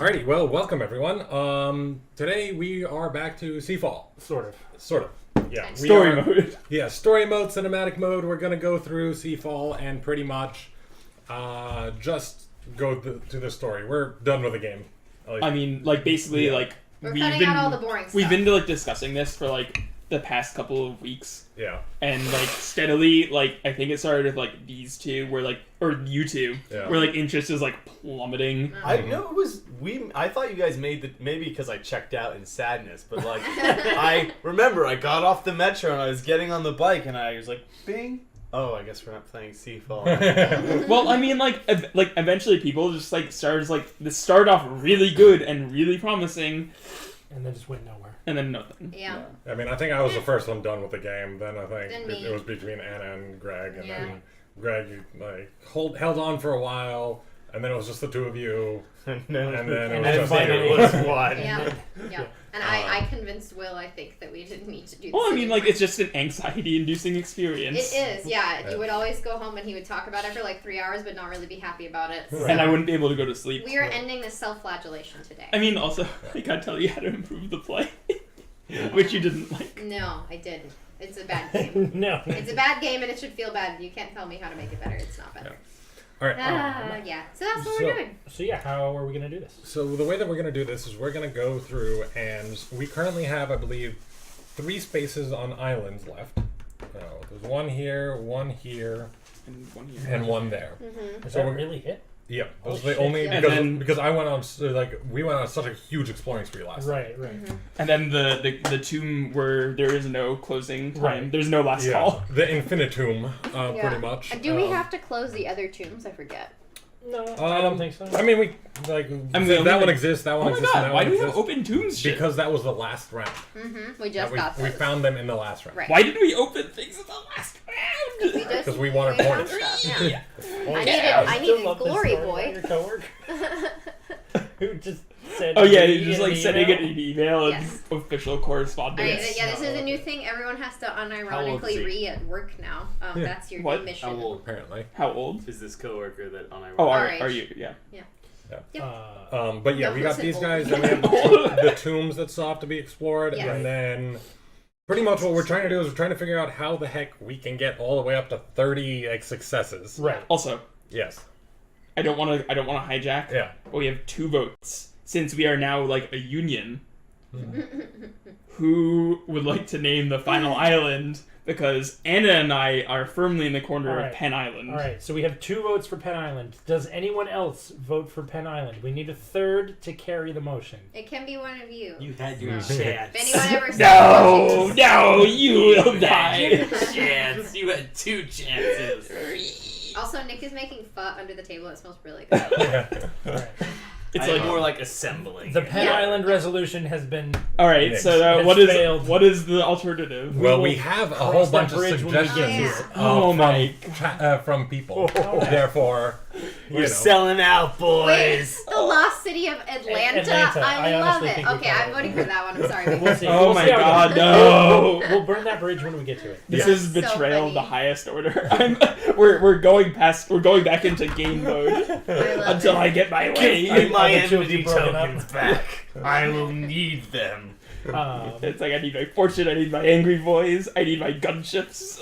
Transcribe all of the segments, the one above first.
Alrighty, well, welcome everyone. Today we are back to Seafall. Sort of. Yeah. Story mode. Yeah, story mode, cinematic mode. We're gonna go through Seafall and pretty much just go to the story. We're done with the game. I mean, like, basically, like, We're cutting out all the boring stuff. We've been, like, discussing this for, like, the past couple of weeks. Yeah. And, like, steadily, like, I think it started with, like, these two, where, like, or you two, where, like, interest is, like, plummeting. I know it was, I thought you guys made the, maybe because I checked out in sadness, but, like, I remember I got off the metro and I was getting on the bike and I was like, bing. Oh, I guess we're not playing Seafall. Well, I mean, like, eventually people just, like, this started off really good and really promising. And then just went nowhere. And then nothing. Yeah. I mean, I think I was the first one done with the game. Then I think Then me. it was between Anna and Greg, and Yeah. then Greg like held on for a while, and then it was just the two of you, and then it was and just finally you. it was one. Yeah. And I convinced Will, I think, that we didn't need to do this. Well, I mean, like, anymore. it's just an anxiety-inducing experience. It is, yeah. You would always go home and he would talk about it for like 3 hours, but not really be happy about it. So And I wouldn't be able to go to sleep. we are ending this self-flagellation today. I mean, also, I gotta tell you how to improve the play. Which you didn't like. No, I didn't. It's a bad game. No. It's a bad game and it should feel bad. You can't tell me how to make it better. It's not better. All right. Yeah. So that's what we're doing. So yeah, how are we going to do this? So the way that we're going to do this is we're going to go through, and we currently have, I believe, 3 spaces on islands left. There's one here, and one there. Mm-hmm. Is So that we're- really it? Yeah, those Oh, are the only shit. because I went on we went on such a huge exploring spree last time. Right. Mm-hmm. And then the tomb where there is no closing time. Right. There's no last call. The infinitum, pretty much. Do we have to close the other tombs? I forget. No, I don't think so. I mean, we that one exists. That one Oh my exists. And god, that why one do we have exists. open tombs shit? Because that was the last round. Mm-hmm. We just got We those. found them in the last round. Right. Why did we open things in the last We round? just- Because we wanted found points. stuff, yeah. Oh, I needed glory, boy. Your coworker who just said. Oh yeah, "Read you're just an like sending email." an email and Yes. official correspondence. Alright, yeah, this is a new thing. Everyone has to How old is unironically he? read at work now. That's your What? new mission. How old Apparently. How old? is this coworker that on Oh, Our are age. you? Yeah. But yeah, No, we got listen, these old. guys, and we have the tombs that still have to be explored, Yeah. and then pretty much what we're trying to do is we're trying to figure out how the heck we can get all the way up to 30 successes. Right. Also, Yes. I don't want to hijack. Yeah. But we have 2 votes since we are now like a union. Who would like to name the final island? Because Anna and I are firmly in the corner All right. of Penn Island. All right. So we have 2 votes for Penn Island. Does anyone else vote for Penn Island? We need a third to carry the motion. It can be one of you. You had your No. chance. If anyone ever says No, you will die. chance. You had 2 chances. Also, Nick is making pho under the table. It smells really good. All right. It's I like more like assembling. The Penn Yeah. Island resolution has been. all right. Next. So Has what is failed. what is the alternative? Well, will we have a cross whole that bunch of bridge when we get suggestions here. Oh my from people. Oh. Therefore, We're selling out, Wait, boys. the lost city of Atlanta. Atlanta. I I love honestly it. think we Okay, can. I'm voting for that one. I'm sorry. We'll see. Oh We'll my see how it god, goes. no! We'll burn that bridge when we get to it. This Yeah. is betrayal So of the funny. highest order. We're going back into game mode I love until it. I get my way. Give me my Other two of you enmity broken up. tokens back. I will need them. It's like I need my fortune, I need my angry boys, I need my gunships.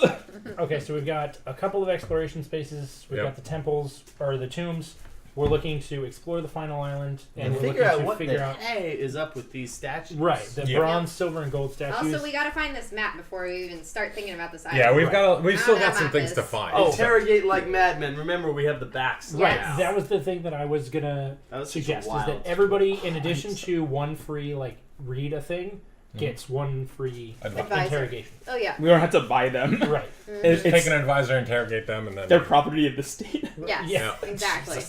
Okay, so we've got a couple of exploration spaces. We've Yep. got the temples, or the tombs. We're looking to explore the final island, and we're Figure looking out to what figure the out... hey is up with these statues. Right, the Yeah. bronze, silver, and gold statues. Also, we gotta find this map before we even start thinking about this island. Yeah, we've I still don't got know some about things this. to find. Oh, interrogate like madmen. Remember, we have the backs. Right, Yes. that was the thing that I was gonna That was such a suggest, is wild that everybody, in addition to one free, read a thing, gets one free Advisor. interrogation. Oh yeah. We don't have to buy them. Right. It's Take an advisor, interrogate them, and then they're property of the state. Yes. Yeah. Exactly.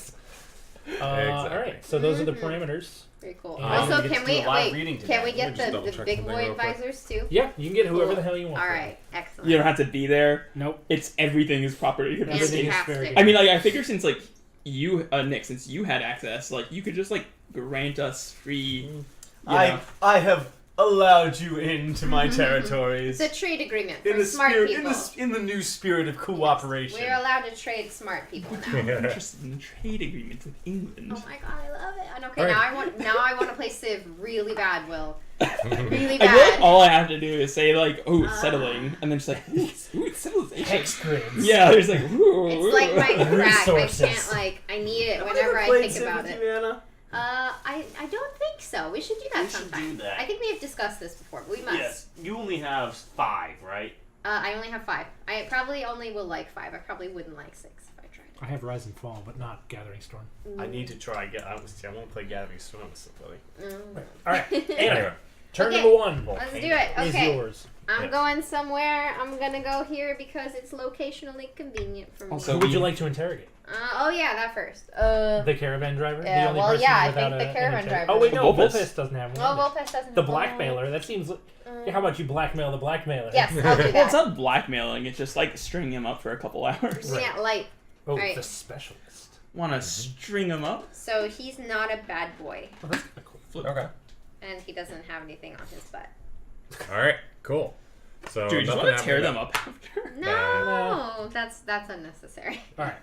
Alright, so those are the parameters. Very cool. And also, we get can to do we a live wait? reading Can we today. get Let me just the double-check big something boy real quick. advisors too? Yeah, you can get whoever Cool. the hell you want. All right. Excellent. You don't have to be there. Nope. It's everything is property of the Everything state. is Fantastic. fair game. I mean, like, I figure since, like, you, Nick, since you had access, like, you could just, like, grant us free, you know. I have allowed you into my territories. It's a trade agreement in for the smart spirit, people. in the new spirit of cooperation. We're allowed to trade smart people now. Interested in trade agreements with England. Oh my god, I love it. And okay, All right. now I want to play Civ really bad, Will. Really I feel like bad. all I have to do is say like, "Oh, it's settling," and then just like, "Ooh, it's civilization." Hex grids. Yeah, there's like, "Ooh." It's like my crack. Resources. I need it Have we whenever ever I played think Civ about with it. you, Anna? I don't think so. We should do that We should sometime. do that. I think we have discussed this before, but we must. Yes, you only have 5, right? I only have 5. I probably only will like 5. I probably wouldn't like 6 if I tried. I have Rise and Fall, but not Gathering Storm. I need to try. I won't play Gathering Storm with somebody. All right, Anna, Anyway, turn Okay. number 1 Let's do it. is Okay. yours. I'm Yes. going somewhere. I'm gonna go here because it's locationally convenient for me. Also- Who would you like to interrogate? Oh yeah, that first. The caravan driver? yeah, The only well, person yeah, I without think the an caravan inter- driver. Oh, wait, no, Volpes. Volpes doesn't have one. Oh, Volpes doesn't. The blackmailer. That seems. How about you blackmail the blackmailer? Yes, I'll do Well, it's that. not blackmailing. It's just like stringing him up for a couple hours. Swing at light. Oh, Alright. the specialist. Want to string him up? So he's not a bad boy, Oh, that's kind of cool. okay. and he doesn't have anything on his butt. All right, cool. So Dude, you just nothing want to tear happened them up after? No, that's unnecessary. All right.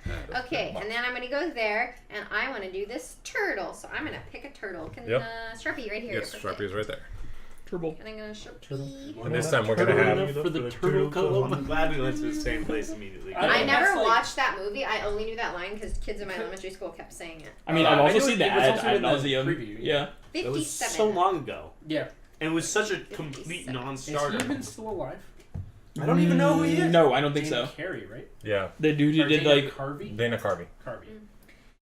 Okay, and then I'm gonna go there, and I want to do this turtle. So I'm gonna pick a turtle. Can Yep. Sharpie right here? Yes, Sharpie's right there. Turtle. And I'm gonna Sharpie. Turtle. And this time we're gonna have. For the turtle column. I'm glad we went to the same place immediately. I I don't never that's like- watched that movie. I only knew that line because kids in my elementary school kept saying it. I mean, I I've also knew seen the it was ad also ad in the nauseum. preview, Yeah. It was 57. so long ago. Yeah. And it was such a complete 57. Is he non-starter. even still alive? I don't even know who he is. No, I don't think Dana so. Carey, right? Yeah, The dude who Or did Dana like Carvey? Dana Carvey. Carvey.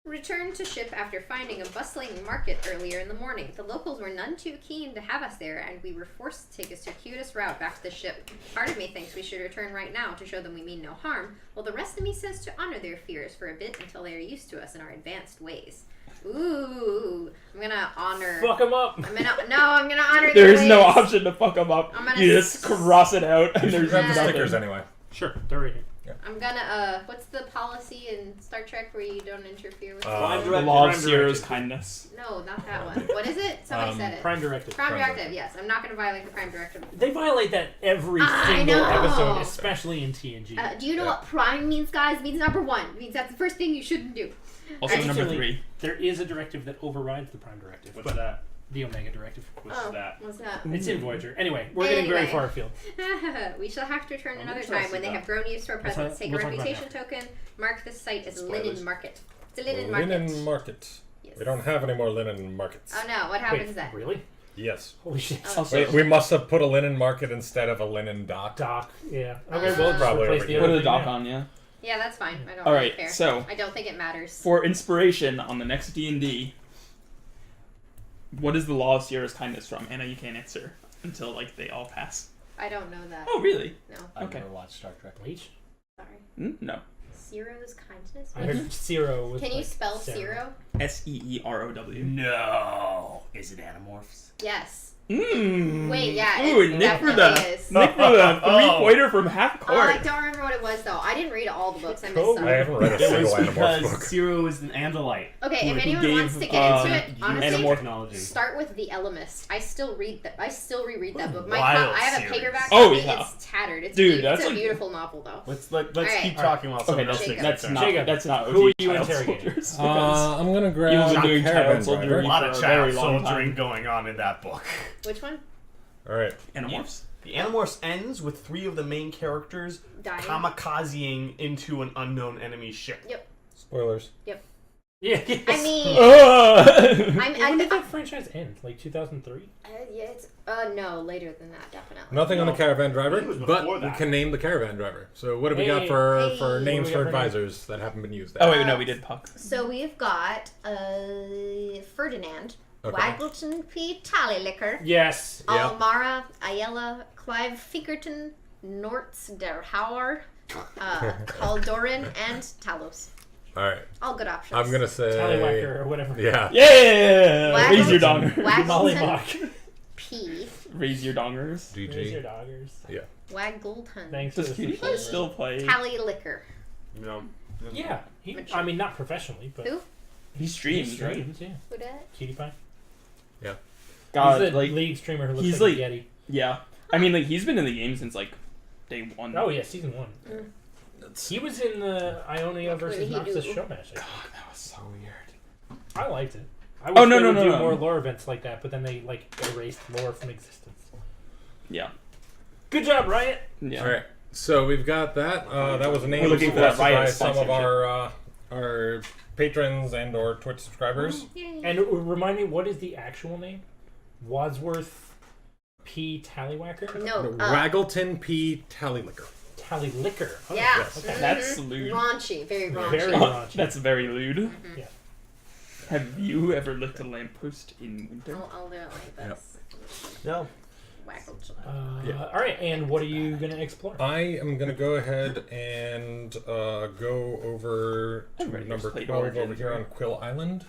Returned to ship after finding a bustling market earlier in the morning. The locals were none too keen to have us there, and we were forced to take a circuitous route back to the ship. Part of me thinks we should return right now to show them we mean no harm, while the rest of me says to honor their fears for a bit until they are used to us and our advanced ways. Ooh, I'm gonna honor. Fuck him up. I'm gonna honor. there's their no ways. option to fuck him up. I'm gonna You just cross it out You and should there's grab the nothing. stickers anyway. Sure, they're right here. I'm gonna. What's the policy in Star Trek where you don't interfere with? Prime The directive. law of Prime Zero's directive. kindness. No, not that one. What is it? Somebody said it. Prime Directive. Prime Prime directive. Yes, I'm not gonna violate the prime directive. They violate that every I single know. episode, especially in TNG. Do you know Yeah. what prime means, guys? It means number 1. It means that's the first thing you shouldn't do. Also Actually, number 3. There is a directive that overrides the Prime Directive. What's but that? The Omega Directive. What's that? What's that? It's in Voyager. Anyway, we're getting very Anyway. far afield. We shall have to return I'm another interested time when they now. have grown used to our That's presence. what- Take we'll a talk about reputation token. Mark this site as Spoilers. Linen Market. It's a linen market. Linen market. Yes. We don't have any more linen markets. Oh no! What happens Wait, then? really? Yes. Holy shit. Oh, Also, Wait, we must have put a linen market instead of a linen dock. Doc. Yeah. Okay, Uh, well, just Probably replace over the here. put other a thing doc now. on, yeah. Yeah, that's fine. I don't All really right, care. so I don't think it matters. for inspiration on the next D&D, what is the law of Sierra's kindness from? Anna, you can't answer until like they all pass. I don't know that. Oh, really? No, I've Okay. never watched Star Trek. Bleach? sorry. No. Ciro's kindness. I heard Zero was Can you like spell Sarah. Ciro? Seerow. No. Is it Animorphs? Yes. Mmm. Wait, yeah, Ooh, it Nick for definitely the is. Nick for the 3-pointer from half Oh, I court. don't remember what it was though. I didn't read all the books. I missed Cool. some. I haven't read a It single was Animorphs because book. Zero is an Andalite. Okay, if Who anyone gave, wants to get into it, honestly, Animorph- technology. start with The Elemist. I still read that. I still reread that book. My Wild I have a series. paperback Oh, copy. yeah. It's tattered. It's Dude, it's that's a like- beautiful novel though. Let's Alright. keep talking while Okay, someone else that's takes that's their turn. not Jacob, that's not who OG are you child interrogating? soldiers. because I'm gonna you've grab been doing Caravan child soldiering Driver. A lot for of a very child long soldiering time. going on in that book. Which one? All right. Animorphs. The Animorphs ends with 3 of the main characters Dying. kamikazing into an unknown enemy ship. Spoilers. Yeah. Yes. I mean, Ugh. when did I that franchise end? Like 2003? yeah, it's no later than that, definitely. Nothing on the No. Caravan I Driver, think it was but before we that. can name the Caravan Driver. So what have we got Hey, for hey. names What do we for got for names? advisors that haven't been used? Oh There? wait, no, we did Puck. So we've got Ferdinand, Okay. Waggleton P. Tallylicker, Yes. Yeah. Almara, Ayala, Clive Finkerton, Nortz der Hauer, Caldoran, and Talos. All right. All good options. I'm gonna say. Tallywhacker or whatever. Yeah. Yeah, Waggle- raise your donger. Waggleton Mollywog. P. Raise your dongers. Raise your GG. doggers. Waggleton. Thanks Does for Cutie the Pie still play? Tallylicker. No. Yeah. I mean, not professionally, but Who? He he streams, right? streams, yeah. Who dat? Cutie Pie. God, He's a like league streamer who looks he's like a like- Yeti. yeah. I mean, like he's been in the game since like day one. Oh yeah, season 1. He was in the Ionia What versus did he Noxus do? show match. I think. God, that was so weird. I liked it. I Oh, wish no, they no, would no, do no. more lore events like that, but then they like erased lore from existence. Yeah. Good job, Riot. Yeah. All right. So we've got that. That was a name We're looking for that suggested by Riot some of sponsorship. our patrons and/or Twitch subscribers. Yay. And remind me, what is the actual name? Wadsworth P. Tallywhacker? no, Raggleton P. Tallylicker. Tallylicker. Oh, yeah, yes. Okay. That's Mhm. lewd. Raunchy, very raunchy. Very Oh, raunchy. that's very lewd. Yeah. Have you ever licked a lamppost in winter? I'll do it like this. No. Waggle. Yeah. All right, and what are you going to explore? I am going to go ahead and go over to Everybody number just played 12 over Origins, here right? on Quill Island.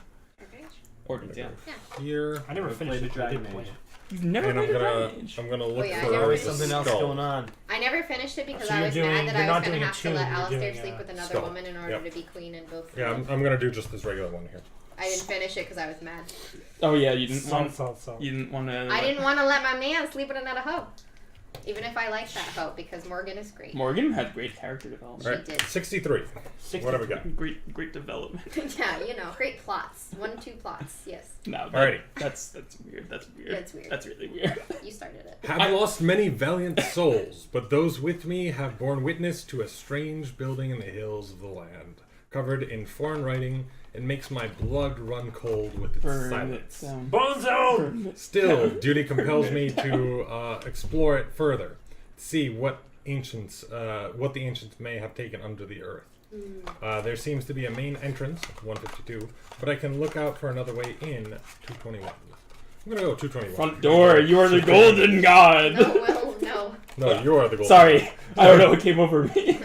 Origins, yeah. Here. I never Never finished played it. a I did Dragon play Age. it. You've never And I'm played a gonna Dragon Age. look yeah, I for never Always finished something else skull. going on. I never finished it because So I you're was doing- mad that you're I not was going doing to a have to tune, let you're Alistair doing sleep a with another skull. woman in order Yep. to be queen in both. Yeah, I'm gonna do just this regular one here. I didn't finish it because I was mad. Oh yeah, you didn't Salt, want. salt. You didn't want to. I didn't want to let my man sleep with another hoe. Even if I like that hoe, because Morgan is great. Morgan had great character development. All right, did. 63. 60. What have we got? Great development. Yeah, you know, great plots. 1-2 plots, yes. No, Alrighty. that's weird. That's weird. That's weird. That's really weird. You started it. Have lost many valiant souls, but those with me have borne witness to a strange building in the hills of the land, covered in foreign writing. It makes my blood run cold with its Burn silence. it down. Bone Zone! Still, duty compels me to explore it further, see what the ancients may have taken under the earth. There seems to be a main entrance, 152, but I can look out for another way in, 221. I'm gonna go 221. Front door. You are the golden god. No, Will, no. No, you are the goal. Sorry, I don't know what came over me.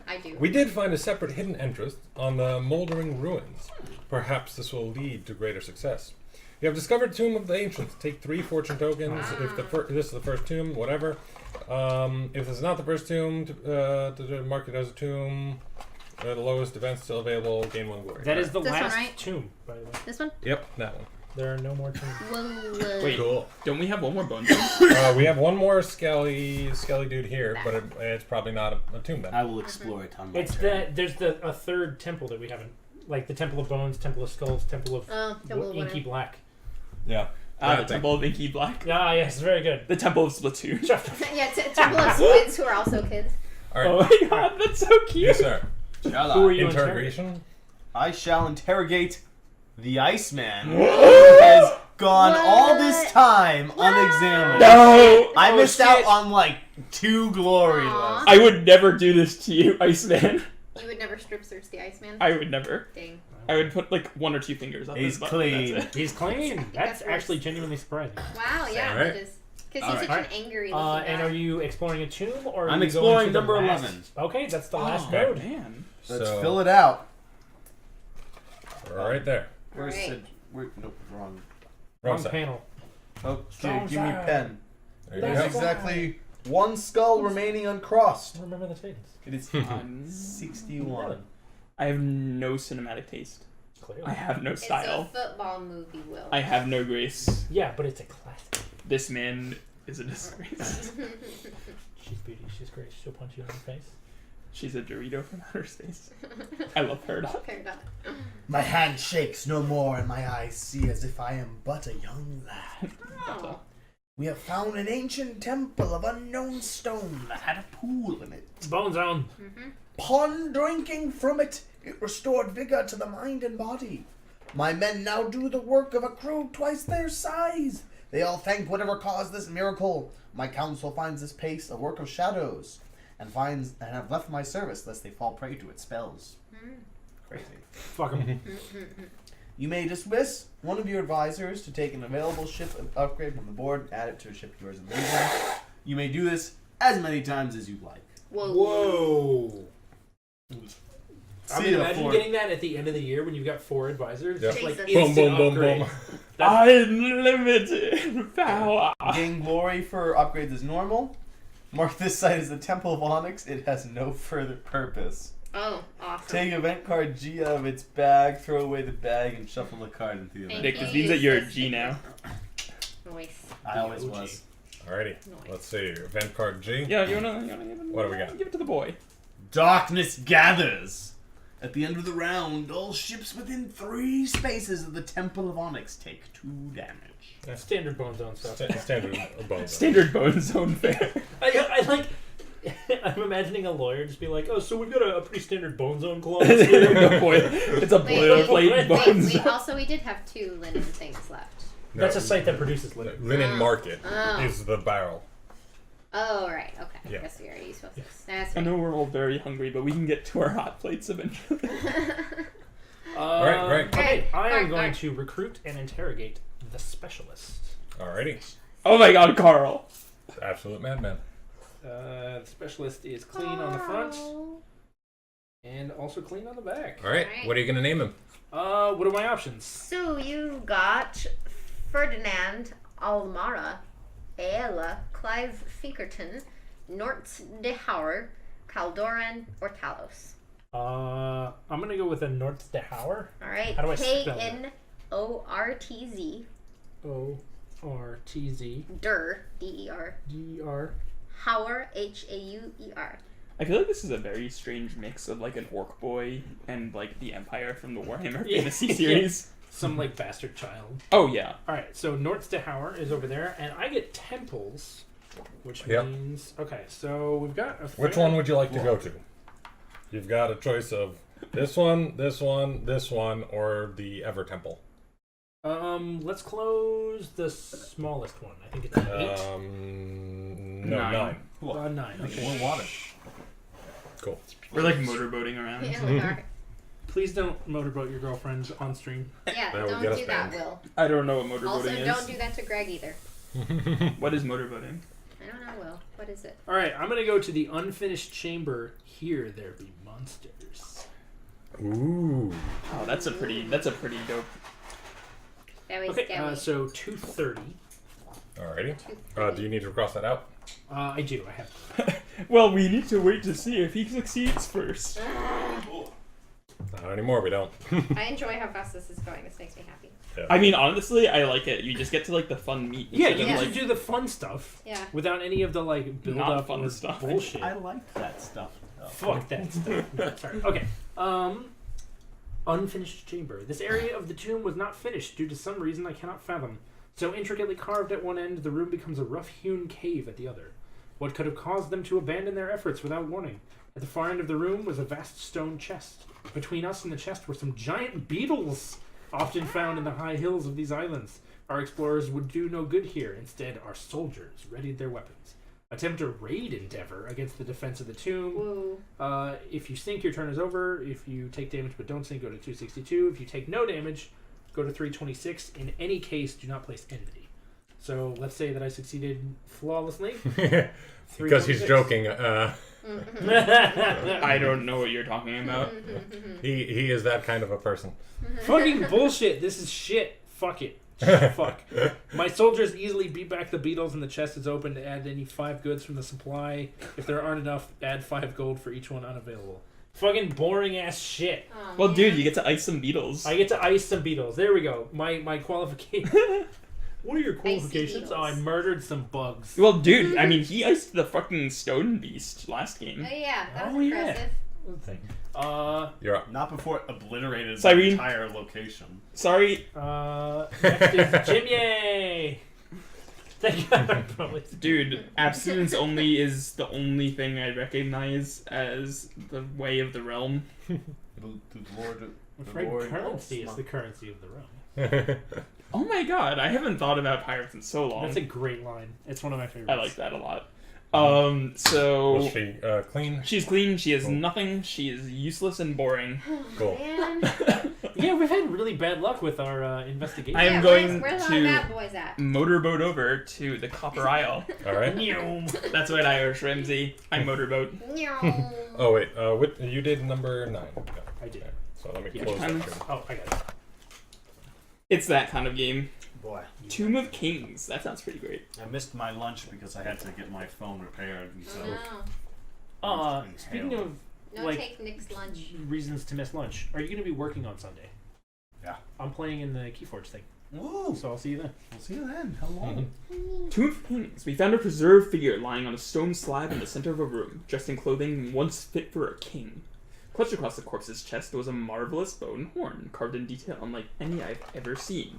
I do. We did find a separate hidden entrance on the moldering ruins. Perhaps this will lead to greater success. You have discovered Tomb of the Ancients. Take 3 fortune tokens. If this is the first tomb, whatever. If this is not the first tomb, to mark it as a tomb. The lowest defense still available. Gain 1 glory. That is the This one, last right? tomb, by the way. This one? Yep, that one. There are no more tombs. Whoa. Wait, Cool. don't we have one more bone? We have one more skelly dude here, but it's probably not a tomb then. I will explore it on my It's turn. there's a third temple that we haven't, like the Temple of Bones, Temple of Skulls, Temple of Temple of Inky Winter. Black. Yeah. The Temple of Inky Black. Ah, yes, very good. The Temple of Splatoon. Yeah, Temple of Squids, who are also kids. All right. Oh my god, that's so cute. Yes, sir. Shall Who are I? you Interrogation. I shall interrogate the Iceman, who has gone all this time unexamined. No! I Oh, missed shit. out on like 2 glory Aw. lists. I would never do this to you, Iceman. You would never strip search the Iceman? I would never. Dang. I would put like 1 or 2 fingers on He's his button. clean. That's it. He's clean. That's That's actually worse. genuinely surprising. Wow, yeah, Alright. it is. Because he's Alright. such an angry looking guy. And are you exploring a tomb or? Are I'm you exploring going to the number last- 11. Okay, that's the last Oh, node. man. Let's So- fill it out. Right there. Where's Alright. Sid? Nope, wrong. Wrong side. panel. Okay, Strong give me side. pen. There you There's go. exactly 1 skull remaining uncrossed. I don't remember the Titans. It is 61. I have no cinematic taste. Clearly. I have no It's a style. football movie, Will. I have no grace. Yeah, but it's a classic. This man is a disgrace. She's beauty. She's great. She'll punch you in the face. She's a Dorito from outer space. I love Paradox. Paradox. My hand shakes no more, and my eyes see as if I am but a young lad. Oh. We have found an ancient temple of unknown stone that had a pool in it. Bone Zone. Upon drinking from it, it restored vigor to the mind and body. My men now do the work of a crew twice their size. They all thank whatever caused this miracle. My council finds this pace a work of shadows, and have left my service lest they fall prey to its spells. Crazy. Fuck him. You may dismiss one of your advisors to take an available ship upgrade from the board and add it to a ship of yours in the region. You may do this as many times as you like. Whoa. Whoa. I See mean, ya, imagine Ford. getting that at the end of the year when you've got 4 advisors. Yep. Just like Jesus. Boom, instant boom, boom, upgrade. boom. Unlimited power. Gain glory for upgrades is normal. Mark this site as the Temple of Onyx. It has no further purpose. Oh, awesome. Take event card G out of its bag, throw away the bag, and shuffle the card into the event. Nick, this means that you're a G now. Noise. I always OG. was. Alrighty. Noise. Let's see. Event card G. Yeah, you wanna give it, What do we got? Give it to the boy. Darkness gathers. At the end of the round, all ships within 3 spaces of the Temple of Onyx take 2 damage. Standard Bone Zone stuff. Standard bones. Standard bone zone fare. I like. I'm imagining a lawyer just be like, "Oh, so we've got a pretty standard Bone Zone clause." It's a boilerplate bone zone. We did have 2 linen things left. No, That's a site that produces litter. Linen Market Oh. is the barrel. Oh, right. Okay. Yeah. I guess we already supposed to. That's I right. know we're all very hungry, but we can get to our hot plates eventually. Right. Okay, I am Alright, going alright. to recruit and interrogate the specialist. Alrighty. Oh my god, Carl. Absolute madman. The specialist is clean on the front and also clean on the back. Alright. Alright. What are you gonna name him? What are my options? So you got Ferdinand Almara, Aela, Clive Finkerton, Nortz de Hauer, Caldoran, or Talos. I'm gonna go with a Nortz de Hauer. All right. How do I spell that? K-N-O-R-T-Z. O-R-T-Z. Der, D-E-R. D-R. Hauer, H-A-U-E-R. I feel like this is a very strange mix of like an orc boy and like the Empire from the Warhammer Yeah. Fantasy series. Some like bastard child. Oh yeah. Alright, so Nortz de Hauer is over there, and I get temples, which Yep. means... Okay, so we've got a Which one would you like to go to? You've got a choice of this one, this one, this one, or the Ever Temple. Let's close the smallest one. I think it's an 8. No, 9. 9. 9. Okay. More water. Cool. We're like motorboating around. Yeah, we are. Please don't motorboat your girlfriend on stream. Yeah, That would don't get us do that, banned. Will. I don't know what motorboating Also, is. don't do that to Greg either. What is motorboating? I don't know, Will. What is it? Alright, I'm gonna go to the unfinished chamber. Here there be monsters. Ooh. Oh, that's a pretty dope. Very Okay, scary. so 230. Alrighty. Do you need to cross that out? I do. I have. Well, we need to wait to see if he succeeds first. Not anymore, we don't. I enjoy how fast this is going. This makes me happy. I mean, honestly, I like it. You just get to like the fun meat. Yeah, instead you of, get like, to do the fun stuff Yeah. without any of the like build Not up fun or stuff. bullshit. I like that stuff. Though. Fuck that stuff. Sorry. Okay. Unfinished chamber. This area of the tomb was not finished due to some reason I cannot fathom. So intricately carved at one end, the room becomes a rough-hewn cave at the other. What could have caused them to abandon their efforts without warning? At the far end of the room was a vast stone chest. Between us and the chest were some giant beetles, often found in the high hills of these islands. Our explorers would do no good here. Instead, our soldiers readied their weapons. Attempt a raid endeavor against the defense of the tomb. Woo. If you sink, your turn is over. If you take damage but don't sink, go to 262. If you take no damage, go to 326. In any case, do not place enmity. So let's say that I succeeded flawlessly. Because he's 326. joking. I don't know what you're talking about. He is that kind of a person. Fucking bullshit. This is shit. Fuck it. Fuck. My soldiers easily beat back the beetles and the chest is open to add any 5 goods from the supply. If there aren't enough, add 5 gold for each one unavailable. Fucking boring ass shit. Oh, Well, man. dude, you get to ice some beetles. I get to ice some beetles. There we go. My qualification. What are your qualifications? beetles. Oh, I murdered some bugs. Well, dude, I mean, he iced the fucking stone beast last game. Oh, yeah, that was Oh, yeah. impressive. You're up. Not before it obliterated Cyrene. the entire location. Sorry, Next is Jimmy. Thank God, probably. dude, abstinence only is the only thing I recognize as the way of the realm. The Lord. I'm The afraid Lord currency is of the currency of the realm. Oh my god, I haven't thought about pirates in so long. That's a great line. It's one of my favorites. I like that a lot. Was So she clean? she's clean. She has Cool. nothing. She is useless and boring. Cool. Man. Yeah, we've had really bad luck with our investigation. I am Yeah, going where's to- our bad boys at? Motorboat over to the Copper Isle. Alright. That's right, Irish Ramsey. I motorboat. Oh, wait. You did number 9. Okay. I did. So let me Yeah. close that. Time. too. Oh, I got it. It's that kind of game. Boy, Tomb of Kings. That sounds pretty great. I missed my lunch because I had to get my phone repaired. And so Oh, Speaking of no. No Like- take Nick's lunch. reasons to miss lunch, are you going to be working on Sunday? Yeah. I'm playing in the Keyforge thing. Ooh. So I'll see you then. We'll see you then. Hello. Tomb of Kings. We found a preserved figure lying on a stone slab in the center of a room, dressed in clothing once fit for a king. Clutched across the corpse's chest was a marvelous bow and horn, carved in detail unlike any I've ever seen.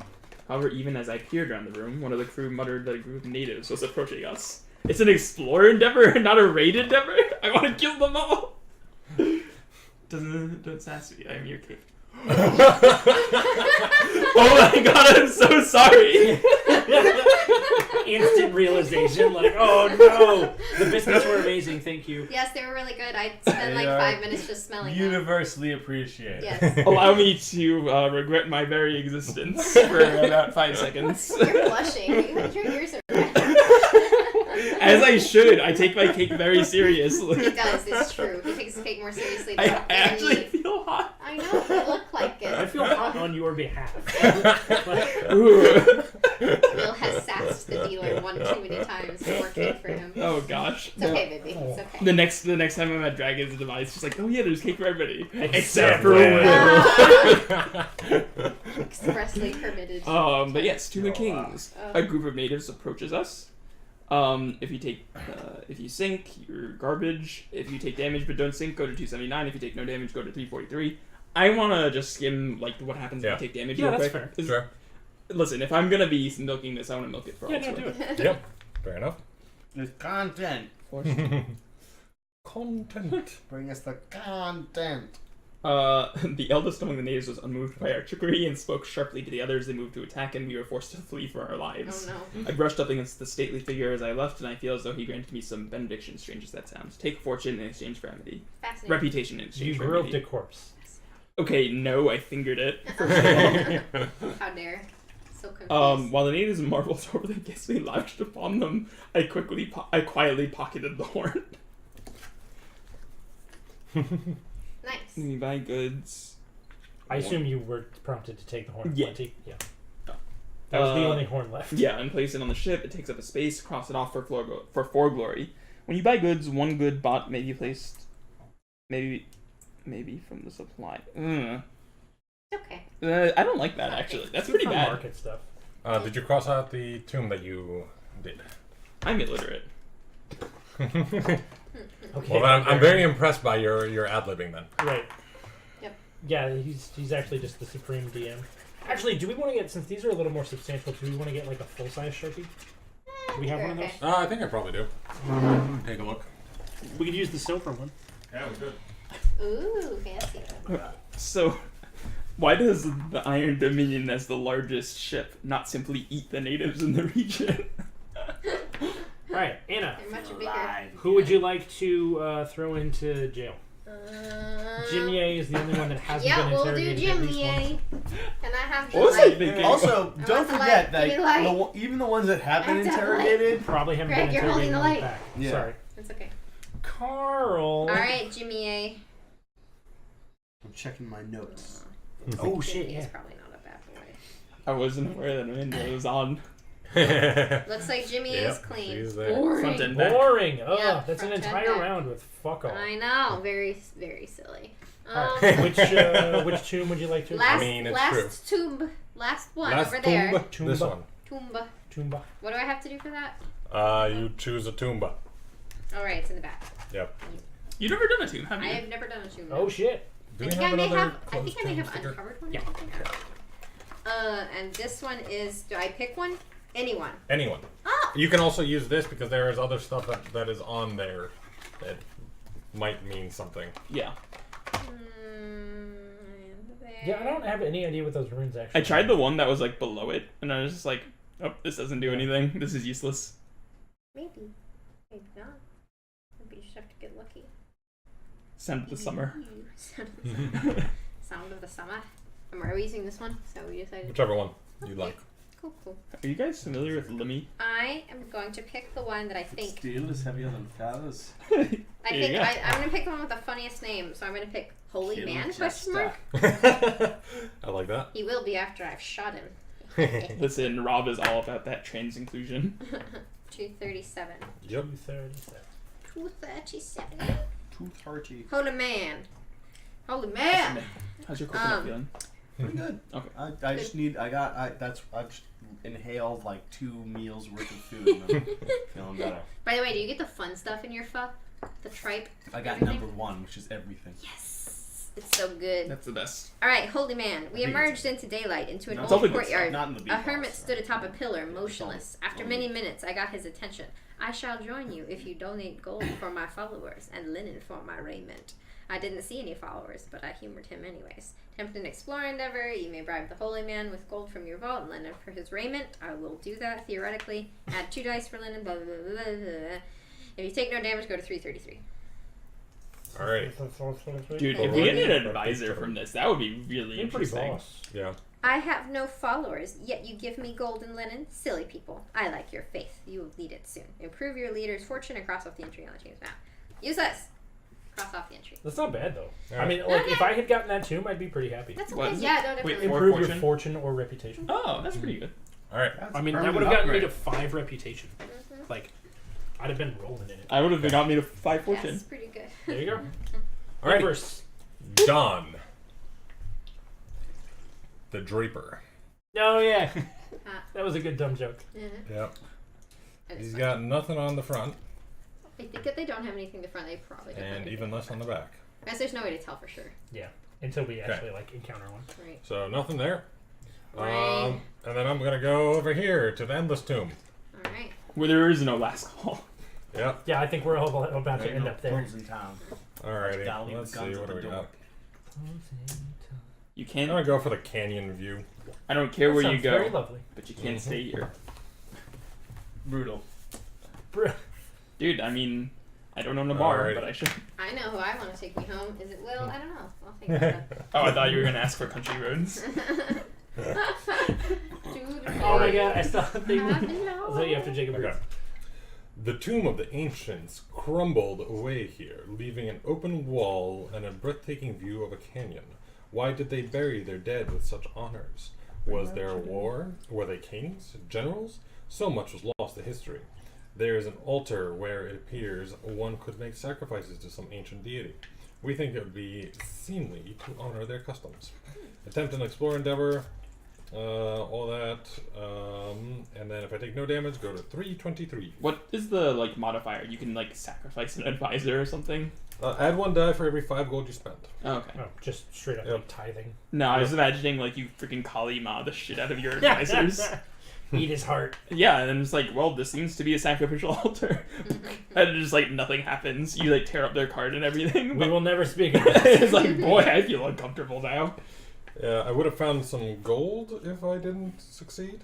However, even as I peered around the room, one of the crew muttered that a group of natives was approaching us. It's an explorer endeavor, not a raid endeavor? I want to kill them all! Don't sass me, I am your king. Oh my god, I'm so sorry! Instant realization, like, oh no! The biscuits were amazing, thank you. Yes, they were really good. I spent like 5 minutes just smelling them. Universally appreciated. Yes. Allow me to regret my very existence for about 5 seconds. You're blushing. Your ears are red. As I should. I take my cake very seriously. He does, it's true. He takes his cake more seriously than I actually me. feel hot. I know, you look like I it. feel hot on your behalf. Ooh. Will has sassed the dealer one too many times working for him. Oh gosh. It's okay, baby. It's okay. The next time I'm at Dragon's Demize, she's like, oh yeah, there's cake for everybody. Except for Will. Expressly permitted. But yes, Tomb of Kings. A group of natives approaches us. If you sink, you're garbage. If you take damage but don't sink, go to 279. If you take no damage, go to 343. I want to just skim like what happens if you take damage real that's quick. fair. Sure. Listen, if I'm gonna be milking this, I want to milk it for all Yeah, it's no, worth. do it. Yep. Fair enough. There's content. Content. Bring us the content. The eldest among the natives was unmoved by our trickery and spoke sharply to the others. They moved to attack, and we were forced to flee for our lives. Oh no. I brushed up against the stately figure as I left, and I feel as though he granted me some benediction, strange as that sounds. Take fortune in exchange for amity. Fascinating. Reputation in You exchange for groped amity. a corpse. Okay, no, I fingered it. How dare. So confused. While the natives marveled over the gifts we lavished upon them, I quietly pocketed the horn. Nice. We buy goods. I assume you were prompted to take the horn. Yeah. Plenty. Yeah. That was the only horn left. Yeah, and place it on the ship. It takes up a space. Cross it off for for glory. When you buy goods, one good bought may be placed. Maybe from the supply. Okay. I don't like that actually. That's pretty For bad. market stuff. Did you cross out the tomb that you did? I'm illiterate. Okay. Well, I'm very impressed by your ad-libbing then. Right. Yep. Yeah, he's actually just the supreme DM. Actually, do we want to get, since these are a little more substantial, do we want to get like a full-size Sharpie? Do we have one of those? I think I probably do. Take a look. We could use the silver one. Yeah, we could. Ooh, fancy. So, why does the Iron Dominion, as the largest ship, not simply eat the natives in the region? Alright, Anna. They're much bigger. Who would you like to throw into jail? Jimmy A is the only one that hasn't Yeah, been we'll do interrogated at least Jimmy once. A. Can I have the What was I light? thinking? Also, I don't want the forget light. Give me the light. even the ones that have been I have to have the light. interrogated. Probably haven't Greg, been you're holding interrogated the on light. back. Yeah. Sorry. It's okay. Carl. Alright, Jimmy A. I'm checking my notes. Oh shit, Jimmy yeah. is probably not a bad boy. I wasn't aware that window was on. Looks like Jimmy Yep, is clean. she's there. Boring. Front and back. Boring. Oh, Yeah, that's an front and entire back. round with fuck all. I know. Very, very silly. Alright, which tomb would you like to? Last, I mean, it's last tomb. Last one Last over there. tomb, this Toomba. one. Toomba. Toomba. What do I have to do for that? You choose a Toomba. Alright, it's in the back. Yep. You've never done a tomb, have I you? have never done a tomb. Oh shit. Do I we think I have may another have. I closed think I may tomb have sticker? uncovered one. Yeah. And this one is. Do I pick one? Anyone. Anyone. Oh. You can also use this because there is other stuff that is on there that might mean something. Yeah. Yeah, I don't have any idea what those runes actually I tried the one that was like below it, and I was just like, oh, this doesn't do anything. This is useless. Maybe. Maybe not. Maybe you just have to get lucky. Sound of the summer. Sound of the summer. Sound of the summer. Are we using this one? So we decided. Whichever one you Okay. like. Cool, cool. Are you guys familiar with Limmy? I am going to pick the one that I think. Steel is heavier than feathers. I'm going to pick the one with the funniest name. So I'm going to pick Holy Kill Man? Jester. Question mark. I like that. He will be after I've shot him. Listen, Rob is all about that trans inclusion. 237. Yep. 237. 237. 230. Holy Man. Holy Man. How's your coconut Um, feeling? Pretty good. Okay. I just need. I've just inhaled like 2 meals worth of food. And I'm feeling better. By the way, do you get the fun stuff in your pho? The tripe? I got everything? number 1, which is everything. Yes! It's so good. That's the best. Alright, holy man. We think emerged into daylight, into an No, it's all old the good courtyard. Not in the beef A hermit house, stood right? atop a pillar, motionless. After many minutes, I got his attention. I shall join you if you donate gold for my followers and linen for my raiment. I didn't see any followers, but I humored him anyways. Attempt an explore endeavor. You may bribe the holy man with gold from your vault and linen for his raiment. I will do that, theoretically. Add 2 dice for linen, blah, blah, blah, blah, blah. If you take no damage, go to 333. Alright. Dude, if we get an advisor from this, that would be really You're pretty interesting. boss. Yeah. I have no followers, yet you give me gold and linen? Silly people. I like your faith. You will need it soon. Improve your leader's fortune and cross off the entry on the team's map. Useless! Cross off the entry. That's not bad though. Yeah. I mean, like if I had gotten that tomb, I'd be pretty happy. That's What okay. is it? Yeah, no, Wait, definitely. Or Improve your fortune? fortune or reputation. Oh, that's pretty good. Alright. I mean, that would have gotten me to 5 reputation. Like, I'd have been rolling in it. I would have got me to 5 fortune. That's pretty good. There you go. Alright. Reverse. Don. The Draper. Oh yeah, Ah. that was a good dumb joke. Mhm. Yep. That is He's fine. got nothing on the front I think if they don't have anything in the front, they probably don't have and anything even in the less on the front. back. Guess there's no way to tell for sure. Yeah, until we actually like encounter one. Right. So nothing there. Right. And then I'm gonna go over here to the Endless Tomb. Alright. Where there is no last call. Yep. Yeah, I think we're all about to There ain't end no up there. clothes in town. Alrighty. Gotta leave Let's the see guns what at do the we door. got. You I'm can't. gonna go for the canyon view. I don't care where you Sounds very go, lovely. but you can't stay here. Brutal. Dude, I mean, I don't own a bar, Alrighty. but I should. I know who I want to take me home. Is it Will? I don't know. I'll think about that. Oh, I thought you were gonna ask for country roads. Oh my god, I saw the thing. So you have to Jacob. Okay. The tomb of the ancients crumbled away here, leaving an open wall and a breathtaking view of a canyon. Why did they bury their dead with such honors? Was there a war? Were they kings? Generals? So much was lost to history. There is an altar where it appears one could make sacrifices to some ancient deity. We think it would be seemly to honor their customs. Attempt an explore endeavor, all that, and then if I take no damage, go to 323. What is the like modifier? You can like sacrifice an advisor or something. Add 1 die for every 5 gold you spend. Oh, okay. Oh, just straight up Yep. like tithing. No, I was imagining like you freaking Kali Ma the shit out of your advisors. Eat his heart. Yeah, and then it's like, well, this seems to be a sacrificial altar, and just like nothing happens. You like tear up their card and everything. We But will never speak of it. it's like, boy, I feel uncomfortable now. Yeah, I would have found some gold if I didn't succeed.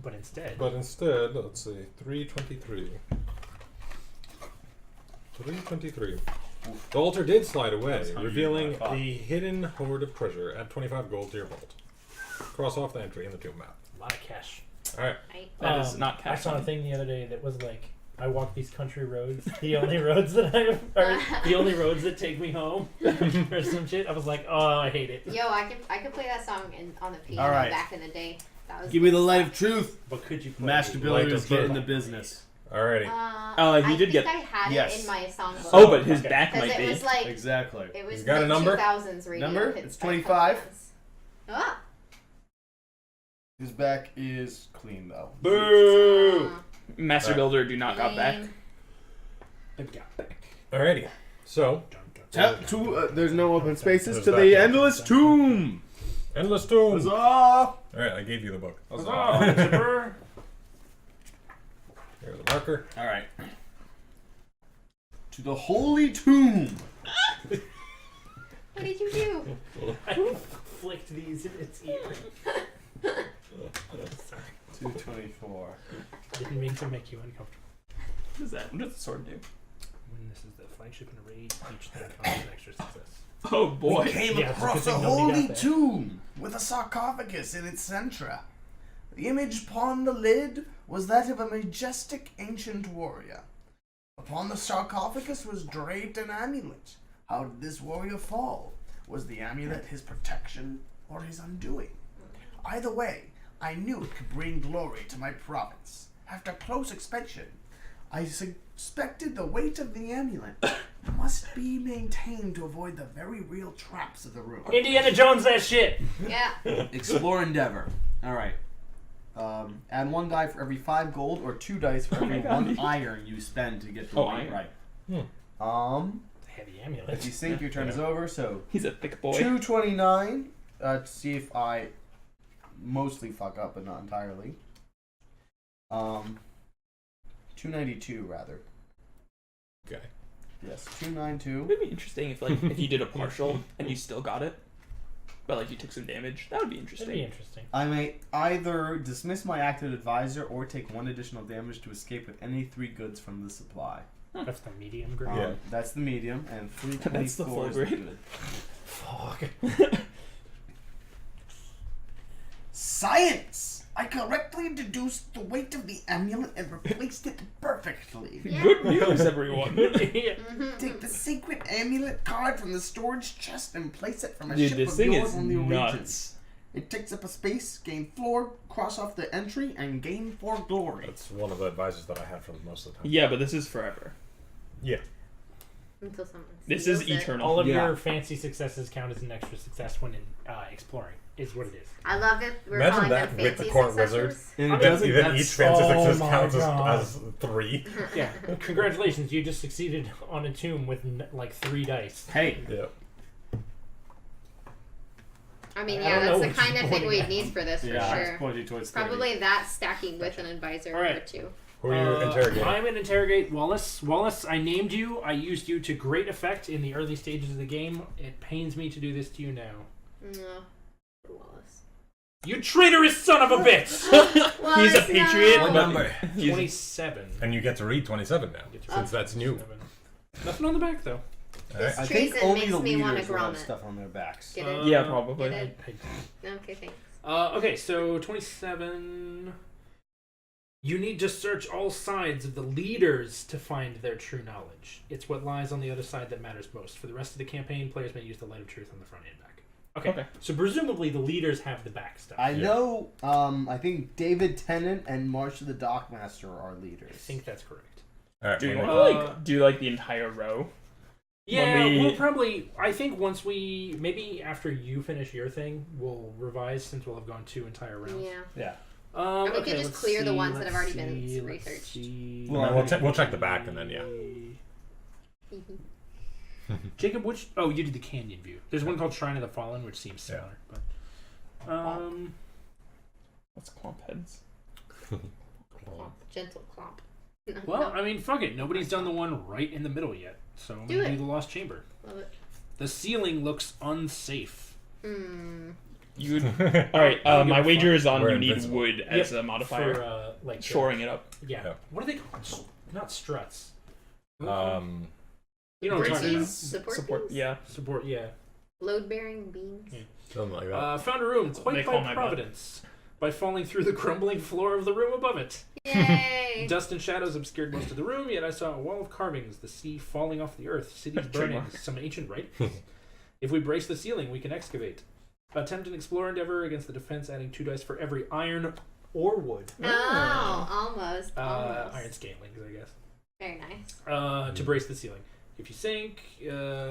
But instead, But instead, let's see, 323. 323. The altar did slide away, That's how you revealing thought. the hidden hoard of treasure. Add 25 gold to your vault. Cross off the entry in the tomb map. a lot of cash. Alright. Right. That is not I cash saw a money. thing the other day that was like, I walk these country roads, the only roads that are the only roads that take me home, or some shit. I was like, oh, I hate it. Yo, I could play that song on the piano Alright. back in the day. That was Give me the light of truth. But could you play Master it? Billy Light was of getting truth. the business. Alrighty. He did I get- think I had Yes. it in my songbook. Oh, but his Okay. back Because might it be. was like Exactly. it was You got a like number? 2000s radio Number? hits It's by 25. Couple bands. Ah. His back is clean though. Boo! Master Alright. Builder do not got back. Lame. I got back. Alrighty. So, Dun, dun, Tap dun. to. There's no open spaces There's to that. the endless tomb. Endless Tomb! Huzzah! Alright, I gave you the book. Huzzah, Chipper. Here's a marker. All right. To the holy tomb. What did you do? I flicked these in its ear. Sorry. 224. Didn't mean to make you uncomfortable. What is that? What does the sword do? When this is the flagship in a raid, each thing comes with extra success. Oh boy. We came Yeah, it's a across good a thing nobody holy got that. tomb with a sarcophagus in its center. The image upon the lid was that of a majestic ancient warrior. Upon the sarcophagus was draped an amulet. How did this warrior fall? Was the amulet his protection or his undoing? Either way, I knew it could bring glory to my province. After close inspection, I suspected the weight of the amulet must be maintained to avoid the very real traps of the room. Indiana Jones, that shit. Yeah. Explore endeavor. All right. Add 1 die for every 5 gold, or 2 dice for every 1 iron you spend to get the weight iron. right. Heavy amulet. If you sink, your turn is over. So He's a thick boy. 229. To see if I mostly fuck up, but not entirely. 292 rather. Okay. Yes, 292. It would be interesting if if you did a partial and you still got it, but you took some damage. That would be interesting. That'd be interesting. I may either dismiss my active advisor or take 1 additional damage to escape with any 3 goods from the supply. That's the medium grade. Yeah. That's the medium, and 324 That's the full is the grade. good. Fuck. Science! I correctly deduced the weight of the amulet and replaced it perfectly. Good news, everyone. Yeah. Take the sacred amulet card from the storage chest and place it from a Dude, ship this of thing yours is on the region. nuts. It takes up a space, gain floor, cross off the entry, and gain 4 glory. That's one of the advisors that I had for most of the time. Yeah, but this is forever. Yeah. Until someone This steals is it. eternal. All of Yeah. your fancy successes count as an extra success when exploring, is what it is. I love it. We're Imagine calling that them with the fancy court successors. wizard. And I it mean, doesn't. Even That's, each fancy oh success my counts God. as 3. Yeah. Congratulations, you just succeeded on a tomb with 3 dice. hey, Yeah. I mean, I yeah, don't know that's the what kind you're of thing pointing we'd at. need for this for yeah, it's sure. pointing towards 30. Probably that stacking with an advisor All right. or 2. Who are you interrogating? I'm going to interrogate Wallace. Wallace, I named you. I used you to great effect in the early stages of the game. It pains me to do this to you now. No. Wallace. You traitorous son of a bitch! He's a Wallace, patriot. no. What number? He's 27. And you get to read 27 now, Get to since that's new. 27. Nothing on the back, though. This I think treason only makes the me want leaders to will have grommet. stuff on their backs. Get it? Yeah, probably. Get it? Okay, thanks. Okay, so 27. You need to search all sides of the leaders to find their true knowledge. It's what lies on the other side that matters most. For the rest of the campaign, players may use the light of truth on the front and back. Okay. So presumably the leaders have the back stuff. I know, I think David Tennant and Marcia the Dockmaster are leaders. I think that's correct. All right. Do you well, want to do the entire row? Yeah, When we- we'll probably. I think once maybe after you finish your thing, we'll revise since we'll have gone 2 entire rounds. Yeah. Yeah. And we can okay, just let's clear the see, ones that let's have already been see, researched. let's see. Well, we'll check the back and then, yeah. Jacob, which? Oh, you did the canyon view. There's one called Shrine of the Fallen, which seems similar. But What's clump heads? Clomp. Gentle clomp. No, well, no. I mean, fuck it. Nobody's done the one right in the middle yet, so I'm Do gonna it. do the Lost Chamber. Love it. The ceiling looks unsafe. You would. All right. My wager is on We're you need invincible. wood as Yep, a modifier, for like shoring it up. Yeah. Yeah. What are they called? Not struts. Um, You know what I'm talking Bridges? about? Support beams? Yeah. Support. Yeah. Load-bearing beams? Yeah. something like that. Found a room They quite call by my providence by falling through the crumbling floor of the room above it. Yay! Dust and shadows obscured most of the room, yet I saw a wall of carvings, the sea falling off the earth, cities burning, Trademark. some ancient writings. If we brace the ceiling, we can excavate. Attempt an explore endeavor against the defense, adding 2 dice for every iron or wood. Oh, almost. Almost. Iron scalings, I guess. Very nice. To brace the ceiling. If you sink,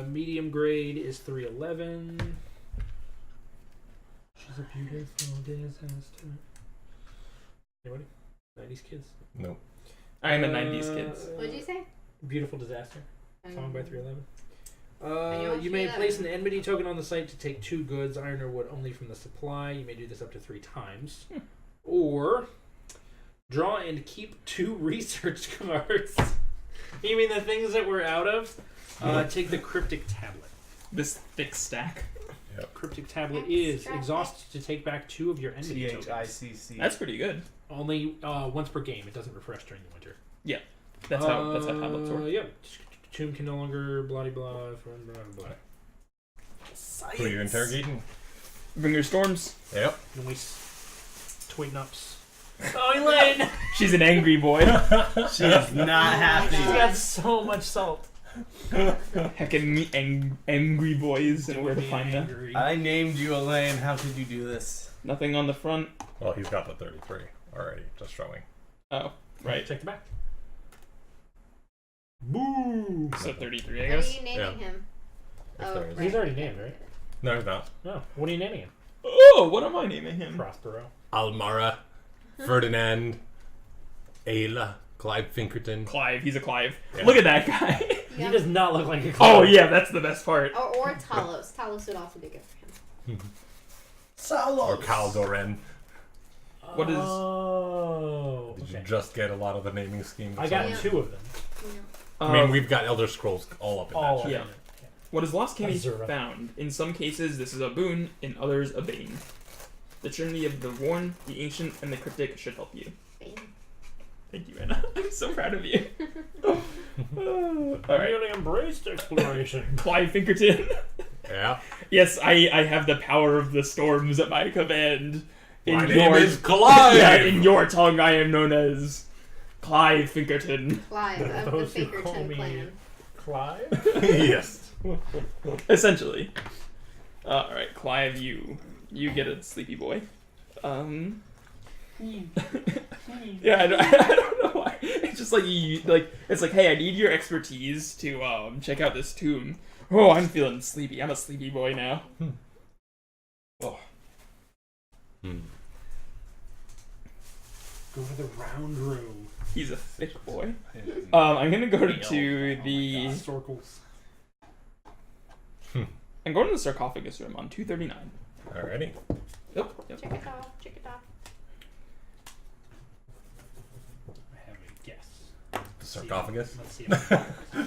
medium grade is 311. She's a beautiful disaster. Anybody? 90s kids? No. I'm a 90s kid. What'd you say? Beautiful disaster. Song by 311. watched You may 311. place an enmity token on the site to take 2 goods, iron or wood, only from the supply. You may do this up to 3 times. Or draw and keep 2 research cards. You mean the things that we're out of? Take the cryptic tablet. This thick stack. Cryptic tablet is exhaust to take back 2 of your enmity tokens. THICC. That's pretty good. Only once per game. It doesn't refresh during the winter. That's how tablets work. Yeah. Tomb can no longer blah blah blah blah. Who are you interrogating? Bring your storms. Yep. Noise. Twig-nups. Oh, Elaine! She's an angry boy. She is not happy. She's got so much salt. Heckin' angry boys and where to find them. Angry. I named you Elaine. How could you do this? Nothing on the front. Well, he's got the 33 already, just showing. Oh, right. Check the back. Boo! So 33, I What are guess. you naming him? If Oh, there is. He's already named, right? No, he's not. No. What are you naming him? Oh, what am I naming him? Prospero. Almara, Ferdinand, Ayla, Clive Pinkerton. Clive. He's a Clive. Yeah. Look at that guy. Yeah. He does not look like a Oh clown. yeah, that's the best part. Or Talos. Talos would also be good for him. Or Caldoren. What is- Oh. Did you Okay. just get a lot of the naming scheme? I got Yeah. 2 of them. I mean, we've got Elder Scrolls all up in All that of shit. Yeah. them. What is lost can be Azura. found. In some cases, this is a boon. In others, a bane. The trinity of the worn, the ancient, and the cryptic should help you. Thank you, Anna. I'm so proud of you. I Alright. really embraced exploration. Clive Pinkerton. Yeah. Yes, I have the power of the storms at my command. My name is Clive! Yeah, in your tongue, I am known as Clive Pinkerton. Clive of the Those who call Pinkerton me- clan. Clive? Yes. Essentially. Alright, Clive, you get a sleepy boy. Yeah, I don't know why. It's just like it's like, hey, I need your expertise to check out this tomb. Oh, I'm feeling sleepy. I'm a sleepy boy now. Oh. Hmm. Go to the round room. He's a thick boy. I'm gonna go to the. Circles. I'm going to the sarcophagus room on 239. Alrighty. Yep. Check it off. Check it off. I have a guess. The sarcophagus? Let's see. If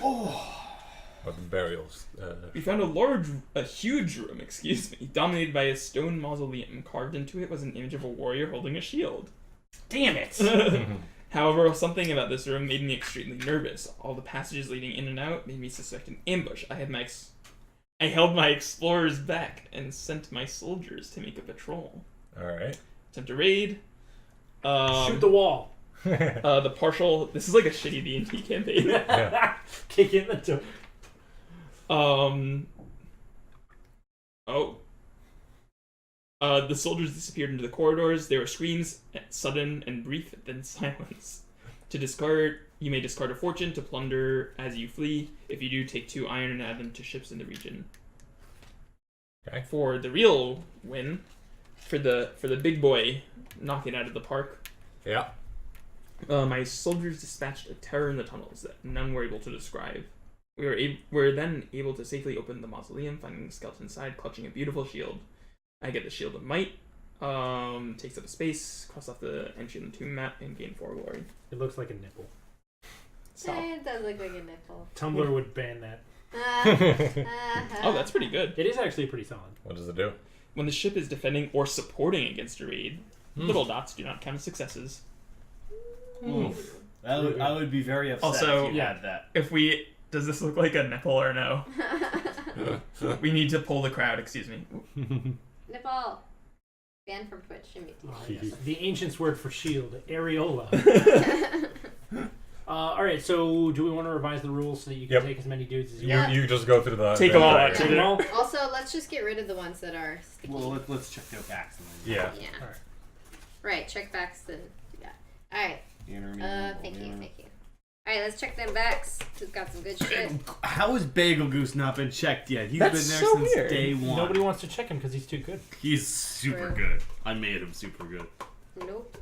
Or the burials. We found a huge room, dominated by a stone mausoleum. Carved into it was an image of a warrior holding a shield. Damn it! However, something about this room made me extremely nervous. All the passages leading in and out made me suspect an ambush. I held my explorers back and sent my soldiers to make a patrol. Alright. Attempt a raid. Shoot the wall. The partial. This is like a shitty D&D campaign. Yeah. Kick in the door. The soldiers disappeared into the corridors. There were screams, sudden and brief, then silence. You may discard a fortune to plunder as you flee. If you do, take 2 iron and add them to ships in the region. Okay. For the real win, for the big boy, knock it out of the park. Yeah. My soldiers dispatched a terror in the tunnels that none were able to describe. We were then able to safely open the mausoleum, finding the skeleton inside, clutching a beautiful shield. I get the Shield of Might, takes up a space, cross off the entry in the tomb map, and gain 4 glory. It looks like a nipple. Stop. It does look like a nipple. Tumblr would ban that. Oh, that's pretty good. It is actually pretty solid. What does it do? When the ship is defending or supporting against a raid, little dots do not count as successes. Oof. I would be very upset Also, if you had that. Does this look like a nipple or no? We need to pull the crowd, excuse me. Nipple. Banned from Twitch. Shouldn't be Oh, yes. The ancients' word for shield, areola. Alright, so do we want to revise the rules so that you can Yep. take as many dudes as you Yeah. want? You just go through the... Take the- them all the- out. Take them all? Also, let's just get rid of the ones that are sticky. Well, let's check the facts. And then Yeah. Yeah. Alright. Right, check backs then do that. Alright, intermediate, thank you, yeah. thank you. Alright, let's check them backs. Who's got some good shit? How has Bagel Goose not been checked yet? He's That's been there so since weird. day one. Nobody wants to check him because he's too good. He's super True. good. I made him super good. Nope.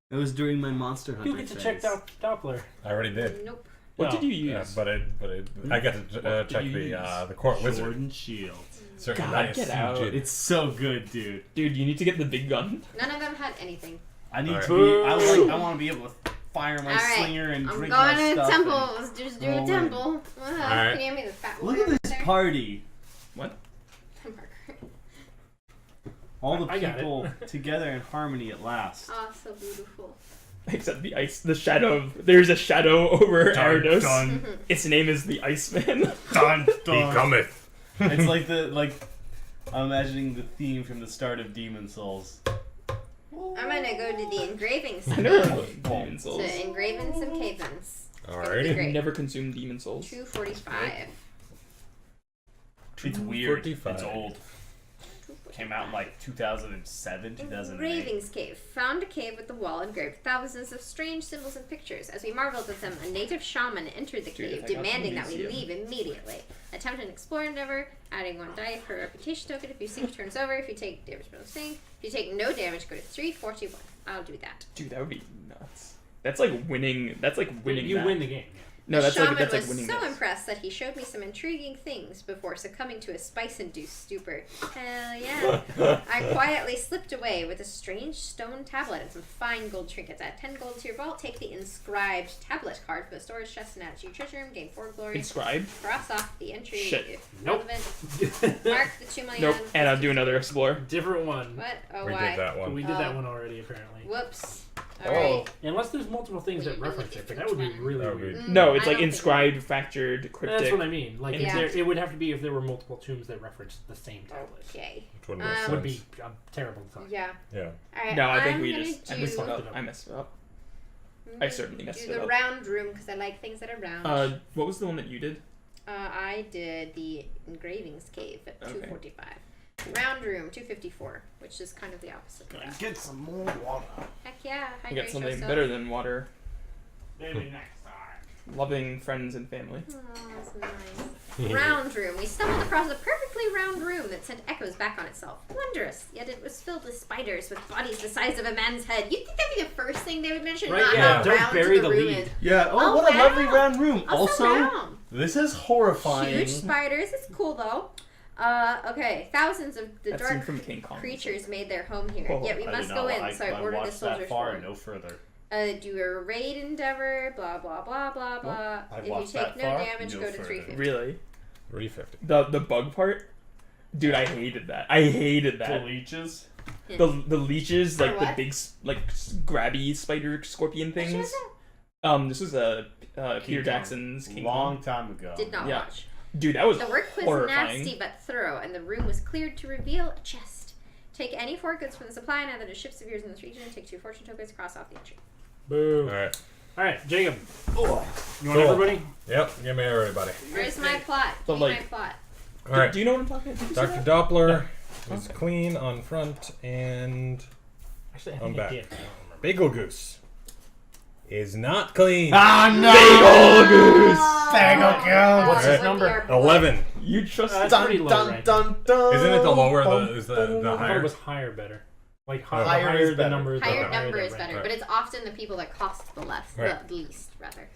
It was during my Monster Hunter You get to check phase. Doppler. I already did. Nope. What No. did you Yeah, use? but I get to What did check you the use? the court wizard. Sword and Shield. Certain God, nice get out. jit. It's so good, dude. Dude, you need to get the big gun. None of them had anything. I need Alright. to be. I want to be able to fire my Alright, slinger and I'm drink going my to stuff. temple. Let's just do roll a in. temple. Alright. Can you hand me the fat Look one at over this there? party. What? Margaret. All the I got it. people together in harmony at last. Oh, so beautiful. Except the shadow. There's a shadow over Dun, Arados. dun, Its name is the Iceman. Dun, he dun. cometh. It's like I'm imagining the theme from the start of Demon Souls. I'm gonna go to the engraving I never center heard Demon Souls. to engraven some cavens. Alrighty. Great. Never consumed Demon Souls. 245. It's weird. 245. It's old. Came out in like 2007, 2008. Engravings Cave. Found a cave with the wall engraved thousands of strange symbols and pictures. As we marveled at them, a native shaman entered the Dude, cave, if I got demanding the that we museum. leave immediately. Attempt an explore endeavor, adding 1 die per reputation token. If you sink, turns over. If you take damage, don't sink. If you take no damage, go to 341. I'll do that. Dude, that would be nuts. That's like winning. That's like winning. You that. win the game. No, that's Shaman like that's like was winning so this. impressed that he showed me some intriguing things before succumbing to a spice-induced stupor. Hell yeah. I quietly slipped away with a strange stone tablet and some fine gold trinkets. Add 10 gold to your vault, take the inscribed tablet card for the storage chest and add it to your treasure room, gain 4 glory. Inscribed. Cross off the entry Shit. if Nope. relevant. Mark the 2 million. Nope. And I'll do another explore. Different one. What? Oh, We why? did that one. We did Oh. that one already, apparently. Whoops. Oh. Alright. Unless there's multiple things We that really reference it, but different that would be one. really That would be- weird. No, it's I like don't think inscribed, factored, cryptic. That's what I mean. Like, Yeah. it would have to be if there were multiple tombs that referenced the same tablet. Okay. Which wouldn't make Um, It would sense. be a terrible design. Yeah. Yeah. Alright. No, I think I'm we gonna just. I do- messed it do- up. I messed it up. I'm I gonna certainly messed do it the up. round room because I like things that are round. What was the one that you did? I did the engravings cave at Okay. 245. Round room 254, which is kind of the opposite. of that. Get some more water. Heck yeah, I got hydrate something yourself. better than water. Maybe next time. Loving friends and family. Oh, that's nice. Round room. We stumbled across a perfectly round room that sent echoes back on itself. Wondrous, yet it was filled with spiders with bodies the size of a man's head. You'd think that'd be the first thing they would mention, Right, not yeah, how don't round bury the the room lead. is. Yeah. Oh, Oh, what a wow. lovely round room. Also, round. This is horrifying. Huge spiders. It's cool though. Okay. Thousands of the That dark scene from King Kong. creatures made their home here. Oh, Yet we I must did go not- in, so I ordered the watched soldiers that far forward. and no further. Do a raid endeavor, blah blah blah blah blah. I've If you watched take that no far, damage, no go to further. 350. Really? 350. The bug part? Dude, I hated that. I hated The that. leeches. The leeches, like For the what? big grabby spider scorpion Which things. was it? This was Peter King Jackson's King Long Kong. time ago. Did not Yeah. watch. Dude, that was The work was horrifying. nasty but thorough, and the room was cleared to reveal a chest. Take any 4 goods from the supply and add them to ships of yours in this region. Take 2 fortune tokens, cross off the entry. Boo. Alright. Alright, Jacob. You want Cool. everybody? Yep. Give me everybody. Where's my plot? But, Give me like- my plot. Alright. Do you know what I'm talking about? Did you see Dr. that? Doppler is Okay. clean on front, and Actually, I I'm think I back. did. I don't remember. Bagel Goose is not clean. Ah no! Bagel Goose! Bagel What's his number? 11. You trust That's Dun, pretty low dun, rank. dun, dun, Isn't it the lower bum, is the I thought it higher? was higher better. Like Oh. the Higher higher is the better. number, the Higher higher number the is rank. better, right. but it's often the people that cost the less, Right. the least, rather.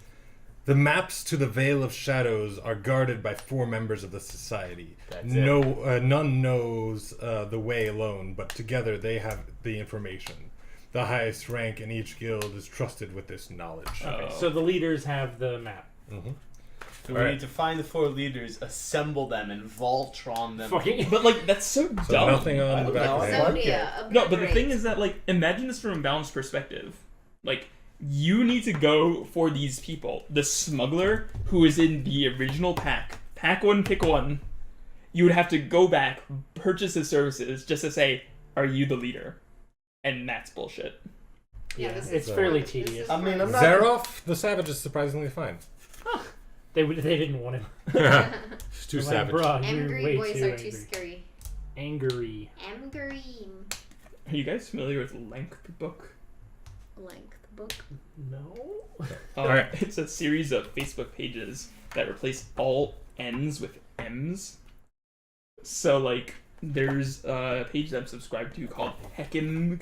The maps to the Veil of Shadows are guarded by 4 members of the society. That's None knows the way alone, but together they have the information. The highest rank in each guild is trusted with this knowledge. Okay, Oh. so the leaders have the map. Mhm. So we Alright. need to find the 4 leaders, assemble them, and Voltron them. Fucking. But like that's so So dumb. nothing on I the don't back know, of the I hand. like Zodiac, No, but the obliterate. thing is that like imagine this from a balanced perspective. Like you need to go for these people. The smuggler who is in the original pack. Pack 1, pick 1. You would have to go back, purchase his services just to say, "Are you the leader?" And that's bullshit. Yeah, Yeah, this is it's fun. fairly This is tedious. I mean, fun. I'm not. Zeroff, the savage, is surprisingly fine. They didn't want him. He's too They're like, savage. "Bruh, you're Angry way boys too are angry." too scary. Angry. Angry. Are you guys familiar with Length Book? Length book. No. Alright. It's a series of Facebook pages that replace all N's with M's. So, like, there's a page that I'm subscribed to called Heckin'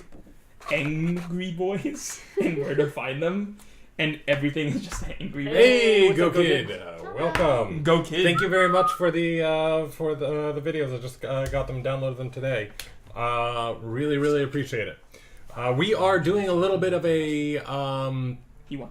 Angry Boys and where to find them. And everything is just angry. Hey, what's Go up, Go Kid! Kid? Welcome. Go Kid! Thank you very much for the videos. I just got them, downloaded them today. Really, really appreciate it. We are doing a little bit of a You won.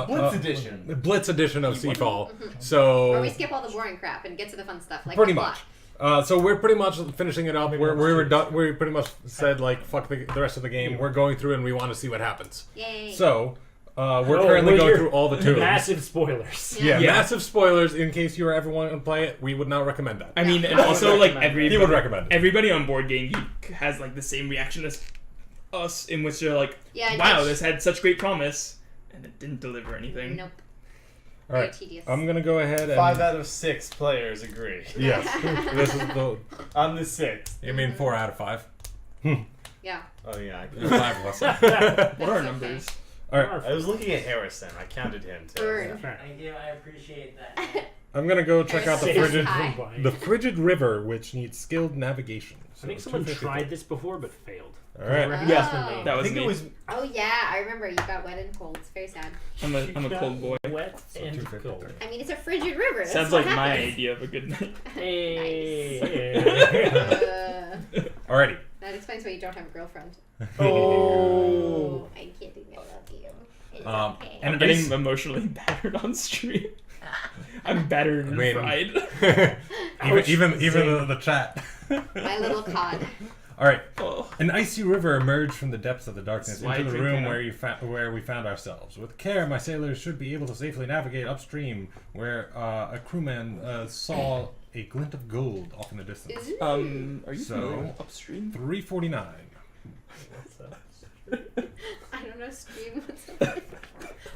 Blitz edition. Blitz edition of Seafall. Where So we skip all the boring crap and get to the fun stuff, like pretty the much. plot. So we're pretty much finishing it up. Maybe We that's were true. done. We pretty much said like fuck the rest of the game. We're going through and we want to see what happens. Yay. So we're Oh, currently well, going you're- through all the tombs. Massive spoilers. Yeah, Yeah. massive spoilers in case you ever want to play it. We would not recommend that. I mean, and I would also, like, recommend He would recommend it. everybody on Board Game Geek has, like, the same reaction as us, in which they're like, Yeah, wow, Mitch. this had such great promise, and it didn't deliver anything. Nope. All right. Very tedious. I'm gonna go ahead and 5 out of 6 players agree. Yes. This is the. I'm the 6th. You mean 4 out of 5? Yeah. Oh yeah. There's 5 of us. What are okay. numbers? All right. I was looking at Harrison. I counted him too. Burn. Thank you. I appreciate that. I'm gonna go check out the Safe frigid, high. the frigid river, which needs skilled navigation. I So think someone 250. tried this before but failed. All right. Yeah, Oh. that I was think me. it was. Oh yeah, I remember you got wet and cold. It's very sad. I'm a cold boy. Wet So and 250. cold. I mean, it's a frigid river. That's Sounds what like my happens. idea of a good night. Hey. Alrighty. That explains why you don't have a girlfriend. Oh. I'm kidding. I love you. It's Um, okay. I'm getting emotionally battered on stream. I'm battered and I mean- fried. even the chat. My little cod. All right. Oh. An icy river emerged from the depths of the darkness Slide into the drinking room up. where we found ourselves. With care, my sailors should be able to safely navigate upstream, where a crewman saw a glint of gold off in the distance. Ooh. Are you So- familiar with upstream? 349. I don't know. Stream.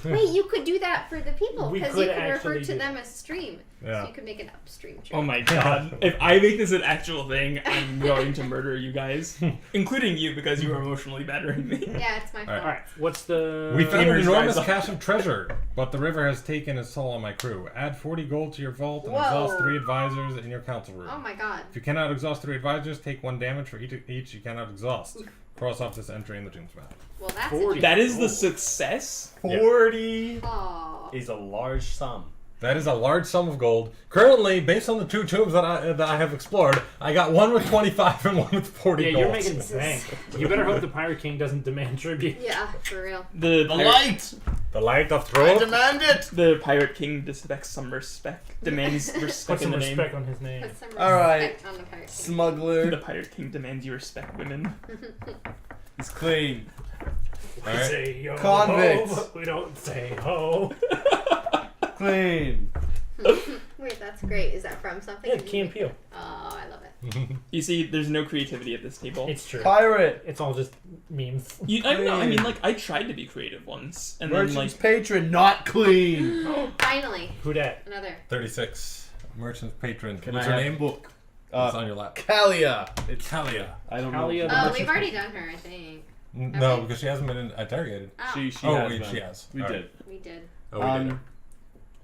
Wait, you could do that for the people We because could you could refer actually to do them as stream. Yeah. So you could make an upstream joke. Oh my god. If I make this an actual thing, I'm going to murder you guys. Including you because you are emotionally battering me. Yeah, it's my fault. Alright. Alright, what's the... We found an Gamers enormous rise up. cache of treasure, but the river has taken its toll on my crew. Add 40 gold to your vault and Whoa. exhaust 3 advisors in your council room. Oh my god. If you cannot exhaust 3 advisors, take 1 damage for each you cannot exhaust. Cross off this entry in the tomb's map. Well, that's 40. That is the success? 40 Aw. is a large sum. That is a large sum of gold. Currently, based on the 2 tombs that I have explored, I got one with 25 and one with 40 Yeah, gold. you're making bank. You better hope the Pirate King doesn't demand tribute. Yeah, for real. The light! The light of I truth. demand it! The Pirate King expects some respect. Demands Put respect in some the respect name. on his name. Put some All right. respect on the pirate king. The Smuggler Pirate King demands you respect women. is clean. All right. Say yo Convicts. ho, we don't say ho. Clean. Wait, that's great. Is that from something? Yeah, Key and Peele. Oh, I love it. You see, there's no creativity at this table. It's true. Pirate. It's all just memes. I mean, like, I tried to be creative once, and then, Merchant's like, patron, not clean. Finally, Who dat? another. 36. Merchant patron. Can What's I her have name? book? It's on your lap. Kalia. It's Talia. I don't Kalia know. the Oh, merchant. we've already done her, I think. No, Okay. because she hasn't been interrogated. Oh, She Oh, has wait, been. she has. We All did. we did. Oh, we did.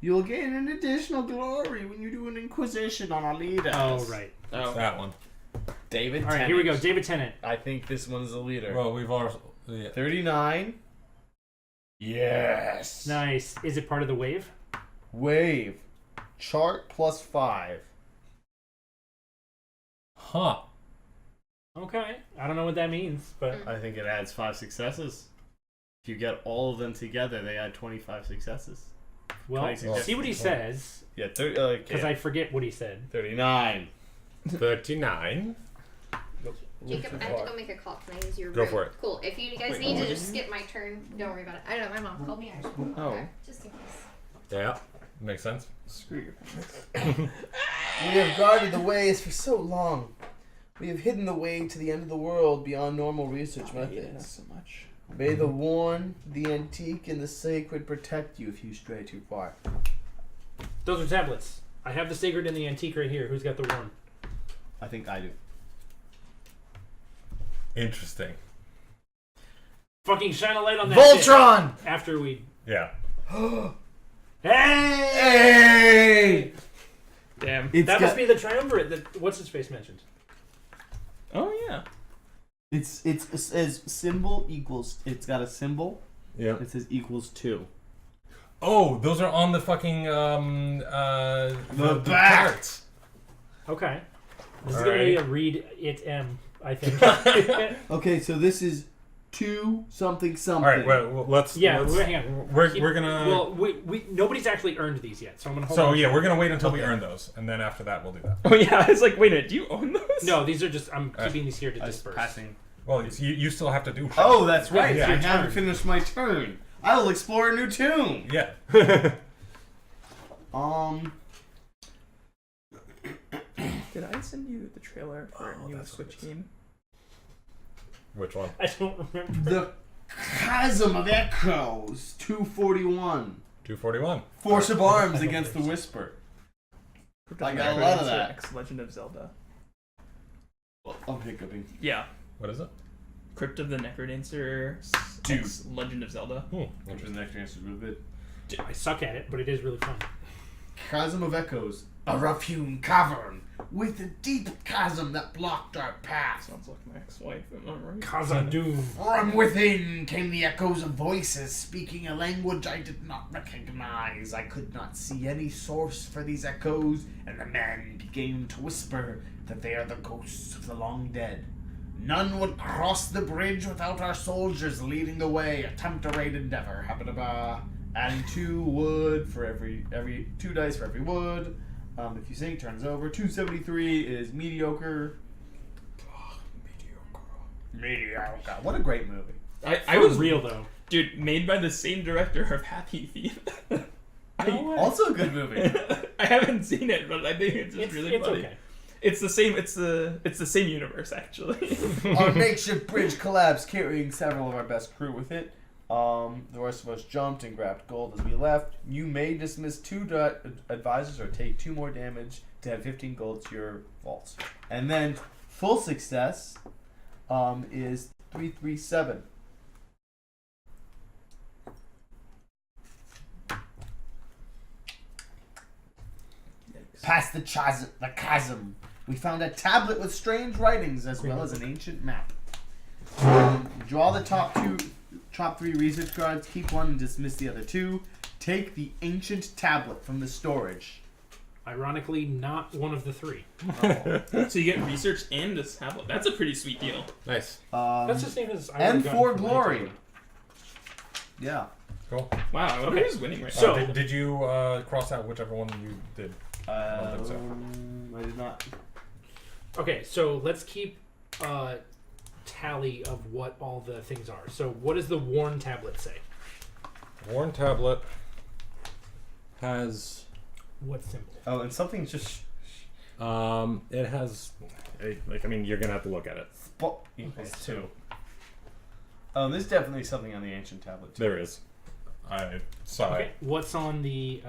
You'll gain an additional glory when you do an inquisition on our leaders. Oh, right. oh, That one. David All right, Tennant. here we go. David Tennant. I think this one's the leader. Well, we've also. Yeah. 39. Yes. Nice. Is it part of the wave? Wave. Chart plus 5. Huh. Okay. I don't know what that means, but I think it adds 5 successes. If you get all of them together, they add 25 successes. well, 26. see what he says, Yeah, because I forget what he said. 39. 39. Jacob, I have to go make a call. Can I use your Go room? for it. Cool. If you guys Wait, need to what? just skip my turn, don't worry about it. I don't know. My mom called me. I just Oh. okay, just in case. Yeah. Makes sense. screw your parents. We have guarded the ways for so long. We have hidden the way to the end of the world beyond normal research I hate it methods. so much. May the worn, the antique, and the sacred protect you if you stray too far. Those are tablets. I have the sacred and the antique right here. Who's got the one? I think I do. Interesting. Fucking shine a light on that Voltron! shit after we... Yeah. Hey! Hey! Damn. It's That got, must be the triumvirate that what's-his-face mentioned. Oh yeah. it says symbol equals. It's got a symbol. Yeah. It says equals 2. Oh, those are on the fucking The back. cards. Okay. This is All going to be right. a read it M, I think. Okay, so this is 2 something something. All right. Well, let's. Yeah, let's, hang on. we're gonna. Well, we nobody's actually earned these yet, so I'm going to hold so on. yeah, we're gonna wait until we earn those, and then after that we'll do that. Oh yeah. I was like, wait a minute. Do you own those? No, these are just... I'm Alright. keeping these here to I was disperse. passing. Well, you still have to do. shit. Oh, that's right. Yeah, I it's your haven't turn. finished my turn. I will explore a new tomb. Yeah. Did I send you the trailer for a new that's what Switch it is. game? Which one? I don't remember. The Chasm of Echoes 241. 241. Force of arms against the whisper. I got a lot of that. X, Legend of Zelda. Well, I'm hiccuping. Yeah. What is it? Crypt of the Necrodancer. Dude. X, Legend of Zelda. Which was the next answer real good. I suck at it, but it is really fun. Chasm of Echoes. A rough-hewn cavern with a deep chasm that blocked our path. Sounds like my ex-wife, am I right? Khazad-dûm. From within came the echoes of voices speaking a language I did not recognize. I could not see any source for these echoes, and the men began to whisper that they are the ghosts of the long dead. None would cross the bridge without our soldiers leading the way. Attempt a raid endeavor. Habba-dabba. Adding 2 wood for every 2 dice for every wood. If you sink, turns over. 273 is mediocre. Mediocre. What a great movie. I was real though. Dude, made by the same director of Happy Feet. Also a good movie. I haven't seen it, but I think it's just really it's funny. okay. It's the same. It's the same universe actually. Our makeshift bridge collapsed, carrying several of our best crew with it. The rest of us jumped and grabbed gold as we left. You may dismiss 2 advisors or take 2 more damage to add 15 gold to your vaults. And then full success is 337. Past the chasm, we found a tablet with strange writings as well as an ancient map. Draw the top 3 research cards, keep 1 and dismiss the other 2. Take the ancient tablet from the storage. Ironically, not one of the 3. So you get research and this tablet. That's a pretty sweet deal. Nice. That's the same as M4 Glory. Yeah. Cool. Wow, I wonder Okay. who's winning right So- now. Did you cross out whichever one you did? don't think so. I did not. Okay, so let's keep tally of what all the things are. So what does the worn tablet say? Worn tablet has What symbol? Oh, and something just it has I mean you're gonna have to look at it. equals 2. Oh, there's definitely something on the ancient tablet too. There is. I saw Okay, it. what's on the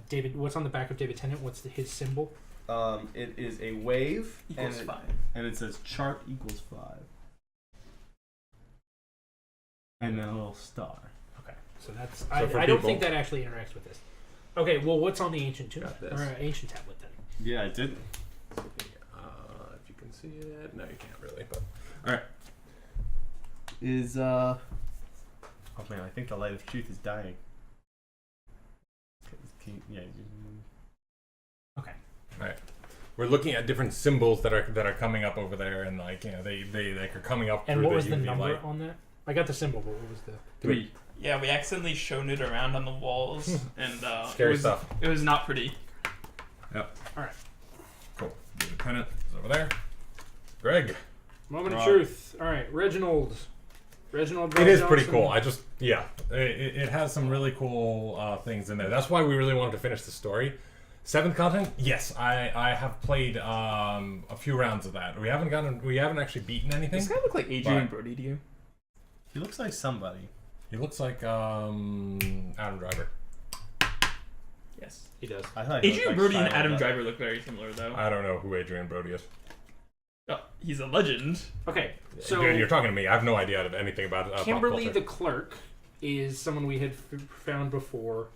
David? What's on the back of David Tennant? What's his symbol? It is a wave Equals and 5. and it says chart equals 5. And then a little star. Okay, so that's So I for don't people- think that actually interacts with this. Okay, well, what's on the ancient tomb Got this. or ancient tablet then? Yeah, it did. If you can see it, no, you can't really. But all right. Is oh man, I think the light of truth is dying. Yeah. Okay. All right. We're looking at different symbols that are coming up over there, and like they are coming up. And through what was the UV number light. on that? I got the symbol, but what was the? 3. Yeah, we accidentally shown it around on the walls, and Scary it was, stuff. It was not pretty. Yep. All right. Cool. The Lieutenant is over there. Greg. Moment of Rob. truth. All right, Reginald. Reginald. It is Johnson. pretty cool. It has some really cool things in there. That's why we really wanted to finish the story. 7th continent, yes, I have played a few rounds of that. We haven't actually beaten anything. Does this guy look like Adrian But- Brody to you? He looks like somebody. He looks like Adam Driver. Yes. He does. I thought he Adrian looked Brody like and Adam Shia LaBeouf. Driver look very similar, though. I don't know who Adrian Brody is. Oh, he's a legend. Okay, so You're talking to me. I have no idea anything about pop Kimberly culture. the clerk is someone we had found before.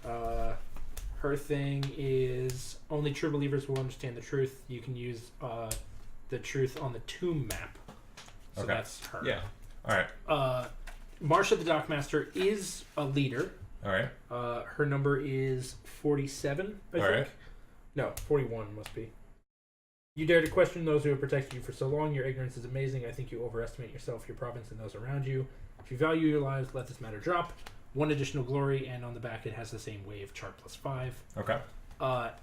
Her thing is only true believers will understand the truth. You can use the truth on the tomb map. So Okay. that's her. Yeah. All right. Marsha the Dockmaster is a leader. All right. Her number is 47, I All think. right. No, 41 must be. You dare to question those who have protected you for so long. Your ignorance is amazing. I think you overestimate yourself, your province, and those around you. If you value your lives, let this matter drop. 1 additional glory, and on the back it has the same wave, chart +5. Okay.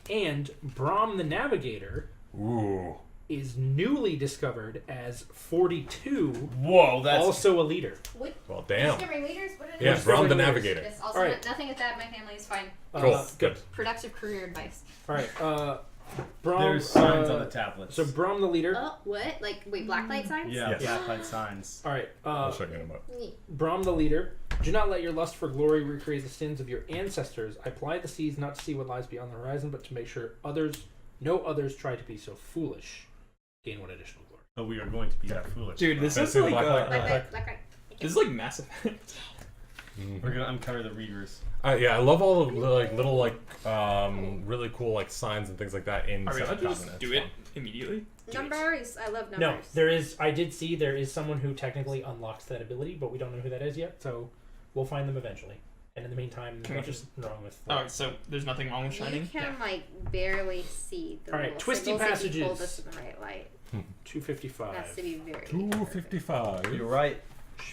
And Brahm the Navigator Ooh. is newly discovered as 42, Whoa, that's also a leader. What? Well, damn. Discovering leaders? What are Yeah, they? Brahm the Discovering Navigator. Yes, also, Alright. nothing with that. My family is fine. Cool. Good. Productive career advice. All right. Brahm, there's signs on the tablets. So Brahm the leader. What? Like, wait, blacklight signs? yeah, Yes. blacklight signs. All right. I'll show you in a moment. Neat. Brahm the leader Do not let your lust for glory recreate the sins of your ancestors. I ply the seas not to see what lies beyond the horizon, but to make sure no others try to be so foolish. Gain 1 additional glory. But we are going to be that foolish. Dude, this is Basically, like Black. this is like Mass Effect. We're gonna uncover the reavers. Yeah, I love all of the little really cool signs and things like that in Are we allowed to 7000. just It's do it fun. immediately? Numbers. I love numbers. No, there is. I did see there is someone who technically unlocks that ability, but we don't know who that is yet. So we'll find them eventually. And in the meantime, Can we nothing's wrong with. Oh, so there's nothing wrong with You shining? can barely see the All right, little twisty symbols if you passages. hold this in the right light. 255. Has to be very. 255. You're right.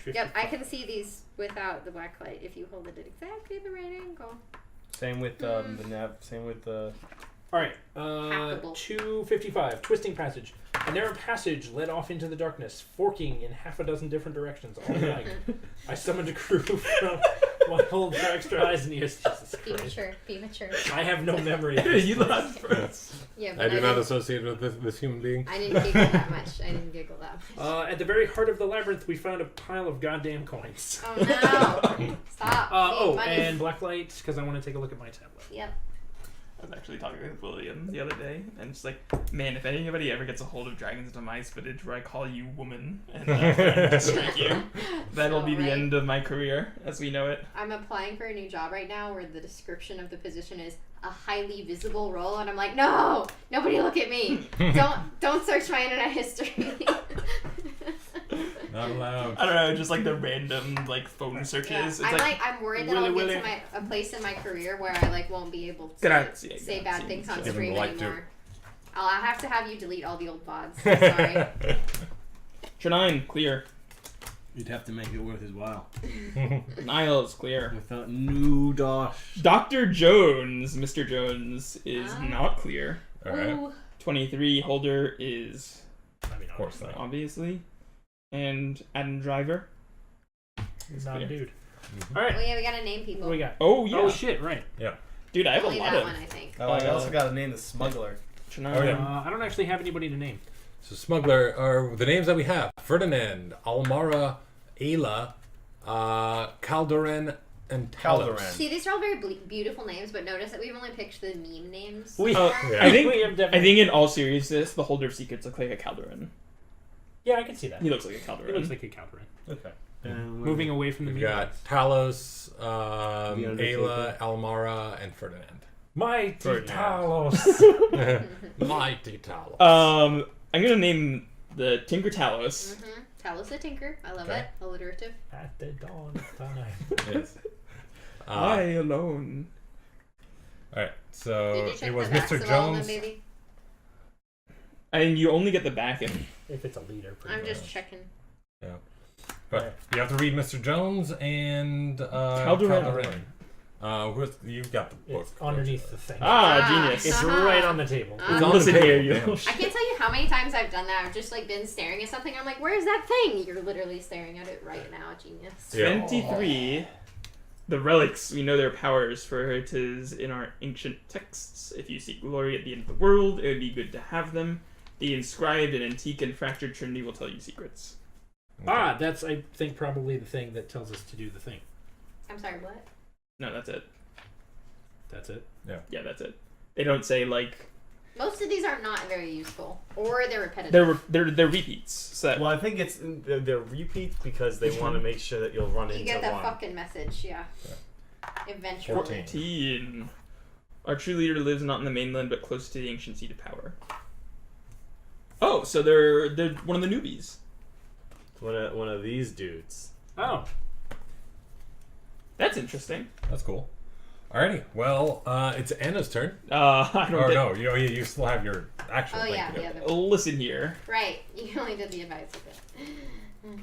Yep, I can see these without the black light if you hold it at exactly the right angle. Same with the nav. Same with the. All right, Hackable. 255. Twisting passage. A narrow passage led off into the darkness, forking in half a dozen different directions all alike. I summoned a crew from my hold for extra eyes and ears. Jesus Be Christ. mature. Be mature. I have no memory. Of You this. laughed first. Yeah, I but do I not didn't, associate with this human being. I didn't giggle that much. I didn't giggle that much. At the very heart of the labyrinth, we found a pile of goddamn coins. Oh no! Stop. Need money. And blacklight, because I want to take a look at my tablet. Yep. I was actually talking with William the other day, and it's like, man, if anybody ever gets a hold of Dragon's Demize footage where I call you woman and to strike you, that'll be the Right. end of my career as we know it. I'm applying for a new job right now where the description of the position is a highly visible role, and I'm like, no, nobody look at me. Don't search my internet history. Not allowed. I don't know, just like the random phone searches. Yeah. It's I'm worried that I'll Willy, get to a place in my career where I won't be able to Grazie, say grazie. bad things on Give him stream the light, too. anymore. I'll have to have you delete all the old VODs. Sorry. Trenine, clear. You'd have to make it worth his while. Niles, clear. Without new dosh. Dr. Jones, Mr. Jones, is Ah. not clear. All right. Ooh. 23 holder is I mean, Of course not. obviously. And Adam Driver. It's not a clear. dude. All right, Well, yeah, we gotta name what people. do we got? Oh, yeah. Oh shit! Right. Dude, I have Only a lot that of. one, I think. Oh, I also got to name the smuggler. Trenine. Oh, yeah. I don't actually have anybody to name. So smuggler are the names that we have: Ferdinand, Almara, Ayla, Calderon, and Talos. Calderon. See, these are all very beautiful names, but notice that we've only picked the meme names. We, Oh, Yeah. I think we have I definitely. think in all seriousness, the holder of secrets looks like a Calderon. Yeah, I can see that. He looks like a It Calderon. looks like a Calderon. Okay. Moving away from the We've meme got names. Talos, The Undertaker. Ayla, Almara, and Ferdinand. Mighty Ferdinand. Talos. Mighty Talos. I'm gonna name the Tinker Talos. Talos the Tinker. I love Okay. it. Alliterative. At the dawn of time. Yes. I alone. All right. Did So you check it was the backs Mr. of all of them, Jones. baby? And you only get the back end. If it's a leader. pretty I'm much. just checking. But you have to read Mr. Jones and Calderon. You've got the book. It's underneath the thing. Ah, genius. It's Uh-huh. right on the table. It's on Listen the here, table. you. I can't tell you how many times I've done that. I've just been staring at something. I'm like, where's that thing? You're literally staring at it right now. Genius. Yeah. 23. The relics, we know their powers, for it is in our ancient texts. If you seek glory at the end of the world, it would be good to have them. The inscribed and antique and fractured trinity will tell you secrets. Ah, that's, I think, probably the thing that tells us to do the thing. I'm sorry, what? No, that's it. That's it. Yeah, that's it. They don't say Most of these are not very useful, or they're repetitive. they're repeats. So that, Well, I think it's they're repeats because they want to make sure that you'll run You into get that one. fucking message, yeah. Eventually. 14. Our true leader lives not in the mainland, but close to the ancient seat of power. Oh, so they're one of the newbies. One of these dudes. Oh. That's interesting. That's cool. Alrighty. Well, it's Anna's turn. I don't Or get. no, you still have your actual Oh thing yeah, to do. yeah. Listen here. Right. You only did the advice of it.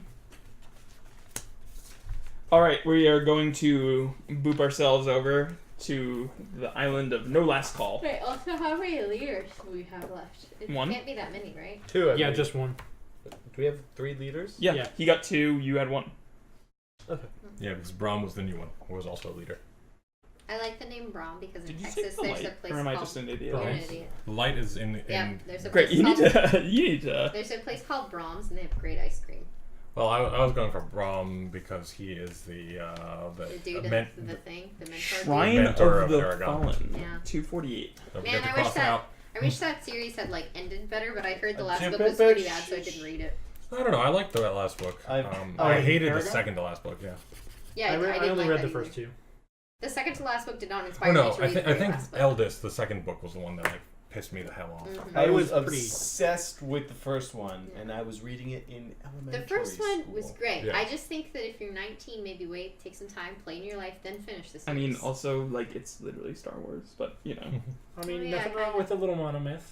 All right, we are going to boop ourselves over to the island of No Last Call. Wait, also, how many leaders do we have left? It One. can't be that many, right? Two. I Yeah, believe. just one. Do we have 3 leaders? Yeah, Yeah. he got 2. You had 1. Yeah, because Braum was the new one, who was also a leader. I like the name Braum because in Did you Texas take the there's a light, place or am I called. just an idiot? You're an Brahms? idiot. The light is in. Yeah, there's a Great, place you need called. to. You need to. There's a place called Brahms and they have great ice cream. Well, I was going for Brahm because he is the dude men- in the thing, the mentor. Shrine Mentor of of the Aragon. Fallen. Yeah. 248. Don't Man, forget to I wish cross that out. I wish that series had like ended better, but I heard the last Chip book was it, pretty bitch. bad, so I didn't read it. I don't know. I liked that last book. I hated Aragon? the second to last book. Yeah. Yeah, I, I didn't only like read that the either. first two. The second to last book did not inspire Oh no, me to I read think the I think last book. Eldest, the second book, was the one that like pissed me the hell off. Mhm. I It was was pretty- obsessed with the first one, and I was reading it in elementary The first one was school. great. Yeah. I just think that if you're 19, maybe wait, take some time, play in your life, then finish the series. I mean, also, like, it's literally Star Wars, but, you know. I mean, Oh, yeah, nothing wrong kinda. with a little monomyth.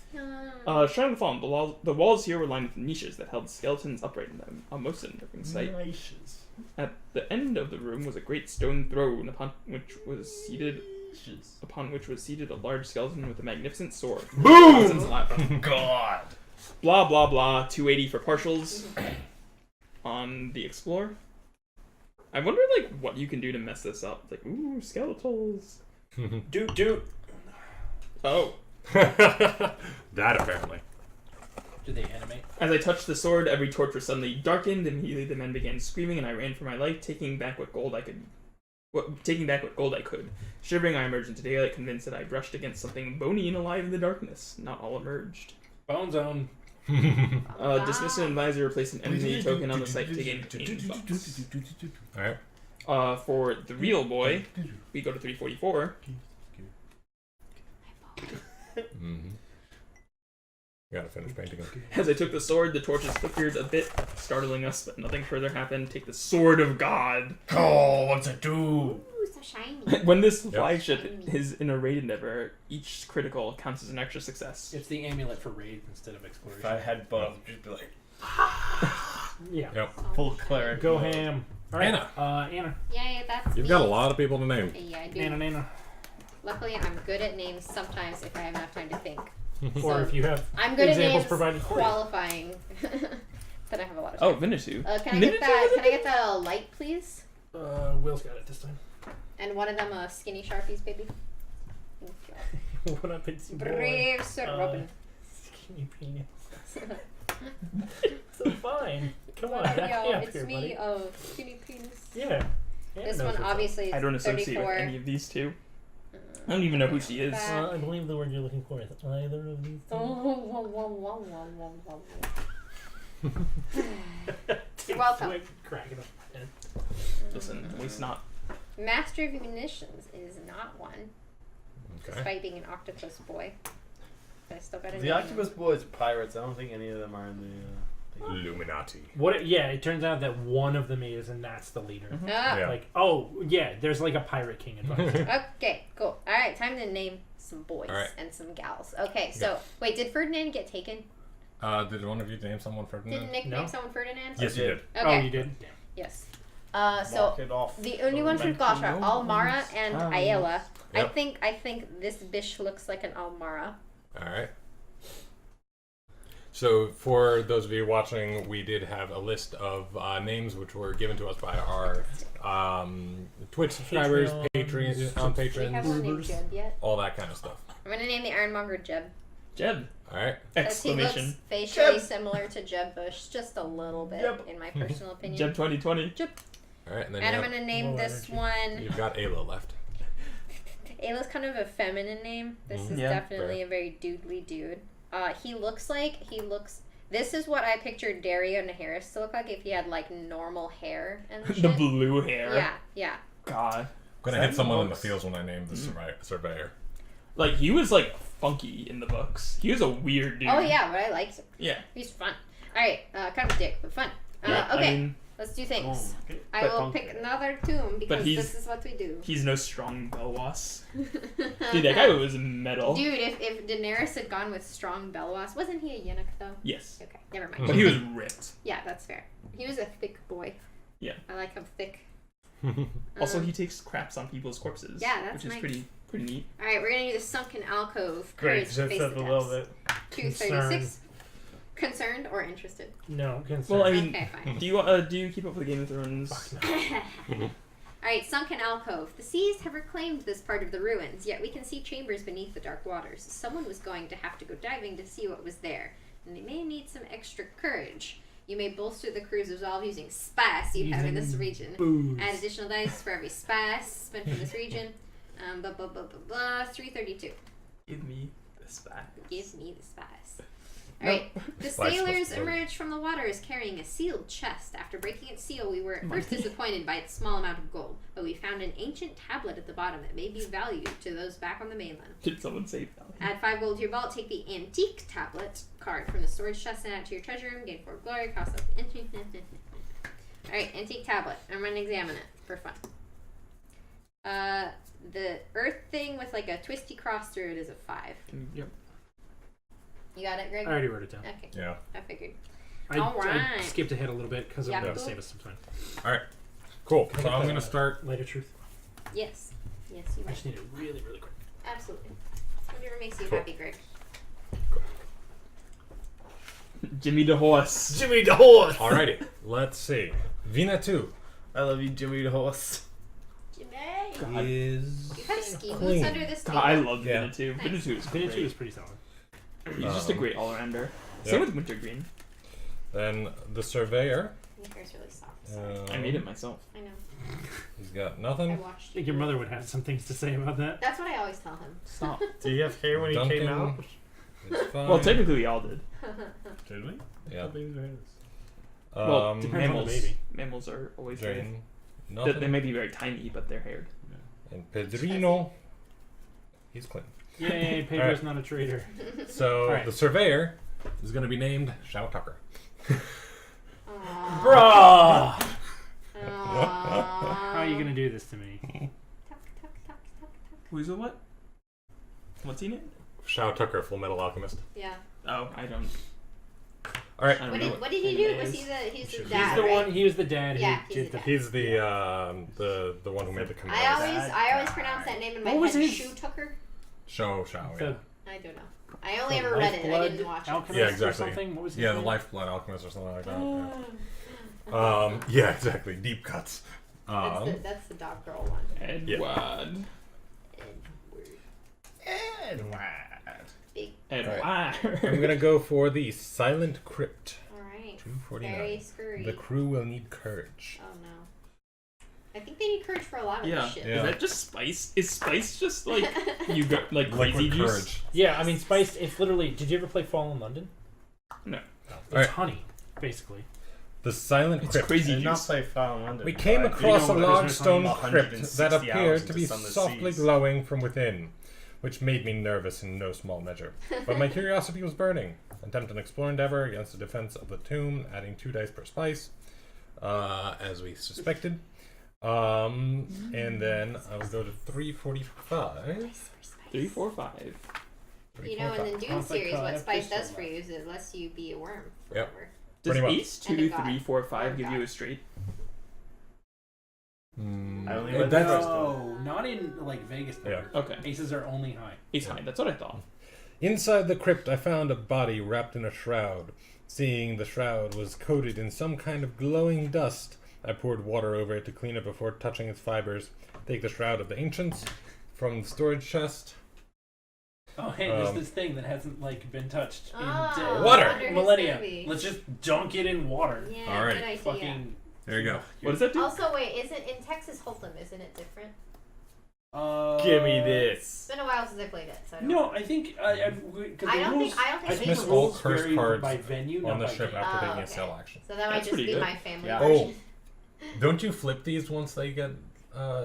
Shrine of the Fallen. The walls here were lined with niches that held skeletons upright in them, a most unnerving sight. Niches. At the end of the room was a great stone throne upon which was seated a large skeleton with a magnificent sword. Boom! God. Blah blah blah. 280 for partials. On the Explorer. I wonder like what you can do to mess this up. Like, ooh, skeletals. Doot. Oh. That apparently. Do they animate? As I touched the sword, every torch was suddenly darkened. Immediately, the men began screaming, and I ran for my life, taking back what gold I could. Shivering, I emerged into daylight, convinced that I brushed against something bony and alive in the darkness. Not all emerged. Bone Zone. Dismiss an advisor, replace an enemy token on the site to gain 15 bucks. Alright. For the real boy, we go to 344. Mm-hmm. Gotta finish painting him. As I took the sword, the torches flickered a bit, startling us, but nothing further happened. Take the sword of God. Oh, what's it do? Ooh, so shiny. When this flagship is in a raid endeavor, each critical counts as an extra success. It's the amulet for raid instead of exploration. If I had both, just be like Yeah. Yep. full cleric. Go mode. ham. All right. Anna. Anna. Yeah, that's You've me. got a lot of people to name. Yeah, I do. Anna. Luckily, I'm good at names sometimes if I have enough time to think. Or So, if you have I'm good at examples names provided for you. qualifying. Then I have a lot of Oh, time. Venetu. Can I get that? Can I get the light, please? Will's got it this time. And one of them skinny Sharpies, baby. Thank you. What up, it's Brave Sir Robin. Skinny penis. So fine. Come on, What up, back yo? me up It's here, me, buddy. skinny penis. Yeah. This knows one what's up. obviously is I don't associate 34. with any of these two. I don't even know who she is. Back. I believe the word you're looking for is either of these two. Welcome. Cracking up my head. Listen, waste not. Master of Munitions is not one, Okay. despite being an octopus boy. But I still got a The name. Octopus Boys pirates. I don't think any of them are in the. Illuminati. It turns out that one of them is, and that's the leader. Ah, Yeah. Like, oh, yeah, there's like a pirate king involved. Okay, cool. All right, time to name some boys All right. and some gals. Okay, so wait, did Ferdinand get taken? Did one of you name someone Ferdinand? Didn't Nick No. name someone Ferdinand? Yes, you did. Okay. Oh, you did? Damn. Yes. Mark So it off. the only ones we've got are Almara and Ayala. Yep. I think this bish looks like an Almara. Alright. So, for those of you watching, we did have a list of names which were given to us by our Twitch subscribers, patrons, Do we have patrons, one named Jeb yet? all that kind of stuff. I'm gonna name the Ironmonger Jeb. Jeb! Alright. Because he looks Exclamation. facially Jeb. similar to Jeb Bush, just a little bit, Yep. in my personal opinion. Jeb 2020. Alright, and then And I'm you gonna name Low this energy. one. you've got Ayla left. Ayla's kind of a feminine name. This is Yeah, definitely fair. a very dudely dude. He looks. This is what I pictured Dario Naharis to look like if he had like normal hair and shit. The blue hair. Yeah. God. I'm gonna hit someone in the fields when I name the surveyor. Like, he was, like, funky in the books. He was a weird dude. Oh yeah, but I liked him. Yeah. He's fun. All right, kind of a dick, but fun. Yeah, Okay, I mean, let's do things. okay. I But will funky. pick another tomb because he's- this is what we do. he's no strong Belwas. Dude, that guy was metal. Dude, if Daenerys had gone with strong Belwas, wasn't he a eunuch though? Yes. Okay, never mind. But he was ripped. Yeah, that's fair. He was a thick boy. Yeah. I like him thick. Also, Um, he takes craps on people's corpses. Yeah, that's which is nice. pretty neat. All right, we're gonna do the sunken alcove. Great. Courage to Just face up the a little depths. bit. 236. Concerned or interested? No, Well, I mean, Okay, fine. do you keep up with Game of Thrones? Alright, sunken alcove. The seas have reclaimed this part of the ruins, yet we can see chambers beneath the dark waters. Someone was going to have to go diving to see what was there, and they may need some extra courage. You may bolster the crew's resolve using spice you have in this region. Booze. Add additional dice for every spice spent in this region. 332. Give me the spice. Give me the spice. Alright, the Spice sailors must be emerged from the waters carrying a sealed chest. After breaking its seal, we were at first disappointed by its small amount of gold, but we found an ancient tablet at the bottom that may be of value to those back on the mainland. Did someone say that? Add 5 gold to your vault, take the antique tablet card from the storage chest and add it to your treasure room, gain 4 glory, cost up to entry. Alright, antique tablet. I'm gonna examine it for fun. The earth thing with like a twisty cross through it is a 5. Yep. You got it, Greg? I already wrote it down. Okay, Yeah. I figured. I Alright. skipped ahead a little bit because Yeah. I wanted to Cool. save us some time. All right. Cool. So I'm gonna start. Later truth. Yes. Yes, you I might. just need it really, really quick. Absolutely. Whatever makes you Cool. happy, Greg. Jimmy the horse. Jimmy the horse. Alrighty. Let's see. Vina 2 I love you, Jimmy the horse. Jimmy! is You have ski boots clean. under this God, table. I love Yeah. Vina 2. Vina 2 is Vina 2 is great. pretty solid. He's just a great all-rounder. Yeah. Same with Wintergreen. Then the surveyor. Your hair's really soft. Sorry. I made it myself. I know. He's got I nothing. watched I think your mother would have some things to say about that. That's what I always tell him. Stop. Did you have hair when he Duncan came out? is fine. Well, technically we all did. Did we? Yeah. Babies are hairs. Well, depends on the mammals. baby. Mammals are always haired. Jane, They nothing. may be very tiny, but they're haired. And Pedrino, he's clean. Yay, Pedro's not a traitor. So Alright. the surveyor is going to be named Shao Tucker. Aww. Bruh! Aww. How are you gonna do this to me? Tuck, tuck, tuck, tuck, tuck. Who's a what? What's he name? Shao Tucker, Full Metal Alchemist. Yeah. Oh, I don't. All right. I don't What know did, what did he do? Was he the he's the dad, He's the right? one. He was the dad. Yeah, who he's did the the. dad. He's the one who made the command. I always pronounce that name in my What was head. his- Shoe Tucker. Shao, yeah. I don't know. I only ever read it. I didn't watch it. Alchemist Yeah, Or exactly. something? What was his Yeah, the name? Lifeblood Alchemist or something like that. Yeah, yeah exactly. Deep cuts. That's the dog girl one. Edward. Edward. Big. Edward. I'm gonna go for the Silent Crypt. All right. 249. Very scurry. The crew will need courage. Oh no. I think they need courage for a lot of Yeah. this shit. Yeah. Is that just spice? Is spice just like you got like crazy Liquid juice? courage. Yeah, I mean, spiced. It's literally. Did you ever play Fall in London? No. It's Alright. honey, basically. The Silent It's Crypt. crazy Did not juice. play File in London. We came but across a you know, large there's stone only crypt 160 that appeared hours to be into Sun softly Seas. glowing from within, which made me nervous in no small measure. But my curiosity was burning. Attempt an explore endeavor against the defense of the tomb, adding 2 dice per spice, as we suspected. And then I will go to 345. 3, 4, 5. You know, in the Dune Sounds like, series, what spice pistol does for left. you is it lets you be a worm Yep. forever. Does Pretty much. Ace And 2, a god. 3, 4, 5 Or a give god. you a straight? I only Yeah, read the that's- first one. No, not in like Vegas. Yeah. Okay. Aces are only high. Ace high. That's what I thought. Inside the crypt, I found a body wrapped in a shroud. Seeing the shroud was coated in some kind of glowing dust, I poured water over it to clean it before touching its fibers. Take the shroud of the ancients from the storage chest. Oh, hey, there's Um, this thing that hasn't like been touched in Oh, Water! I wonder who's millennia. gonna be. Let's just dunk it in water. Yeah, All right. good idea. Fucking. There you go. What does that do? Also, wait, isn't in Texas Hold'em? Isn't it different? Give me this. It's been a while since I played it, so I don't No, I think because I the don't rules. think I the think Dismiss the all rules cursed vary cards by venue, on not the by ship game. after Oh, taking a okay. cell action. So that might That's just pretty be good. my family Yeah. version. Don't you flip these once they get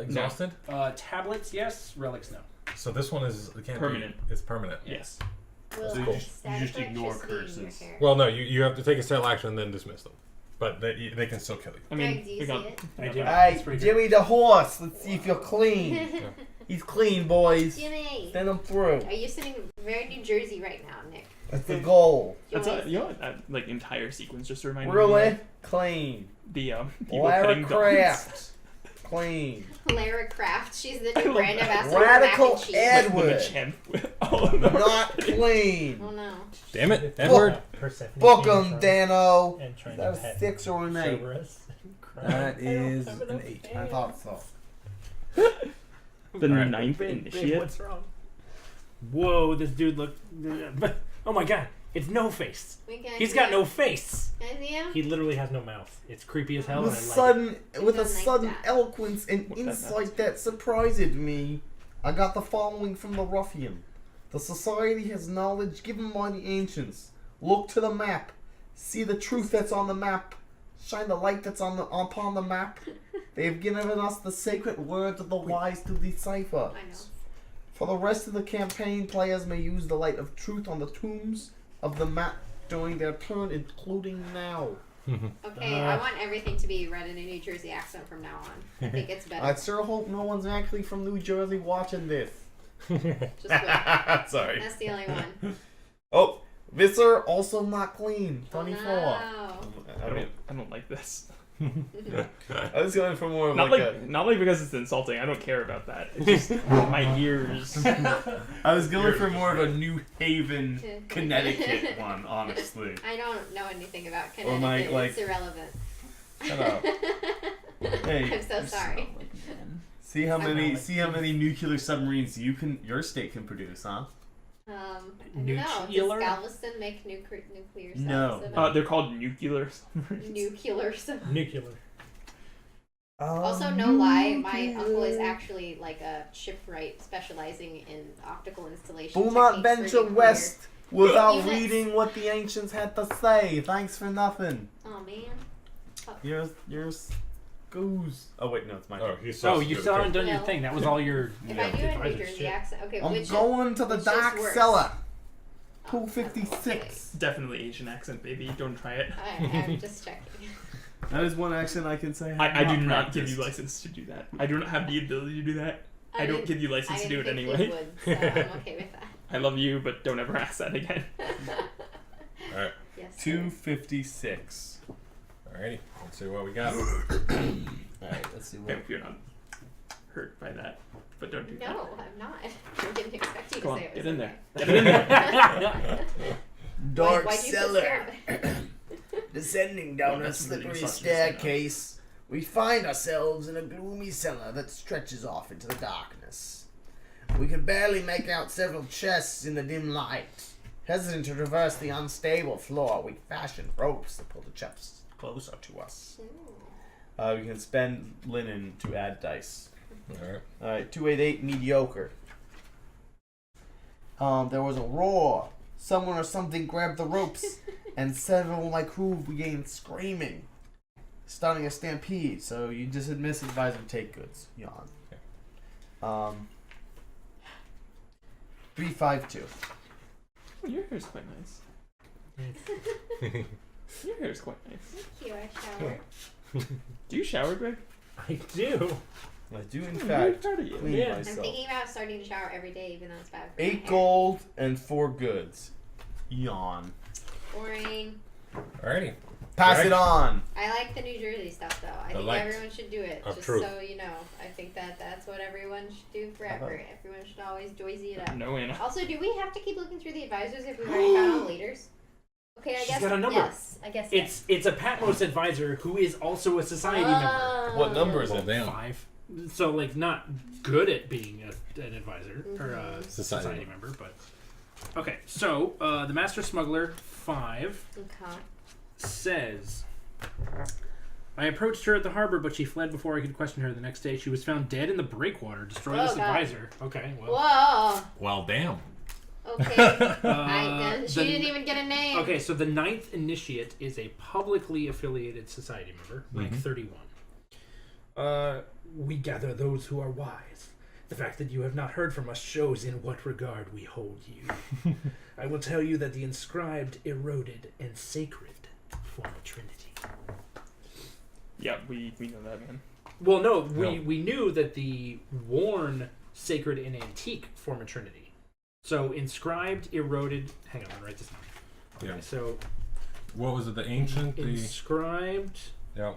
exhausted? Tablets, yes. Relics, no. So this one is it can't Permanent. It's permanent. Yes. Will So you have just- static you just ignore electricity in your curses. hair. Well, no, you have to take a cell action and then dismiss them, but they can still kill you. I mean, Greg, do you we see got. it? I do. Hey, It's pretty good. Jimmy the horse. Let's see if you're clean. He's clean, boys. Jimmy, Send him through. are you sitting very New Jersey right now, Nick? That's the goal. That's Joyce. you know what, that like entire sequence just reminded me Really? of Clean. the people Lara petting dogs. Craft. Clean. Lara Kraft. She's the I new love brand that. ambassador Radical for mac and cheese. Ed- Like the Edward. Machamp. All in the Not clean. Oh no. Damn it, Edward! Persephone Book came 'em, from Dano. and trying Is that to a pet 6 or an 8? Cerberus and cried, That "I don't is have an enough 8. I hair." thought so. The Alright. ninth Babe, initiate. what's wrong? Whoa, this dude looked. Oh my god, it's No Face. We can He's got no face. Can I see him? He literally has no mouth. It's creepy as hell. With and I like it. sudden, with a don't like sudden that. eloquence and What that insight that surprised me, I got the following from the ruffian. The society has knowledge given by the ancients. Look to the map. See the truth that's on the map. Shine the light that's upon the map. They have given us the sacred words of the wise to decipher. I know. For the rest of the campaign, players may use the light of truth on the tombs of the map during their turn, including now. Okay, I want everything to be read in a New Jersey accent from now on. I think it's better. I sure hope no one's actually from New Jersey watching this. Just wait. Sorry. That's the only one. Oh, Visser also not clean. 24. No. I don't like this. I was going for more of Not like like a. not like because it's insulting. I don't care about that. It's just my ears. I was going for more of a New Haven, Connecticut one, honestly. I don't know anything about Or Connecticut. my, like- It's irrelevant. Shut up. Hey, I'm so sorry. See how many nuclear submarines your state can produce, huh? I don't know. Nuclear? Does Galveston make nuclear No. subs? They're called nuclear submarines. Nuclear subs. Nuclear. Also, no lie, my uncle is actually like a shipwright specializing in optical installation. Do not techniques for venture nuclear. west without Units. reading what the ancients had to say. Thanks for nothing. Oh man. Yours goes. Oh wait, no, it's my. Oh, turn. you saw. Oh, you still haven't done your No. thing. That was all your. If I do a New advisor Jersey shit. accent, okay, I'm which going to the which just dark works? cellar. Oh, 256. Definitely Asian accent, baby. Don't try it. I'm just checking. That is one accent I can say. I do not give practiced. you license to do that. I do not have the ability to do that. I don't didn't- give you license I to do it didn't think anyway. you would, so I'm okay with that. I love you, but don't ever ask that again. All right. Yes. sir. 256. Alrighty. Let's see what we got. Alright, let's see I what. hope you're not hurt by that, but don't do that. No, I'm not. I didn't expect you to Come on, say it was get in okay. there. Get in there. Dark Why'd you cellar. pursue Descending down a That's really slippery such a staircase, we find ourselves in a gloomy cellar that stretches off into the darkness. We can barely make out several chests in the dim light. Hesitant to traverse the unstable floor, we fashion ropes to pull the chests closer to us. We can spend linen to add dice. Alright. Alright, 288 mediocre. There was a roar. Someone or something grabbed the ropes, and several of my crew began screaming, starting a stampede. So you just misadvise them take goods. Yawn. 352. Oh, your hair's quite nice. Your hair's quite nice. Thank you, I showered. Do you shower, Greg? I do. I do in I'm very fact proud of you. clean Yeah. I'm myself. thinking about starting to shower every day, even though it's bad for my 8 hair. gold and 4 goods. Yawn. Boring. Alrighty. Pass Greg? it on. I like the New Jersey stuff, though. I The think light everyone should do it, of just truth. so you know. I think that that's what everyone should do forever. Everyone should always Joyzy it up. No, Anna. Also, do we have to keep looking through the advisors if we've already found all leaders? Okay, I She's guess got a number. yes. I guess yes. It's a Patmos advisor who is also a society member. What number is Well, it? damn. 5. So like not good at being an advisor or a Mhm. society member, but okay. So the master smuggler 5 Okay. says, I approached her at the harbor, but she fled before I could question her. The next day, she was found dead in the breakwater. Destroy Oh, this God. advisor. Okay, well. Whoa. Well, damn. Okay. She the- didn't even get a name. Okay, so the 9th initiate is a publicly affiliated society member, rank 31. We gather those who are wise. The fact that you have not heard from us shows in what regard we hold you. I will tell you that the inscribed, eroded, and sacred form a trinity. Yeah, we know that, man. Well, no, No. we knew that the worn, sacred, and antique form a trinity. So inscribed, eroded. Hang on, I'll write this down. Okay, Yeah. so What was it? The ancient? The inscribed, yeah.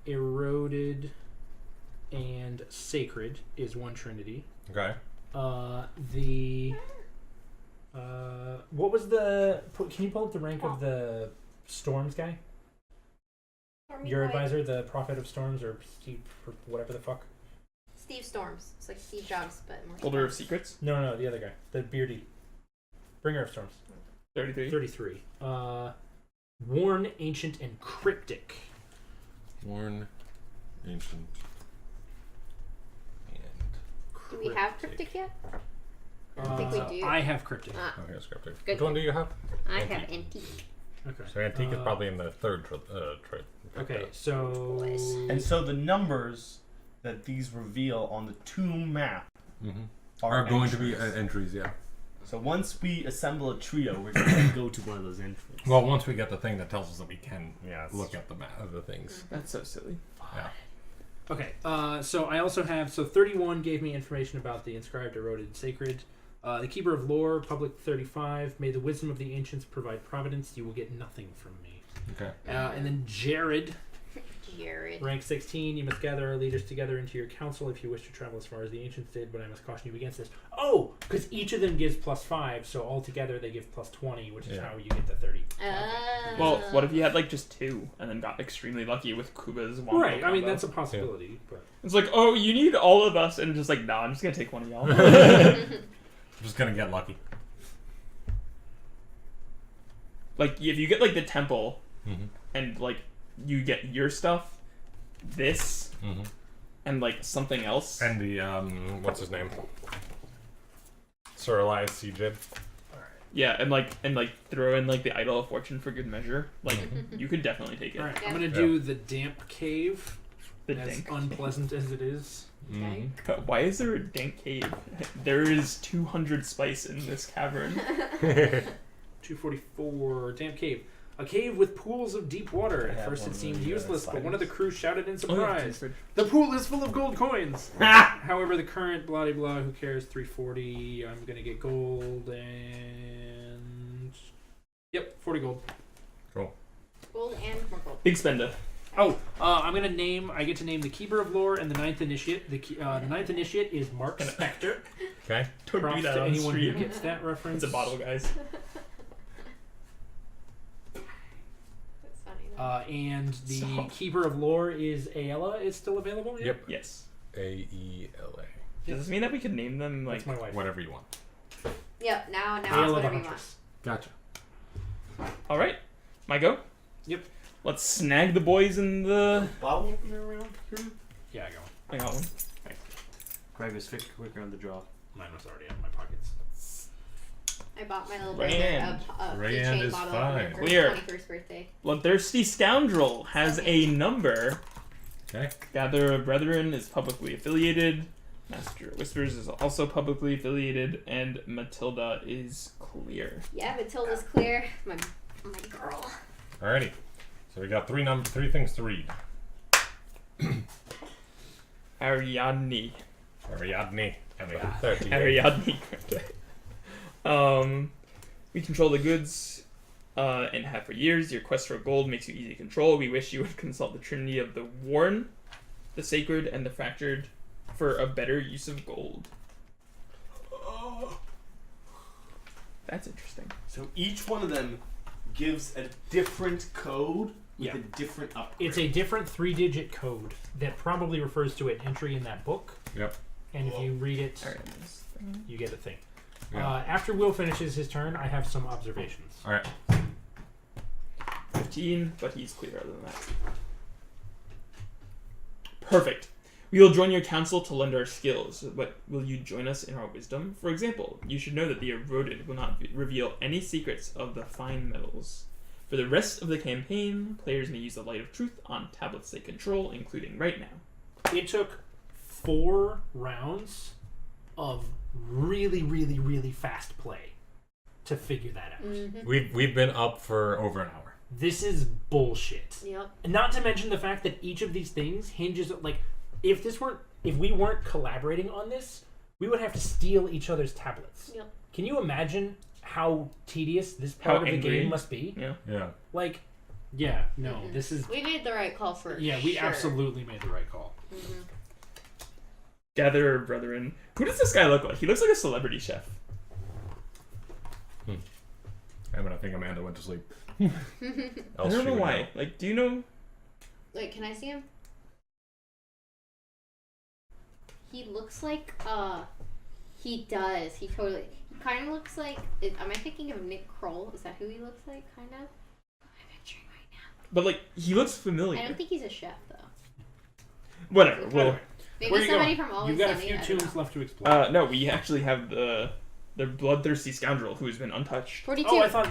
eroded, and sacred is one trinity. Okay. What was the? Can you pull up the rank of the storms guy? Your advisor, the prophet of storms, or Steve, or whatever the fuck. Steve Storms. It's like Steve Jobs, but more. Holder of secrets. No, the other guy, the beardy. Bringer of Storms. 33. 33. Worn, ancient, and cryptic. Worn, ancient, and Do we have cryptic yet? I don't think we do. I have cryptic. Ah, oh, here's cryptic. Good. Which one do you have? I Antique. have antique. Okay. So antique is probably in the third trade. Okay, so Boys. And so the numbers that these reveal on the tomb map are going to be entries. entries, yeah. So once we assemble a trio, we're going to go to one of those entries. Well, once we get the thing that tells us that we can Yeah, look at the map of the things. That's so silly. Yeah. okay. So I also have 31 gave me information about the inscribed, eroded, sacred. The Keeper of Lore, public 35. May the wisdom of the ancients provide providence. You will get nothing from me. Okay. And then Jared, Jared. rank 16. You must gather our leaders together into your council if you wish to travel as far as the ancients did, but I must caution you against this. Oh, because each of them gives +5, so altogether they give +20, which is Yeah. how you get the 30. Well, what if you had like just 2 and then got extremely lucky with Kuba's wombo Right, I mean, combo? that's a possibility. But It's like, oh, you need all of us, and just like, nah, I'm just gonna take one of y'all. I'm just gonna get lucky. Like, if you get like the temple, Mm-hmm. and like you get your stuff, this, Mm-hmm. and like something else. And the what's his name? Sir Elias C. Jib. Yeah, and like throw in like the Idol of Fortune for good measure. Like, Mm-hmm. you could definitely take it. Alright, Yeah. I'm going to do the damp cave, The as dink. unpleasant as it is. Okay. But why is there a dank cave? There is 200 spice in this cavern. 244, damp cave. A cave with pools of deep water. I At have first one it of seemed the, useless, but one of the sliders. crew shouted in Oh, yeah, surprise. The pool is full of gold coins. However, the current blah blah, who cares, 340. I'm going to get gold and... Yep, 40 gold. Gold and more gold. Big spender. Oh, I'm going to name... I get to name the Keeper of Lore and the Ninth Initiate. The Ninth Initiate is Mark Spector. Okay. Don't Props do that to on anyone stream. who gets that reference. It's a bottle, guys. That's funny. Though. And the Stop. Keeper of Lore is Aella. Is still available? Yeah? Yep. Yes. AELA. Does this mean that we could name them like? That's my wife. Whatever you want. Yep. Now it's Aella the whatever you want. Huntress. Gotcha. All right, my go. Yep. Let's snag the boys in the. Bottle opener around here? Yeah, I got one. I got one. Greg was quicker on the draw. Mine was already out of my pockets. I bought my little Rand. brother a Rand keychain is bottle fine. opener for his Clear. 21st birthday. Bloodthirsty Scoundrel has a number. Okay. Gather of Brethren is publicly affiliated. Master of Whispers is also publicly affiliated, and Matilda is clear. Yeah, Matilda's clear. My girl. Alrighty. So we got three things to read. Ariadne. Ariadne. And we have 38. Ariadne. We control the goods and have for years. Your quest for gold makes you easy to control. We wish you would consult the trinity of the worn, the sacred, and the fractured for a better use of gold. That's interesting. So each one of them gives a different code with Yeah. a different upgrade. It's a different 3-digit code that probably refers to an entry in that book. Yep. And if you read it, Ariadne's you get a thing. Yeah. After Will finishes his turn, I have some observations. Alright. 15, but he's clear other than that. Perfect. We will join your council to lend our skills, but will you join us in our wisdom? For example, you should know that the eroded will not reveal any secrets of the fine metals. For the rest of the campaign, players may use the light of truth on tablets they control, including right now. It took 4 rounds of really, really, really fast play to figure that out. Mm-hmm. We've been up for over an hour. This is bullshit. Yep. Not to mention the fact that each of these things hinges like if we weren't collaborating on this, we would have to steal each other's tablets. Yep. Can you imagine how tedious this part How of the angry. game must be? Yeah. Yeah. Like, yeah, no, Mhm. this is We made the right call for yeah, we sure. absolutely made the right call. Mm-hmm. Gatherer brethren. Who does this guy look like? He looks like a celebrity chef. I mean, I think Amanda went to sleep. I Else don't she know would why. Like, do you know? Wait, can I see him? He looks like He does. He totally. He kind of looks like. Am I thinking of Nick Kroll? Is that who he looks like? Kind of. I'm picturing right now. But like he looks familiar. I don't think he's a chef though. Whatever. Well, Maybe Where are you somebody going? from Always You've got a Sunny, few I don't tombs know. left to explore. no, we actually have the bloodthirsty scoundrel who's been untouched. 42. Oh, I thought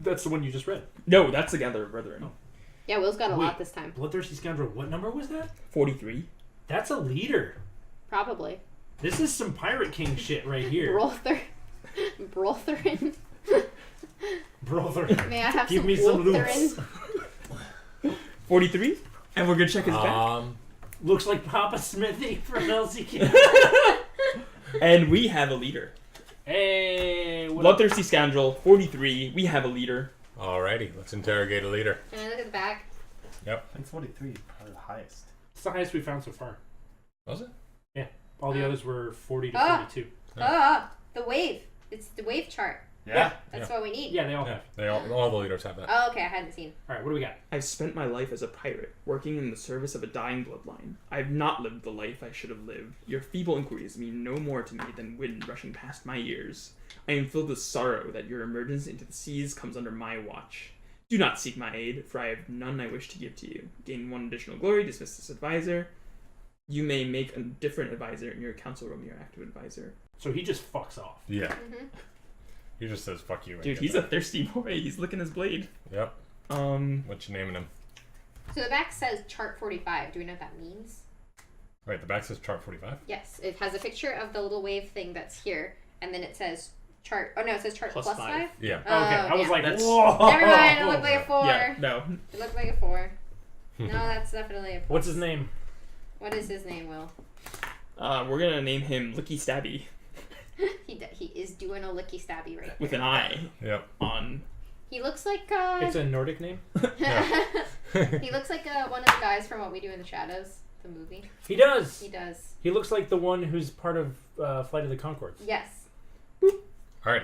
that's the one you just read. No, that's the Gatherer Brethren. Yeah, Will's got a Wait. lot this time. Bloodthirsty Scoundrel. What number was that? 43. That's a leader. Probably. This is some Pirate King shit right here. Broltherin. Brother. May I have Give some me some Broltherin? 43? And we're gonna check his back. Looks like Papa Smithy from LCK. And we have a leader. Hey, what up? Bloodthirsty scoundrel, 43. We have a leader. Alrighty, let's interrogate a leader. Can I look at the back? I think 43 is probably the highest. It's the highest we found so far. Was it? All the others were 40 to Ah. 42. The wave. It's the wave chart. Yeah. That's what we need. Yeah, they all Yeah, have. they all the leaders have that. Oh, okay. I hadn't seen. All right, what do we got? I've spent my life as a pirate, working in the service of a dying bloodline. I've not lived the life I should have lived. Your feeble inquiries mean no more to me than wind rushing past my ears. I am filled with sorrow that your emergence into the seas comes under my watch. Do not seek my aid, for I have none I wish to give to you. Gain one additional glory, dismiss this advisor. You may make a different advisor in your council room your active advisor. So he just fucks off. Yeah. Mm-hmm. He just says fuck you. and Dude, gets he's a out. thirsty boy. He's licking his blade. Yep. Um, What you naming him? So the back says chart 45. Do we know what that means? Wait, the back says chart 45? Yes. It has a picture of the little wave thing that's here, and then it says chart. Oh no, it says chart Plus plus five. 5. Yeah. Okay, I was yeah. like, That's- whoa. Never mind. It looked like a 4. yeah, no. It looked like a 4. No, that's definitely a. What's his name? What is his name, Will? We're gonna name him Licky Stabby He is doing a licky stabby right with there. an eye Yep. on. He looks like It's a Nordic name. he looks like one of the guys from What We Do in the Shadows, the movie. He does. He does. He looks like the one who's part of Flight of the Conchords. Yes. Alright.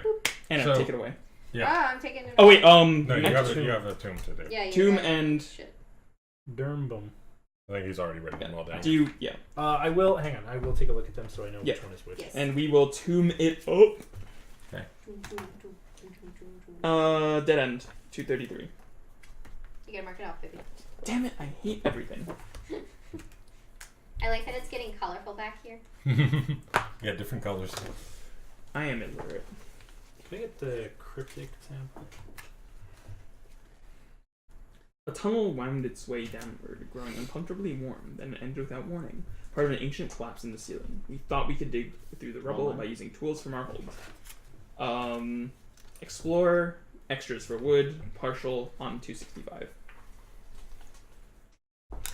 Anna, So- take it away. Yeah. Ah, I'm taking it. Oh wait, No, you next have, tomb. you have a tomb to do. Yeah, you tomb got- and Shit. Durmbum. I think he's already written them all down. do you? Yeah, I will. Hang on. I will take a look at them so I know Yeah. which one is which. Yes. and we will tomb it up. Dead end 233. You gotta mark it off, baby. Damn it! I hate everything. I like that it's getting colorful back here. Yeah, different colors. I am illiterate. Can I get the cryptic tab? A tunnel wound its way downward, growing uncomfortably warm, then ended without warning. Part of an ancient collapse in the ceiling. We thought we could dig through the rubble by using tools from our hold. Explore, extras for wood, partial on 265.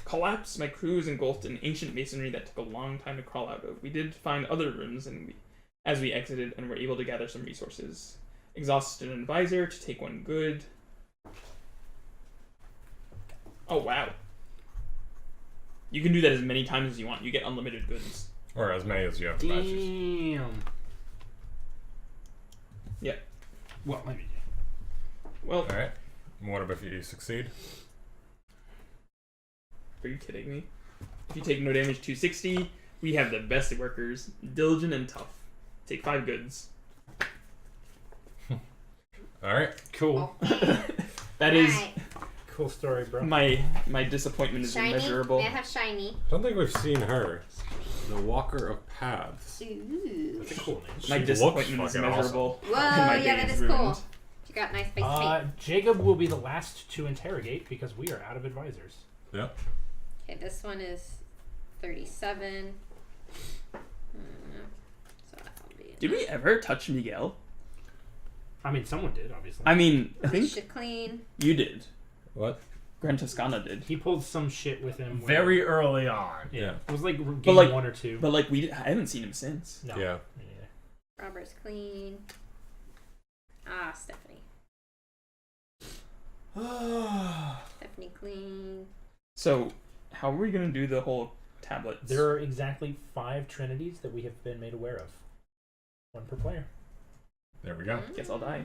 Collapse, my crew was engulfed in ancient masonry that took a long time to crawl out of. We did find other rooms as we exited and were able to gather some resources. Exhausted an advisor to take one good. Oh wow. You can do that as many times as you want. You get unlimited goods. Or as many as you have badges. Damn. Yeah. Well, maybe. Well, Alright. What about if you succeed? are you kidding me? If you take no damage 260, we have the best workers, diligent and tough. Take 5 goods. Alright. Cool. That is Alright. Cool story, bro. my disappointment is Shiny. immeasurable. May I have shiny? I don't think we've seen her. The Walker of Paths. Ooh. That's a cool name. My She disappointment looks is fucking immeasurable. Whoa, and my yeah, day that is is ruined. cool. She got nice big feet. Jacob will be the last to interrogate because we are out of advisors. Yep. Okay, this one is 37. So that'll be. Did we ever touch Miguel? I mean, someone did, obviously. I mean, I think Should clean. you did. What? Gran Toscana did. He pulled some shit with him. where- Very early on. Yeah. Yeah. It was like game like- 1 or 2. But like I haven't seen him since. No. Yeah. Robert's clean. Ah, Stephanie. Stephanie clean. So, how are we gonna do the whole tablets? There are exactly 5 trinities that we have been made aware of. 1 per player. There we go. Guess I'll die.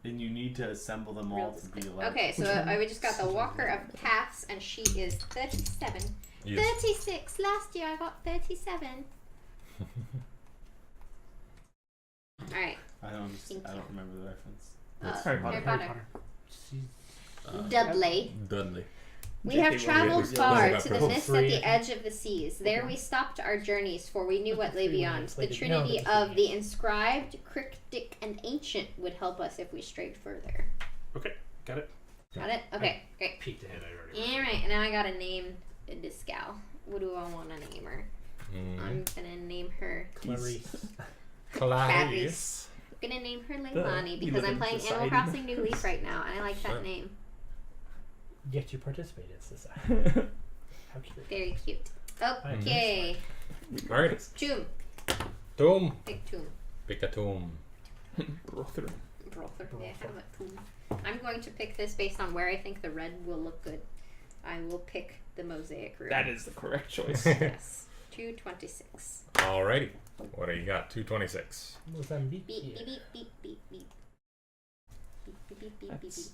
Then you need to assemble them all to be allowed. Okay, so we just got the Walker of Paths, and she is 37. Yes. 36. Last year I got 37. Alright. I Thank don't you. remember the reference. Harry Potter. Harry Potter. She's- Dudley. Dudley. We have J.K. traveled Rowling. far Yeah. to the Oh, mist at the edge of the seas. There we stopped our journeys, for we knew what lay beyond. The trinity of the inscribed, cryptic, and ancient would help us if we strayed further. Okay, got it. Got it? Okay, great. Peeked ahead. I already. Alright, now I gotta name this gal. What do I want to name her? I'm gonna name her Clarice. Clarice. I'm gonna name her You Leilani live because in I'm playing society Animal Crossing New Leaf right now, and I like Sure. that name. Yet you participate in society. How cute. Very cute. Okay. Alright. Tomb. Tomb. Big tomb. Pick a tomb. Brother. Brother. Yeah, kind of a tomb. I'm going to pick this based on where I think the red will look good. I will pick the mosaic room. That is the correct choice. Yes. 226. Alrighty. What do you got? 226. Mozambique. Beep, beep, beep, beep, beep, beep. Beep, beep, beep, beep, beep, That's beep.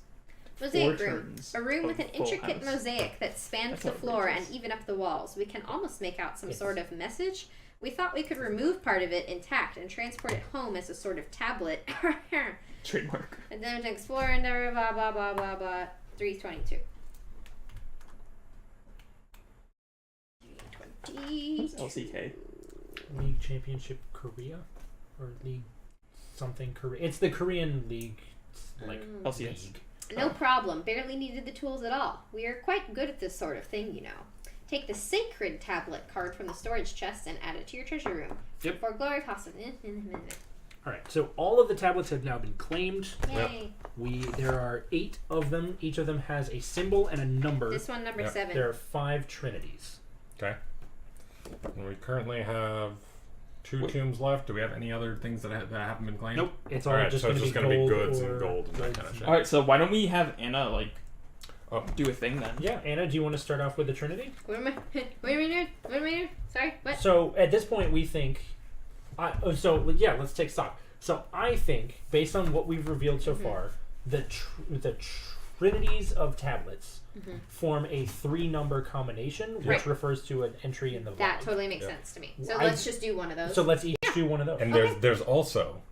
4 Mosaic room. turns A room of with an full intricate house. mosaic that spans That's the floor and outrageous. even up the walls. We can almost make out some Yes. sort of message. We thought we could remove part of it intact and transport it home as a sort of tablet. Trademark. And then to explore and blah blah blah blah blah. 322. 320. What's LCK? League Championship Korea, or League something Korea. It's the Korean League, like LCS. league. No problem. Barely needed the tools at all. We are quite good at this sort of thing, you know. Take the sacred tablet card from the storage chest and add it to your treasure room. Yep. For glory possible. All right, so all of the tablets have now been claimed. Yay. There are 8 of them. Each of them has a symbol and a number. This one, number Yep. 7. There are 5 trinities. Okay. And we currently have 2 tombs left. Do we have any other things that haven't been claimed? Nope, it's all Alright, just so going it's to just be gonna be gold goods or and gold and that kind of shit. Alright, so why don't we have Anna, Oh. do a thing then? Yeah, Anna, do you want to start off with the trinity? What am I doing? What am I doing? Sorry, what? So at this point, we think. Let's take stock. So I think, based on what we've revealed so far, the trinities of tablets form a 3-number combination, which Right. refers to an entry in the That vault. totally makes Yeah. sense to me. So I- let's just do one of those. So let's each do one of those. And Okay. there's also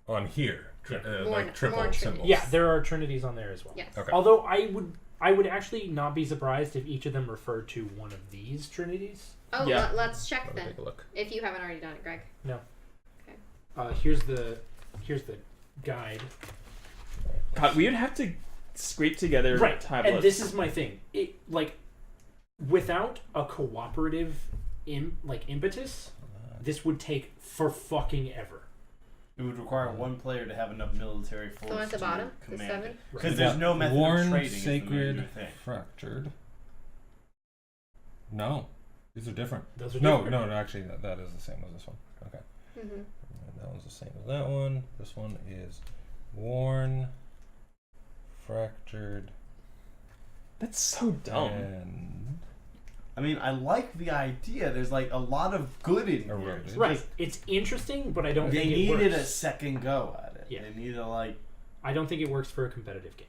on here More- like triple more symbols. Yeah, there are trinities on there as well. Yes. Okay. Although I would actually not be surprised if each of them referred to one of these trinities. Oh, Yeah. let's check Let me then. take a look. If you haven't already done it, Greg. Here's the guide. God, we would have to scrape together Right, tablets. and this is my thing. It without a cooperative impetus, this would take for fucking ever. It would require one player to have enough military force The one at the to bottom, the command 7. it. Because there's no method of trading. is the main sacred, thing. fractured. No, these are different. Those are No, different. no, actually, that is the same as this one. Okay. Mm-hmm. And that one's the same as that one. This one is worn, fractured, That's so dumb. and I mean, I like the idea. There's like a lot of good in here. eroded. Right. It's interesting, but I don't They think it needed works. a second go at it. Yeah. They needed like. I don't think it works for a competitive game.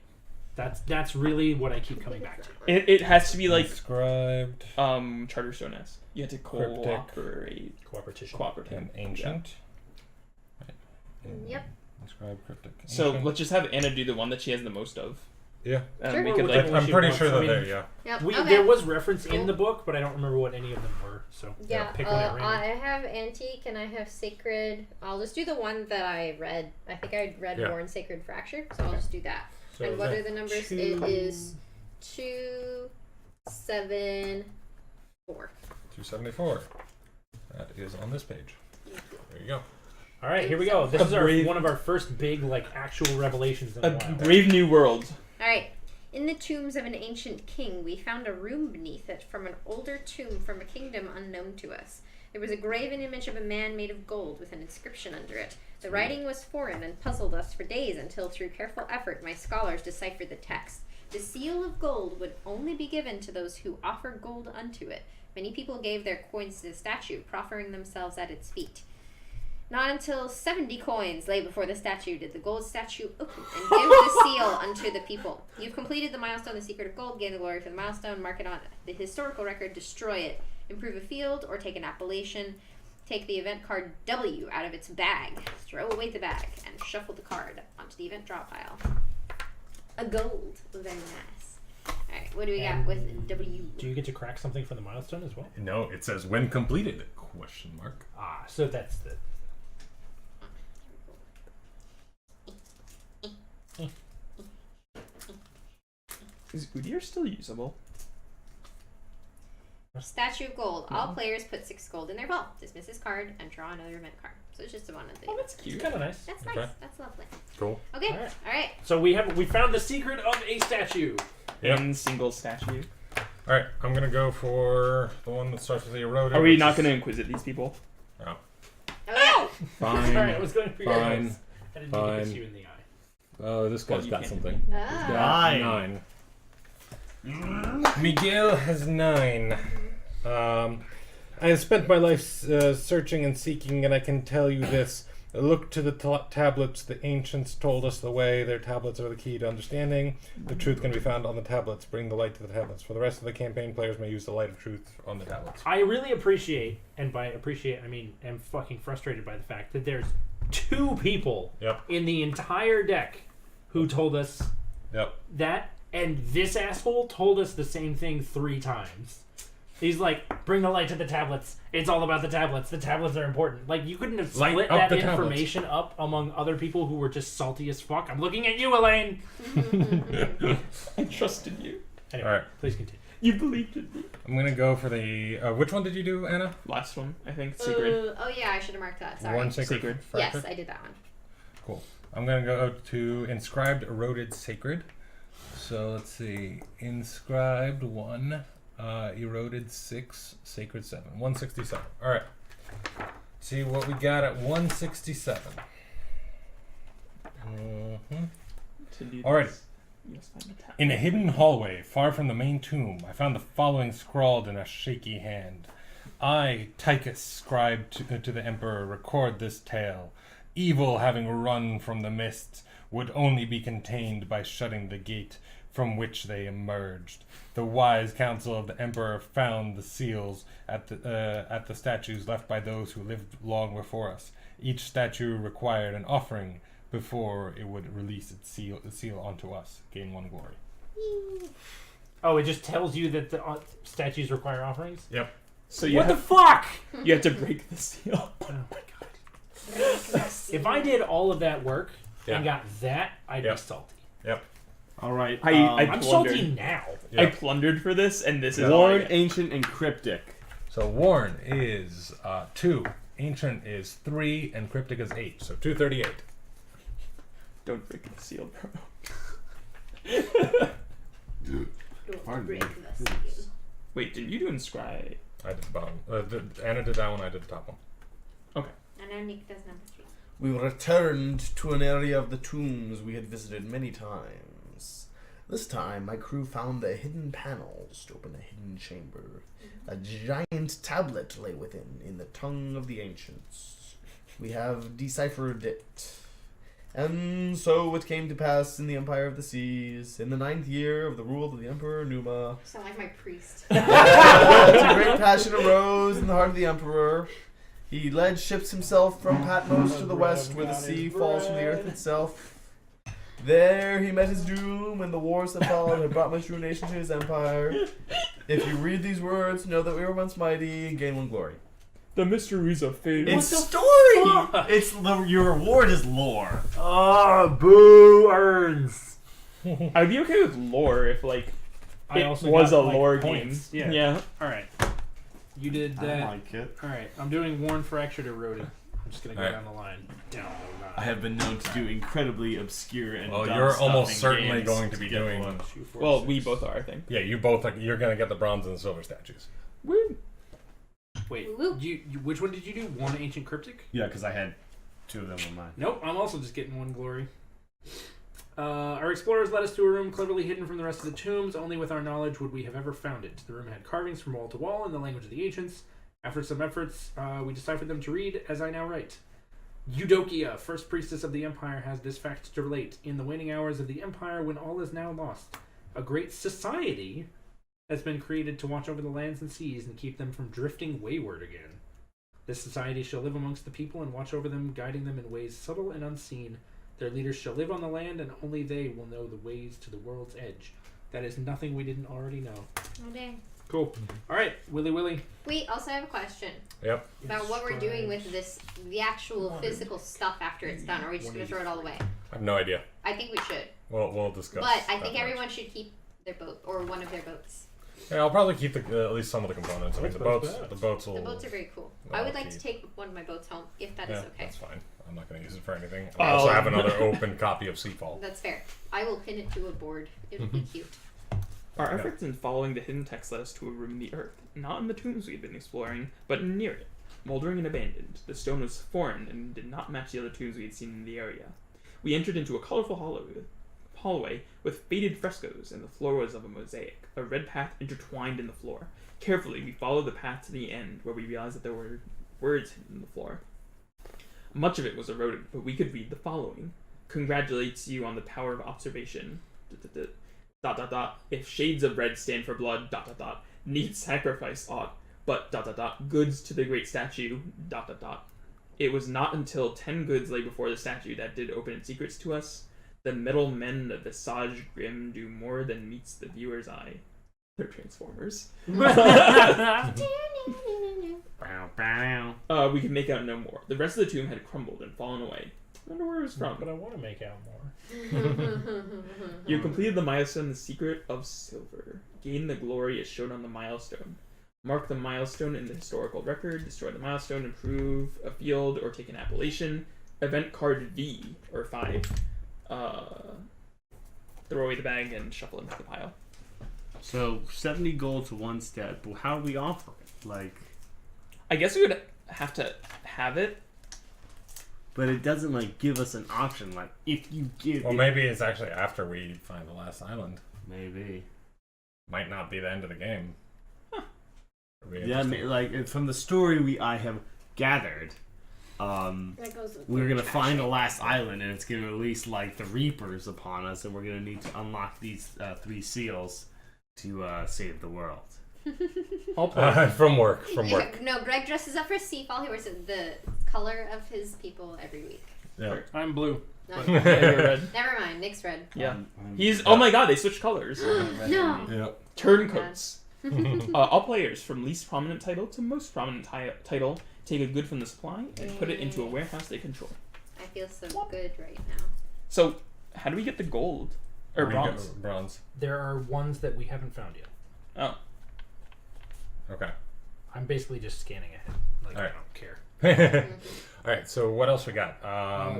That's really what I keep coming back to. It has to be like Inscribed Charterstone-esque. You have to Cryptic. cooperate. Cooperation. Cooperative. and ancient. Right. And Yep. Inscribed, cryptic. So ancient. let's just have Anna do the one that she has the most of. Yeah. And Sure. we Or could whichever like one I'm she pretty wants. sure I they're mean, there. Yeah. Yep. We, okay. There was reference in Cool. the book, but I don't remember what any of them were. So Yeah, pick one at random. I have antique and I have sacred. I'll just do the one that I read. I think I read Yeah. Worn Sacred Fracture, so I'll just do that. So and what that are the numbers? two- It is 2, 7, 4. 274. That is on this page. There you go. All right, here we go. This is brave- one of our first big actual revelations in a a while. brave new world. Alright. In the tombs of an ancient king, we found a room beneath it from an older tomb from a kingdom unknown to us. There was a graven image of a man made of gold with an inscription under it. The writing was foreign and puzzled us for days until, through careful effort, my scholars deciphered the text. The seal of gold would only be given to those who offer gold unto it. Many people gave their coins to the statue, proffering themselves at its feet. Not until 70 coins lay before the statue did the gold statue open and give the seal unto the people. You've completed the milestone, the secret of gold, gain the glory for the milestone, mark it on the historical record, destroy it, improve a field, or take an appellation. Take the event card W out of its bag, throw away the bag, and shuffle the card onto the event draw pile. A gold. Very nice. Alright, what do we got with W? Do you get to crack something for the milestone as well? No, it says when completed? Question mark. Ah, so that's the. Is Udyr still usable? Statue of gold. All players put 6 gold in their vault. Dismiss this card and draw another event card. So it's just a one of the. Oh, that's cute. Kind of nice. That's Okay. nice. That's lovely. Cool. Okay. Alright. Alright. So we found the secret of a statue. Yep. In single statue. Alright, I'm gonna go for the one that starts with the eroded. Are we which not is- going to inquisite these people? No. Oh! Fine. Sorry, I was going for your Fine. nose. I didn't mean to kiss Fine. you in the eye. Oh, this guy's you got can't. something. Ah. Got 9. Miguel has 9. I have spent my life searching and seeking, and I can tell you this. Look to the tablets. The ancients told us the way. Their tablets are the key to understanding. The truth can be found on the tablets. Bring the light to the tablets. For the rest of the campaign, players may use the light of truth on the tablets. I really appreciate, and by appreciate I mean am fucking frustrated by the fact that there's 2 people Yep. in the entire deck who told us Yep. that, and this asshole told us the same thing 3 times. He's like, bring the light to the tablets. It's all about the tablets. The tablets are important. Like, you couldn't have Light split up that the tablets. information up among other people who were just salty as fuck. I'm looking at you, Elaine. I trusted you. Anyway, Alright. please continue. You believed in me. I'm gonna go for the. Which one did you do, Anna? Last one, I think. Sacred. Oh yeah, I should have marked that. Sorry. One sacred. Sacred. Yes, fracture? I did that one. Cool. I'm gonna go to inscribed, eroded, sacred. So let's see. Inscribed 1, eroded 6, sacred 7. 167. All right. See what we got at 167. To do Alrighty. this, you must find the tablet. In a hidden hallway, far from the main tomb, I found the following scrawled in a shaky hand. I, Tychus, scribe to the Emperor, record this tale. Evil, having run from the mists, would only be contained by shutting the gate from which they emerged. The wise council of the Emperor found the seals at the statues left by those who lived long before us. Each statue required an offering before it would release its seal onto us. Gain 1 glory. Oh, it just tells you that the statues require offerings? Yep. So you What the have, fuck? you have to break the seal. Oh my god. If I did all of that work and got that, I'd Yep. be salty. Yep. All right. I'm salty plundered. now. I Yep. plundered for this, and this is all I Worn, get. ancient, and cryptic. So worn is 2, ancient is 3, and cryptic is 8. So 238. Don't break the seal, bro. Don't break the seal. Wait, didn't you do inscribe? I did the bottom. Anna did that one. I did the top one. And now Nick does number 3. We returned to an area of the tombs we had visited many times. This time, my crew found the hidden panels to open a hidden chamber. A giant tablet lay within, in the tongue of the ancients. We have deciphered it. And so it came to pass in the Empire of the Seas, in the 9th year of the rule of the Emperor Numa, Sound like my priest. a great passion arose in the heart of the Emperor. He led ships himself from Patmos to the west, where the sea falls from the earth itself. There he met his doom, and the wars that followed had brought much ruination to his empire. If you read these words, know that we were once mighty and gain 1 glory. The mysteries of fate. It's story. It's your reward is lore. Oh, boo earns. I'd be okay with lore if, like, I it also was got, a like, lore points. game. Yeah. Alright. You did I that. like it. Alright, I'm doing worn, fractured, eroded. I'm just gonna go Alright. down the line. Down the line. I have been known to do incredibly obscure and Well, dumb you're stuff almost in certainly games going to be get doing- one. 2, 4, Well, 6. we both are, I think. Yeah, you both. You're gonna get the bronze and the silver statues. Woo. Wait, Woo. you which one did you do? One ancient cryptic? Yeah, because I had 2 of them on mine. Nope, I'm also just getting 1 glory. Our explorers led us to a room cleverly hidden from the rest of the tombs. Only with our knowledge would we have ever found it. The room had carvings from wall to wall in the language of the ancients. After some efforts, we deciphered them to read, as I now write. Eudokia, first priestess of the Empire, has this fact to relate. In the waning hours of the Empire, when all is now lost, a great society has been created to watch over the lands and seas and keep them from drifting wayward again. This society shall live amongst the people and watch over them, guiding them in ways subtle and unseen. Their leaders shall live on the land, and only they will know the ways to the world's edge. That is nothing we didn't already know. Oh, dang. Cool. All right, Willy. Wait, also I have a question Yep. about what we're doing with the actual physical stuff after it's done. Are we just going to throw it all away? I have no idea. I think we should. We'll discuss. But I that think much. everyone should keep their boat, or one of their boats. Yeah, I'll probably keep at least some of the components. I mean, the boats will. The boats are very cool. well, I would like to keep. take one of my boats home, if that Yeah, is okay. that's fine. I'm not going to use it for anything. I also have another open copy of Seafall. That's fair. I will pin it to a board. It'll be cute. Our efforts in following the hidden text led us to a room in the earth, not in the tombs we had been exploring, but near it. Moldering and abandoned, the stone was foreign and did not match the other tombs we had seen in the area. We entered into a colorful hallway with faded frescoes, and the floor was of a mosaic, a red path intertwined in the floor. Carefully, we followed the path to the end, where we realized that there were words hidden in the floor. Much of it was eroded, but we could read the following. Congratulates you on the power of observation. ... If shades of red stand for blood, ... Need sacrifice aught, but ... Goods to the great statue, ... It was not until 10 goods lay before the statue that did open its secrets to us. The metal men of visage grim do more than meets the viewer's eye. They're Transformers. We could make out no more. The rest of the tomb had crumbled and fallen away. I wonder where it was from. But I want to make out more. You completed the milestone, the secret of silver. Gain the glory as shown on the milestone. Mark the milestone in the historical record. Destroy the milestone, improve a field, or take an appellation. Event card V, or 5. Throw away the bag and shuffle into the pile. So 70 gold to 1 step. But how do we offer it? Like, I guess we would have to have it. but it doesn't like give us an option. Like, if you give, Well, maybe it's actually after we find the last island. maybe. Might not be the end of the game. It'll be Yeah, interesting. like from the story I have gathered, That goes with we're gonna trash find the it. last island, and it's gonna release like the Reapers upon us, and we're gonna need to unlock these 3 seals to save the world. I'll play. From work. No, Greg dresses up for Seafall. He wears the color of his people every week. Yeah. I'm blue. No, Yeah, you're red. never mind. Nick's red. Yeah. I'm He's. Oh my god, they switched colors. No. Yep. Turncoats. All players, from least prominent title to most prominent title, take a good from the supply and put it into a warehouse they control. I feel so good right now. So, how do we get the gold? Or Where do you go? bronze? Bronze. There are ones that we haven't found yet. Oh. Okay. I'm basically just scanning ahead. Like, All right. I don't care. All right. So what else we got?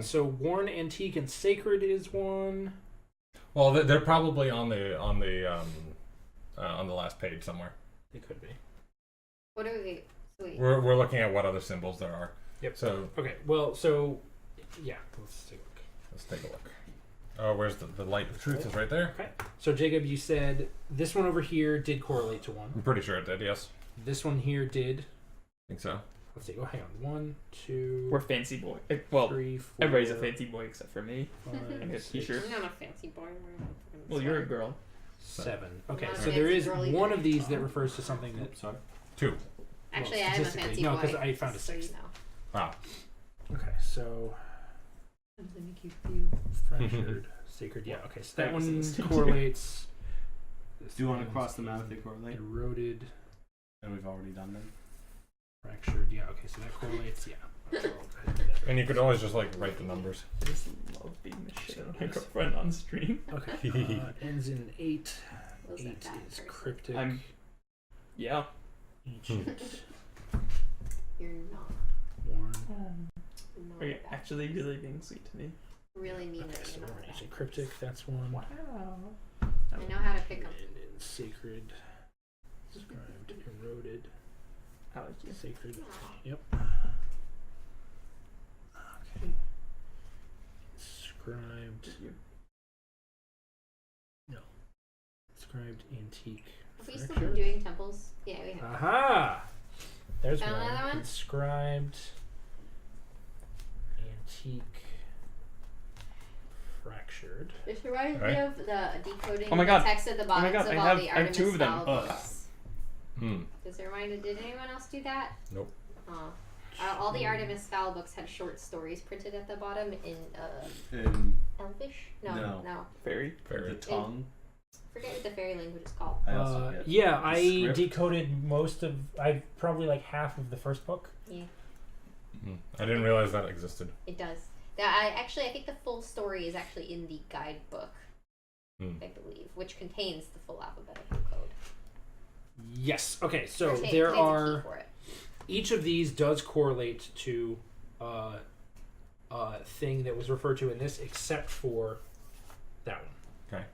So worn, antique, and sacred is one. Well, they're probably on the last page somewhere. It could be. What do we? Wait. We're looking at what other symbols there are. Yep. So Okay. Well, so yeah. Let's take a look. let's take a look. Oh, where's the light of truth? Is right there. Okay. So Jacob, you said this one over here did correlate to one. I'm pretty sure it did. Yes. This one here did. I think so. Let's see. Oh, hang on. 1, 2, We're fancy boy. Well, 3, 4. everybody's a fancy boy except for me. 5, And a 6, t-shirt. I'm not a fancy boy. Well, you're a girl. 7. Okay. Not a So there is fancy girly one boy. of these that refers to something that. sorry. 2. Actually, Well, I am a statistically- fancy no, boy. 'cause I found a so you 6th. know. Wow. Okay. So I'm gonna make you feel. fractured, sacred. Yeah. Okay. So that one Excellent. correlates. This Do you want to one's cross them out if they correlate? Eroded, And we've already done them. fractured. Yeah. Okay. So that correlates. Yeah. Okay, I'll go ahead and do that. And you could always just like write the numbers. I just love being the shit out of my girlfriend on stream. Okay. Ends in 8. Feels like 8 that is person. cryptic. Yeah. Ancient. You're not. Worn. Not Are you that. actually really being sweet to me? Really mean Okay. that So you're we're not. ancient, cryptic. That's one. Wow. I know how to pick them. And in sacred. Described. Eroded. I like you. Sacred. Yep. Okay. Inscribed. No. Inscribed antique. Have we still fracture. been doing temples? Yeah, we have. Aha! There's Found one. another one? Inscribed antique fractured. This reminds me Right. of the decoding Oh my the God. text at the Oh my bottoms God, of I all have- the I have Artemis 2 of them. style books. Hmm. Does it remind? Did anyone else do that? Nope. Oh. All the Artemis Fowl books had short stories printed at the bottom in Elvish? No. Fairy. The tongue. Forget what the fairy language is called. I also get Yeah, the I script. decoded most of. I probably like half of the first book. Yeah, I didn't realize that existed. it does. I think the full story is actually in the guidebook, I believe, which contains the full alphabetical code. Yes. Okay. So Contains there a key are. for it. Each of these does correlate to thing that was referred to in this, except for that one. Okay.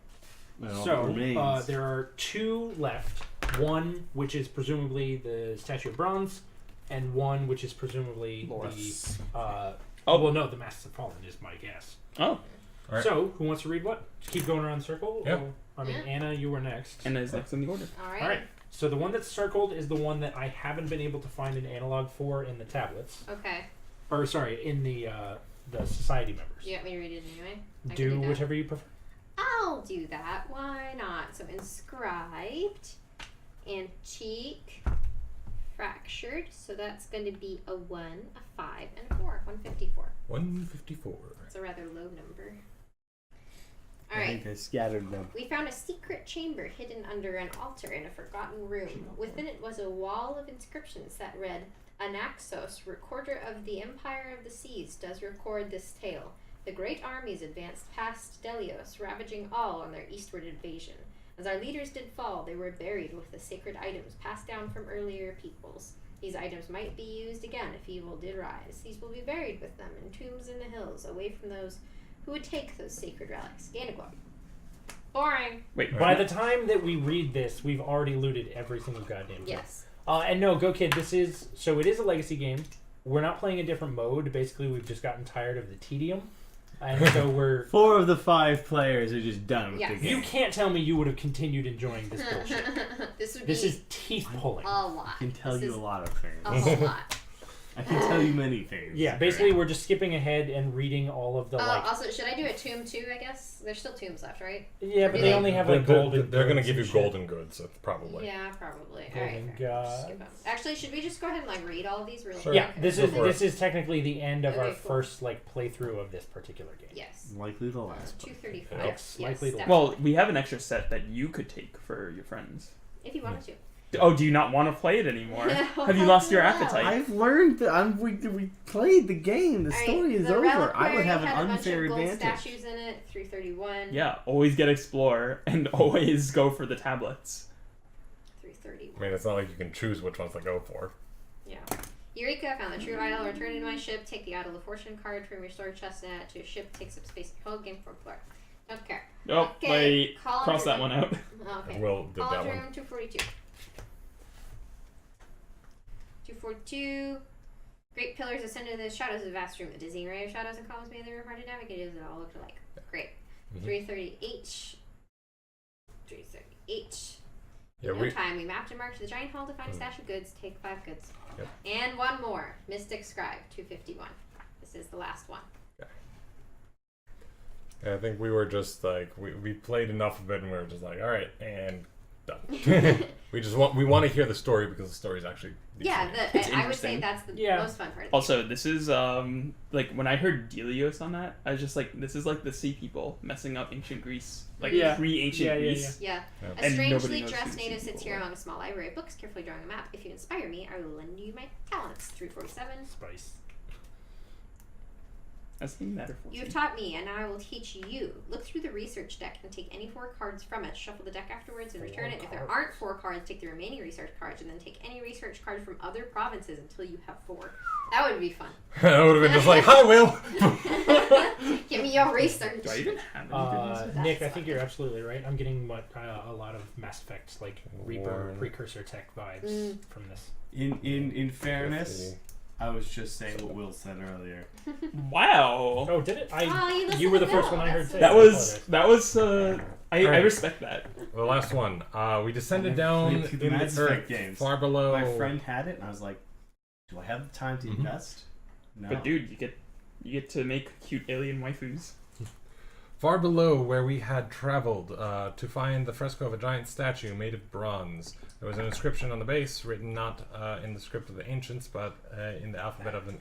Well, So remains. there are 2 left. One which is presumably the statue of bronze, and one which is presumably Loris. the. Oh. Well, no, the Masks have Fallen is my guess. Oh. Alright. So who wants to read what? Just keep going around the circle. Yeah. Or- I mean, Yeah. Anna, you were next. And is next in the order. All right. All right. So the one that's circled is the one that I haven't been able to find an analog for in the tablets, Okay. or sorry, in the society members. You want me to read it anyway? I can Do that. whichever you prefer. I'll do that. Why not? So inscribed, antique, fractured. So that's going to be a 1, a 5, and a 4. 154. 154. It's a rather low number. I Alright. think I scattered them. We found a secret chamber hidden under an altar in a forgotten room. Within it was a wall of inscriptions that read, Anaxos, recorder of the Empire of the Seas, does record this tale. The great armies advanced past Delios, ravaging all on their eastward invasion. As our leaders did fall, they were buried with the sacred items passed down from earlier peoples. These items might be used again if evil did rise. These will be buried with them in tombs in the hills, away from those who would take those sacred relics. Gain a quote. Boring. Wait. By the time that we read this, we've already looted every single goddamn thing. Yes. And no, Go Kid, it is a legacy game. We're not playing a different mode. Basically, we've just gotten tired of the tedium. And so we're... 4 of the 5 players are just done with Yes. the game. You can't tell me you would have continued enjoying this bullshit. This would This be is teeth pulling. a lot. I can tell This you is a lot of things. a whole lot. I can tell you many things. Yeah, basically we're just skipping ahead and reading all of the Also, should I do a tomb too, I guess? There's still tombs left, right? Yeah, but do they they- only have like golden. They're gonna goods give you and shit. golden goods, probably. Yeah, probably. Golden Alright. gods. Skip 'em. Actually, should we just go ahead and like read all of these real Sure. quick? Yeah, this Go is for this is technically the end of our Okay, cool. first like playthrough of this particular game. Yes. Likely the last one. 235. Yes, Yes, likely the- definitely. Well, we have an extra set that you could take for your friends. If you wanted to. Oh, do you not want to play it anymore? No, Have you lost your no. appetite? I've learned that we played the game. The Alright, story is the over. I would reliquary have an had unfair a bunch of gold advantage. statues in it. 331. Yeah, always get explore and always go for the tablets. 331. I mean, it's not like you can choose which ones to go for. Yeah. Eureka, found the true idol, return it to my ship, take the Idol of Fortune card from your storage chest and add it to your ship, takes up space in your hull, game for floor. Don't care. Oh, Okay, wait. column Cross that room. one out. Okay. Will did Column that room one. 242. 242. Great pillars ascend into the shadows of the vast room. A dizzying array of shadows and columns made the room hard to navigate as it all looked alike. Great. Mhm. 330H. 330H. Yeah, In no we. time, we mapped and marked the giant hall to find a stash of goods. Take 5 goods. Yep. And one more. Mystic Scribe, 251. This is the last one. I think we were just like we played enough of it, and we were just like, all right, and done. we want to hear the story because the story is actually Yeah, decent. It's I would say interesting. that's the Yeah. most fun part of the Also, this is like when I heard Delios on that, I was just like, this is like the sea people messing up ancient Greece, like Yeah. pre-ancient Yeah, yeah, Greece. Yeah. Yeah. A And nobody strangely knows who dressed these native people sits here are. among a small library of books, carefully drawing a map. If you inspire me, I will lend you my talents. 347. Spice. That's the metaphor. You have taught me, and now I will teach you. Look through the research deck and take any 4 cards from it. Shuffle the deck afterwards and return it. If there aren't 4 cards, take the remaining research cards, and then take any research card from other provinces until you have 4. That would be fun. That would have been just like, hi, Will. Give me your research. Do I even have any goodness? Nick, I That's think you're absolutely right. I'm getting a lot of Mass Effect like Reaper Warren. precursor tech vibes Mm. from this. In fairness, I was just saying what Will said earlier. Wow. Oh, did it? Oh, You were the listened to first one I Bill. heard say. That was I Alright. respect that. The last one. We descended I down played through the in Mass the Effect earth, games. far below. My friend had it, and I was like, "Do I have the time to invest?" No. But dude, you get to make cute alien waifus. Far below where we had traveled to find the fresco of a giant statue made of bronze. There was an inscription on the base, written not in the script of the ancients, but in the alphabet of an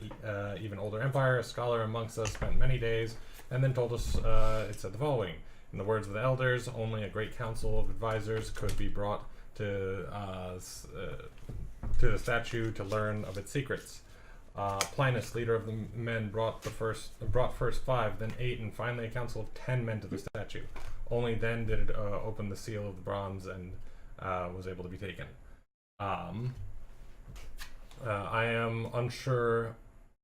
even older empire. A scholar amongst us spent many days, and then told us it said the following. In the words of the elders, only a great council of advisors could be brought to the statue to learn of its secrets. Plinus, leader of the men, brought first 5, then 8, and finally a council of 10 men to the statue. Only then did it open the seal of the bronze and was able to be taken. I am unsure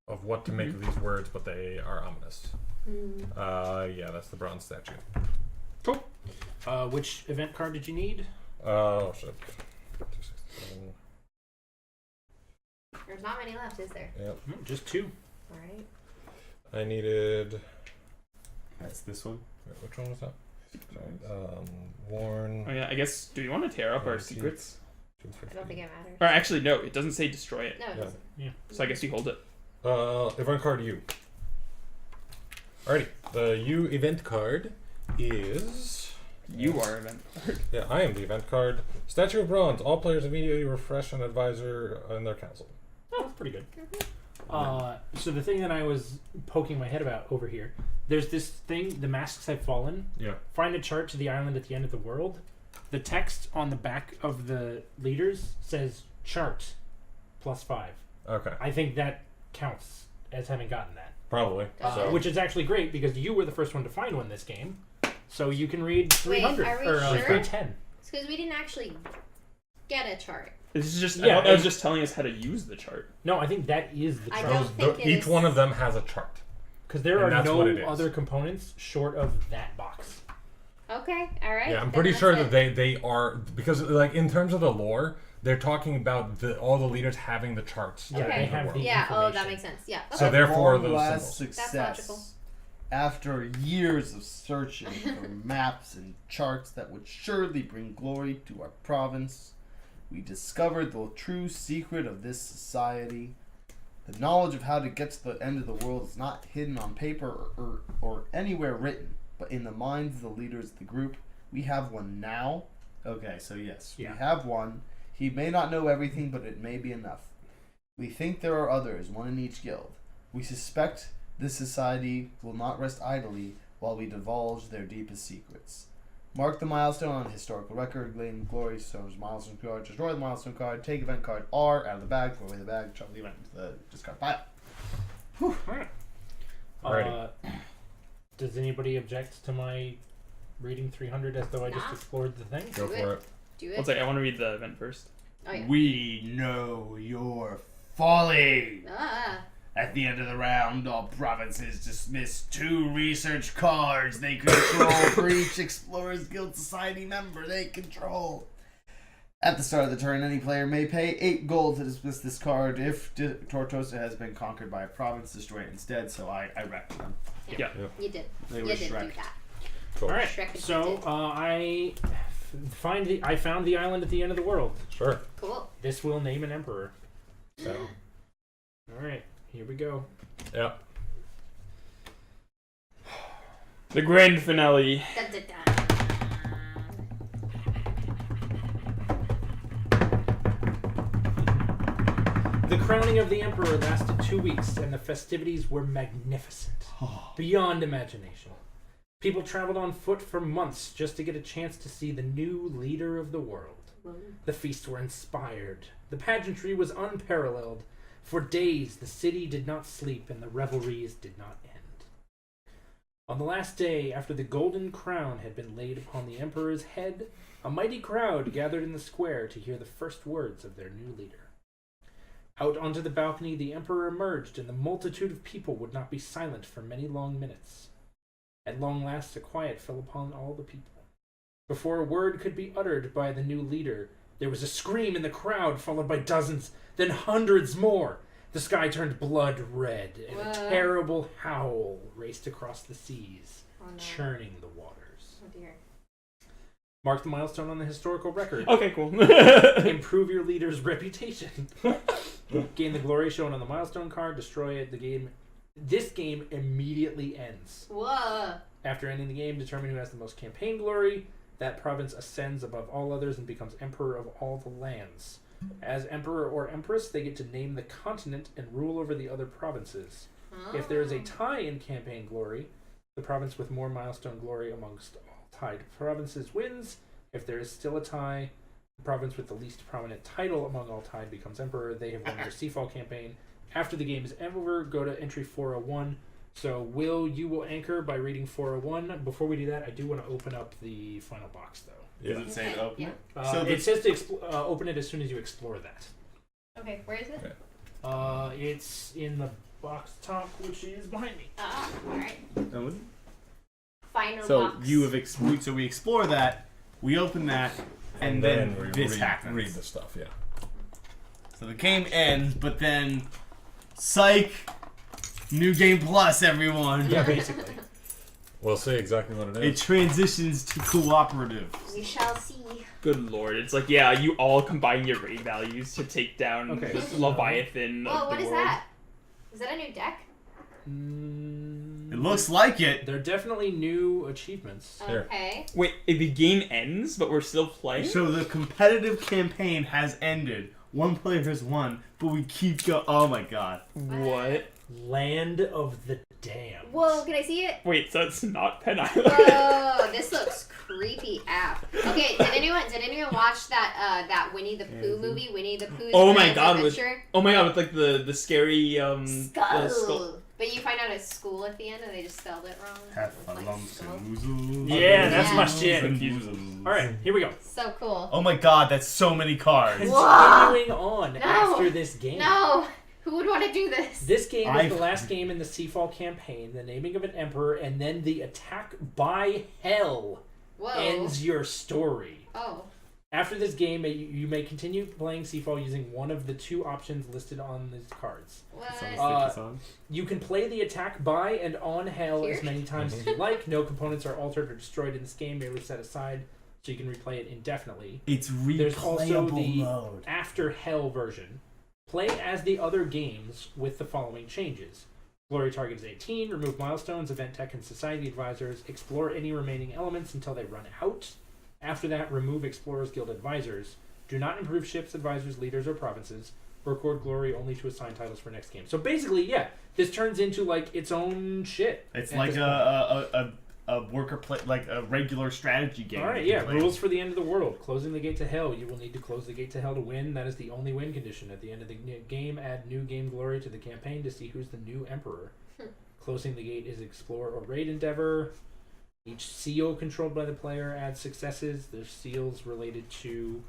of what to make of these words, but they are ominous. Yeah, that's the bronze statue. Cool. Which event card did you need? Oh, shit. 267. There's not many left, is there? Yep. Just 2. Alright. I needed... That's this one. Wait, which one was that? Sorry. Warn... Oh yeah, I guess, do you want to tear up our 19. secrets? I don't think it matters. Or actually, no, it doesn't say destroy it. No, it Yeah. doesn't. So I guess you hold it. Event card U. Alrighty. The U event card is... You are event. Yeah, I am the event card. Statue of Bronze. All players immediately refresh an advisor in their council. Oh, that's pretty good. So the thing that I was poking my head about over here, there's this thing, the masks have fallen. Yeah. Find a chart to the island at the end of the world. The text on the back of the leaders says chart +5. Okay. I think that counts as having gotten that. Probably. So. Which is actually great because you were the first one to find one this game. So you can read 300 are we or sure? 310. It's because we didn't actually get a chart. This is just, Yeah, I was just telling us how to use the chart. No, I think that is the I chart. don't think it Each is- one of them has a chart. Because there And are that's what it no is. other components short of that box. Okay, alright. Yeah, I'm then pretty that's sure it. that they are, because like in terms of the lore, they're talking about all the leaders having the charts. Yeah, in they have world. the Yeah, oh, that information. makes sense. Yeah. So Okay. therefore Long those last symbols. That's success. logical. After years of searching for maps and charts that would surely bring glory to our province, we discovered the true secret of this society. The knowledge of how to get to the end of the world is not hidden on paper or anywhere written, but in the minds of the leaders of the group. We have one now. Okay, so yes, Yeah. we have one. He may not know everything, but it may be enough. We think there are others, one in each guild. We suspect this society will not rest idly while we divulge their deepest secrets. Mark the milestone on the historical record, claim glory stones, milestone card, destroy the milestone card, take event card R out of the bag, throw away the bag, shove the event into the discard pile. Alright. Alrighty. Does anybody object to my reading 300 as though I just Nah. explored the thing? Go Do for it. it. Do One it. second, I want to read the event first. Oh, yeah. We know your folly. Ah. At the end of the round, all provinces dismiss 2 research cards they control for each Explorers Guild Society member they control. At the start of the turn, any player may pay 8 gold to dismiss this card. If Tortosa has been conquered by a province, destroy it instead. So I wrecked them. Yeah. You did. They You were did do Shrek. that. Cool. Alright, Shrek and so did. I found the island at the end of the world. Sure. Cool. This will name an emperor. So, alright, here we go. Yeah. The grand finale. Dun, dun, dun. The crowning of the emperor lasted 2 weeks, and the festivities were magnificent, beyond imagination. People traveled on foot for months just to get a chance to see the new leader of the world. The feasts were inspired. The pageantry was unparalleled. For days, the city did not sleep, and the revelries did not end. On the last day, after the golden crown had been laid upon the emperor's head, a mighty crowd gathered in the square to hear the first words of their new leader. Out onto the balcony, the emperor emerged, and the multitude of people would not be silent for many long minutes. At long last, a quiet fell upon all the people. Before a word could be uttered by the new leader, there was a scream in the crowd, followed by dozens, then hundreds more. The sky turned blood red, and a Whoa. terrible howl raced across the seas, Oh, no. churning the waters. Oh, dear. Mark the milestone on the historical record. Okay, cool. Improve your leader's reputation. Gain the glory shown on the milestone card. Destroy it. This game immediately ends. Whoa. After ending the game, determine who has the most campaign glory. That province ascends above all others and becomes emperor of all the lands. As emperor or empress, they get to name the continent and rule over the other provinces. If there is a tie in campaign glory, the province with more milestone glory amongst all tied provinces wins. If there is still a tie, the province with the least prominent title among all tied becomes emperor. They have won their Seafall campaign. After the game is over, go to entry 401. So, Will, you will anchor by reading 401. Before we do that, I do want to open up the final box, though. Does it say to open it? So it says to open it as soon as you explore that. Okay, where is it? It's in the box top, which is behind me. Alright. Oh, Final so box. you have so we explore that, we open that, and then we this happens. read the stuff, yeah. So the game ends, but then, psych, new game plus, everyone. Yeah, basically. We'll see exactly what it It is. transitions to cooperative. We shall see. Good lord, it's like, yeah, you all combine your raid values to take down this Leviathan Whoa, of the what is world. that? Is that a new deck? It looks like it. They're definitely new achievements. Here. Okay. Wait, if the game ends, but we're still playing? So the competitive campaign has ended. One player has won, but we keep going. Oh my god. What? Land of the Damned. Whoa, can I see it? Wait, so it's not Pen Island? Whoa, this looks creepy app. Okay, did anyone watch that Winnie the Pooh movie? Winnie the Pooh's Oh my Grand god, Adventure? with like the scary the skull. But you find out it's school at the end, and they just spelled it wrong. Have It's fun, like lumps skull. and woozles. Yeah, that's my Yeah. shit. All right, here we go. So cool. Oh my god, that's so many cards. Continuing on No. after this game. No, who would want to do this? This game I've- is the last game in the Seafall campaign, the naming of an emperor, and then the attack by hell Whoa. ends your story. Oh. After this game, you may continue playing Seafall using one of the two options listed on these cards. What? You can play the attack by and on hell as Here? many times as you like. No components are altered or destroyed in this game, merely set aside so you can replay it indefinitely. It's There's also replayable the mode. After Hell version. Play as the other games with the following changes. Glory target is 18, remove milestones, event tech, and society advisors, explore any remaining elements until they run out. After that, remove Explorers Guild advisors. Do not improve ships, advisors, leaders, or provinces. Record glory only to assign titles for next game. So basically, yeah, this turns into like its own shit. It's at like this a worker play, like a regular strategy game. All right, you yeah. play. Rules for the end of the world. Closing the gate to hell. You will need to close the gate to hell to win. That is the only win condition. At the end of the game, add new game glory to the campaign to see who's the new emperor. Closing the gate is explore or raid endeavor. Each seal controlled by the player adds successes. There's seals related to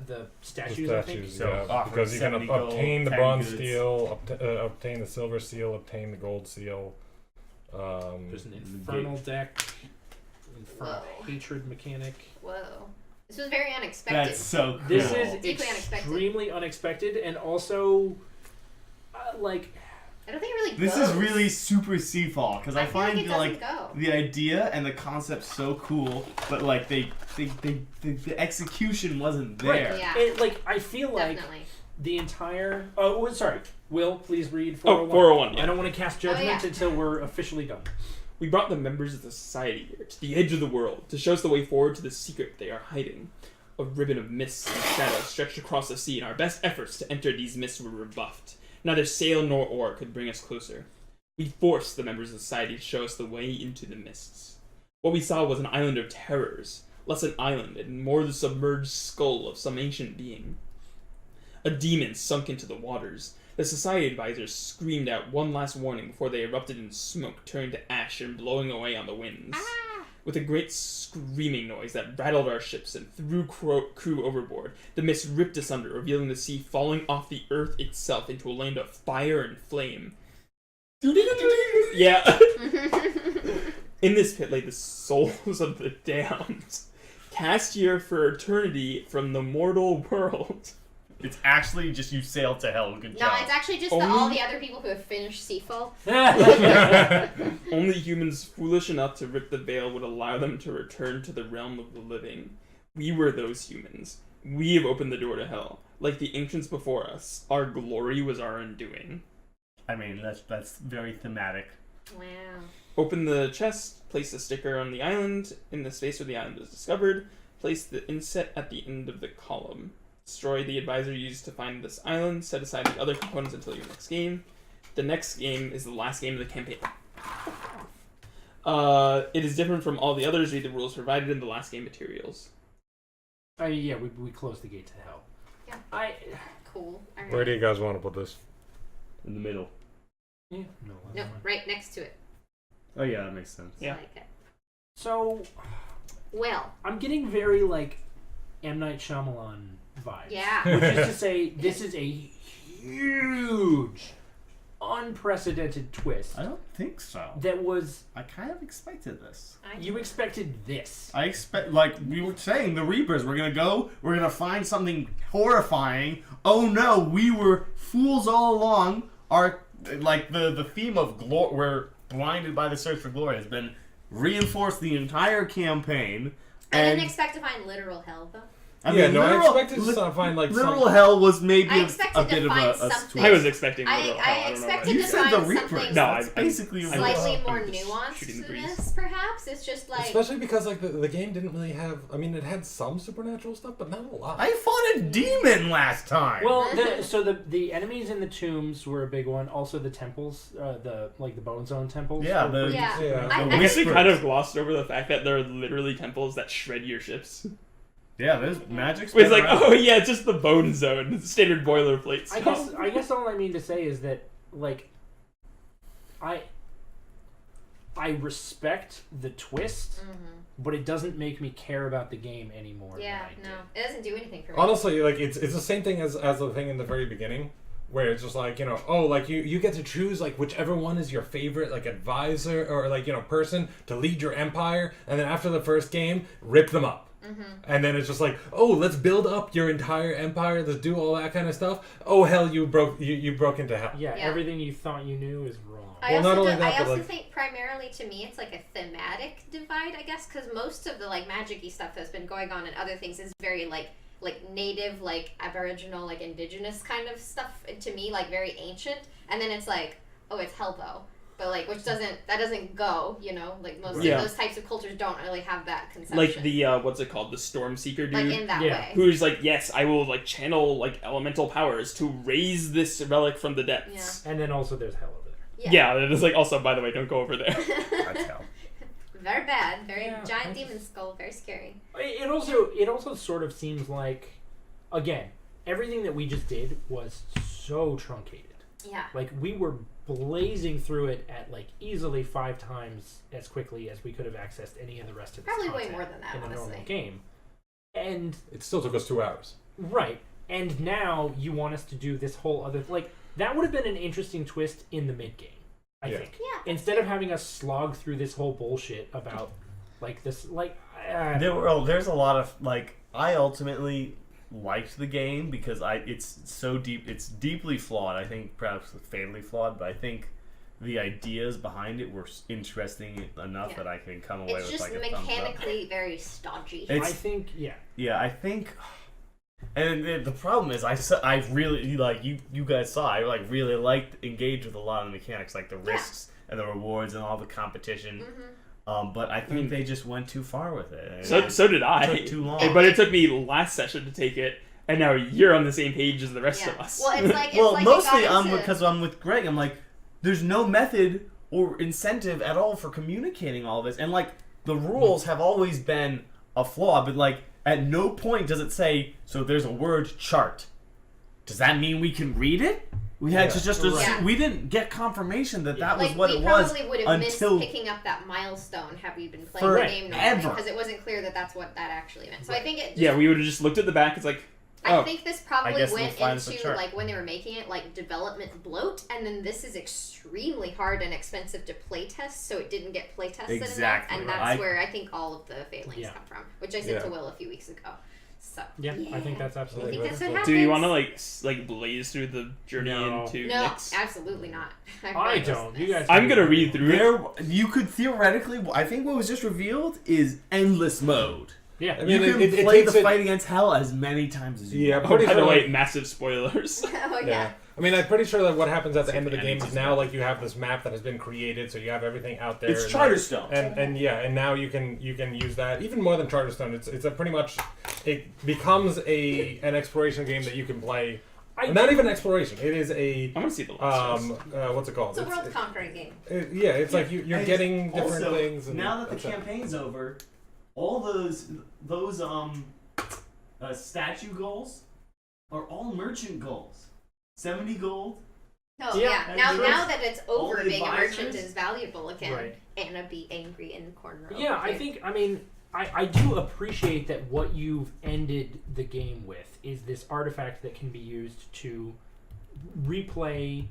the statues, I think. So, yeah, offer because you can 70 gold, obtain the 10 bronze goods. seal, obtain the silver seal, obtain the gold seal. There's an infernal deck, infernal Whoa. hatred mechanic. Whoa. This was very unexpected. That's so cool. This is Deeply unexpected. extremely unexpected, and also like I don't think it really This goes. is really super Seafall because I feel like find it doesn't like go. the idea and the concept so cool, but like the execution wasn't there. right. Yeah. I feel like Definitely. the entire. Oh, sorry. Will, please read Oh, 401. 401, yeah. I don't want to cast judgment yeah. until we're officially done. We brought the members of the society here, to the edge of the world, to show us the way forward to the secret they are hiding. A ribbon of mists and shadows stretched across the sea, and our best efforts to enter these mists were rebuffed. Neither sail nor oar could bring us closer. We forced the members of society to show us the way into the mists. What we saw was an island of terrors, less an island and more the submerged skull of some ancient being. A demon sunk into the waters. The society advisors screamed out one last warning before they erupted in smoke, turning to ash and blowing away on the winds. With a great screaming noise that rattled our ships and threw crew overboard, the mist ripped asunder, revealing the sea falling off the earth itself into a land of fire and flame. Yeah. In this pit lay the souls of the damned, cast here for eternity from the mortal world. It's actually just you sailed to hell. Good No, job. it's actually just Only- all the other people who have finished Seafall. Only humans foolish enough to rip the veil would allow them to return to the realm of the living. We were those humans. We have opened the door to hell. Like the ancients before us, our glory was our undoing. I mean, that's very thematic. Wow. Open the chest, Place a sticker on the island in the space where the island is discovered. Place the inset at the end of the column. Destroy the advisor used to find this island. Set aside the other components until your next game. The next game is the last game of the campaign. It is different from all the others. Read the rules provided in the last game materials. Yeah, we closed the gate to hell. Yeah. Cool. All right. Where do you guys want to put this? In the middle. Yeah, no, that's No, fine. right next to it. Oh yeah, that makes sense. Yeah. I like it. So, Well, I'm getting very, like, M. Night Shyamalan vibes. yeah. Which is to say, this is a huge, unprecedented twist I don't think so. that was... I kind of expected this. You expected this. I expect, like we were saying, the Reapers. We're gonna find something horrifying. Oh no, we were fools all along. Our like the theme of glory, we're blinded by the search for glory, has been reinforced the entire campaign. I And didn't expect to find literal hell, though. I Yeah, mean, no, I literal, expected to find like literal some. hell was maybe I a expected bit to of find a something. twist. I was expecting I literal hell. I don't know expected about You to said find the something Reapers. No, That's basically I'm slightly just- more I'm just nuanced shooting to the breeze. this, perhaps. It's just like... Especially because like the game didn't really have. I mean, it had some supernatural stuff, but not a lot. I fought a demon last time. Well, so the enemies in the tombs were a big one. Also, the temples, the Bone Zone temples. Yeah, were the- pretty Yeah. supernatural. I I think- guess we kind of glossed over the fact that there are literally temples that shred your ships. yeah, there's magic. It's like, around. oh yeah, it's just the bone zone, standard boilerplate stuff. I guess all I mean to say is that, like, I respect the twist, but it doesn't make me care about the game anymore. Yeah, than I no. did. It doesn't do anything for me. Honestly, like it's the same thing as the thing in the very beginning, where it's just like, you know, oh, like you get to choose like whichever one is your favorite like advisor or like, you know, person to lead your empire, and then after the first game, rip them up. And then it's just like, oh, let's build up your entire empire. Let's do all that kind of stuff. Oh hell, you broke into hell. Yeah, Yeah. everything you thought you knew is wrong. I Well, also, not only do- that, I but, also like- think primarily to me it's like a thematic divide, I guess, because most of the like magic-y stuff that's been going on and other things is very like native, like aboriginal, like indigenous kind of stuff to me, like very ancient. And then it's like, oh, it's hell though. But like, that doesn't go, you know, like most Yeah. of those types of cultures don't really have that conception. Like the what's it called, the Stormseeker dude, like in that Yeah. way. who's like, yes, I will like channel like elemental powers to raise this relic from the depths. And then also there's hell over there. Yeah, it is like also, by the way, don't go over there. That's hell. Very bad, very Yeah, giant I demon skull, very scary. It also sort of seems like, again, everything that we just did was so truncated. Yeah. Like, we were blazing through it at like easily 5 times as quickly as we could have accessed any of the rest of the Probably way content more than that, in a normal honestly. game. And It still took us 2 hours. right, and now you want us to do this whole other like that would have been an interesting twist in the mid game, I Yeah. think. Yeah. Instead of having us slog through this whole bullshit about like this, like There's a lot of like I ultimately liked the game because it's so deep, it's deeply flawed. I think perhaps fatally flawed, but I think the ideas behind it were interesting enough Yeah. that I can come away It's with just like a thumbs up. mechanically very stodgy. It's- I think Yeah, I think. And the problem is, I really like you guys saw. I like really liked engage with a lot of the mechanics, like the risks and the rewards and all the competition. But I think they just went too far with it. So did I. It took too long. But it took me last session to take it, and now you're on the same page as the rest of us. Well, it's like Well, it mostly got into- because I'm with Greg. I'm like, there's no method or incentive at all for communicating all this, and like the rules have always been a flaw. But like, at no point does it say, so there's a word chart. Does that mean we can read it? We had to just assume, Yeah. we didn't get confirmation that that was like what we it was probably would have missed until picking up that milestone had we been playing the game normally Forever. because it wasn't clear that that's what that actually meant. So I think it. Just, Yeah, we would have just looked at the back. It's like, I oh, think this I probably guess went we'll find us a into chart. like when they were making it like development bloat, and then this is extremely hard and expensive to playtest, so it didn't get playtested Exactly. enough, and that's where I think all of the failings Yeah. come from, which I said Yeah. to Will a few weeks ago. So yeah, I think that's I absolutely think right. that's what happens. do you want to like blaze through the journey No. into No, next? absolutely not. I don't. You guys. I'm gonna read through it. there you could theoretically. I think what was just revealed is endless mode. Yeah. I mean, you can it play takes the it- fight against hell as many times as you Yeah, want. Oh, pretty by the sure. way, massive spoilers. Oh yeah. Yeah. I mean, I'm pretty sure that what happens at the It's end of the like game the is now, like, you have this map that has been created, so you have everything out there. It's and, Charterstone. and yeah, and now you can use that even more than Charterstone. It's a pretty much, it becomes an exploration game that you can play. Not even exploration. It is a I want to see the last what's it called? It's a world conquering game. Yeah, it's like you're And getting different also, things. And now that the that's it. campaign's over, all those statue goals are all merchant goals. 70 gold. Oh Yeah. yeah. And Now yours- that it's all over, the being a merchant advisors? is valuable again. Right. Anna be angry in the corner. Yeah, over I here. think, I mean, I do appreciate that what you've ended the game with is this artifact that can be used to replay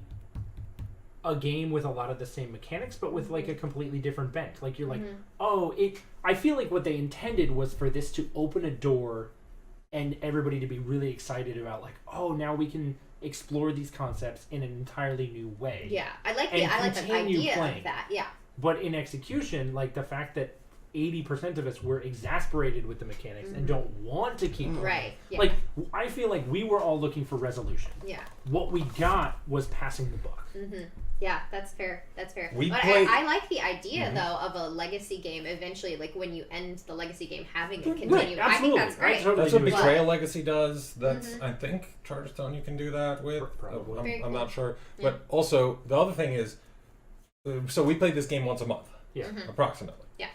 a game with a lot of the same mechanics, but with like a completely different bent. Like you're like, oh, I feel like what they intended was for this to open a door and everybody to be really excited about like, oh, now we can explore these concepts in an entirely new way. Yeah, I like And the continue idea playing. of that. Yeah. But in execution, like the fact that 80% of us were exasperated with the mechanics and don't want to keep playing. Right. Yeah. Like, I feel like we were all looking for resolution. yeah. What we got was passing the buck. Yeah, that's fair. That's fair. We But play- I like the idea though of a legacy game eventually, like when you end the legacy game, having it continue. I think that's great. totally That's what agree with that. Betrayal Legacy does. That's I think Charterstone you can do that with. Probably. Very I'm cool. not sure. Yeah. But also the other thing is, so we played this game once a month, Yeah. approximately. Yeah.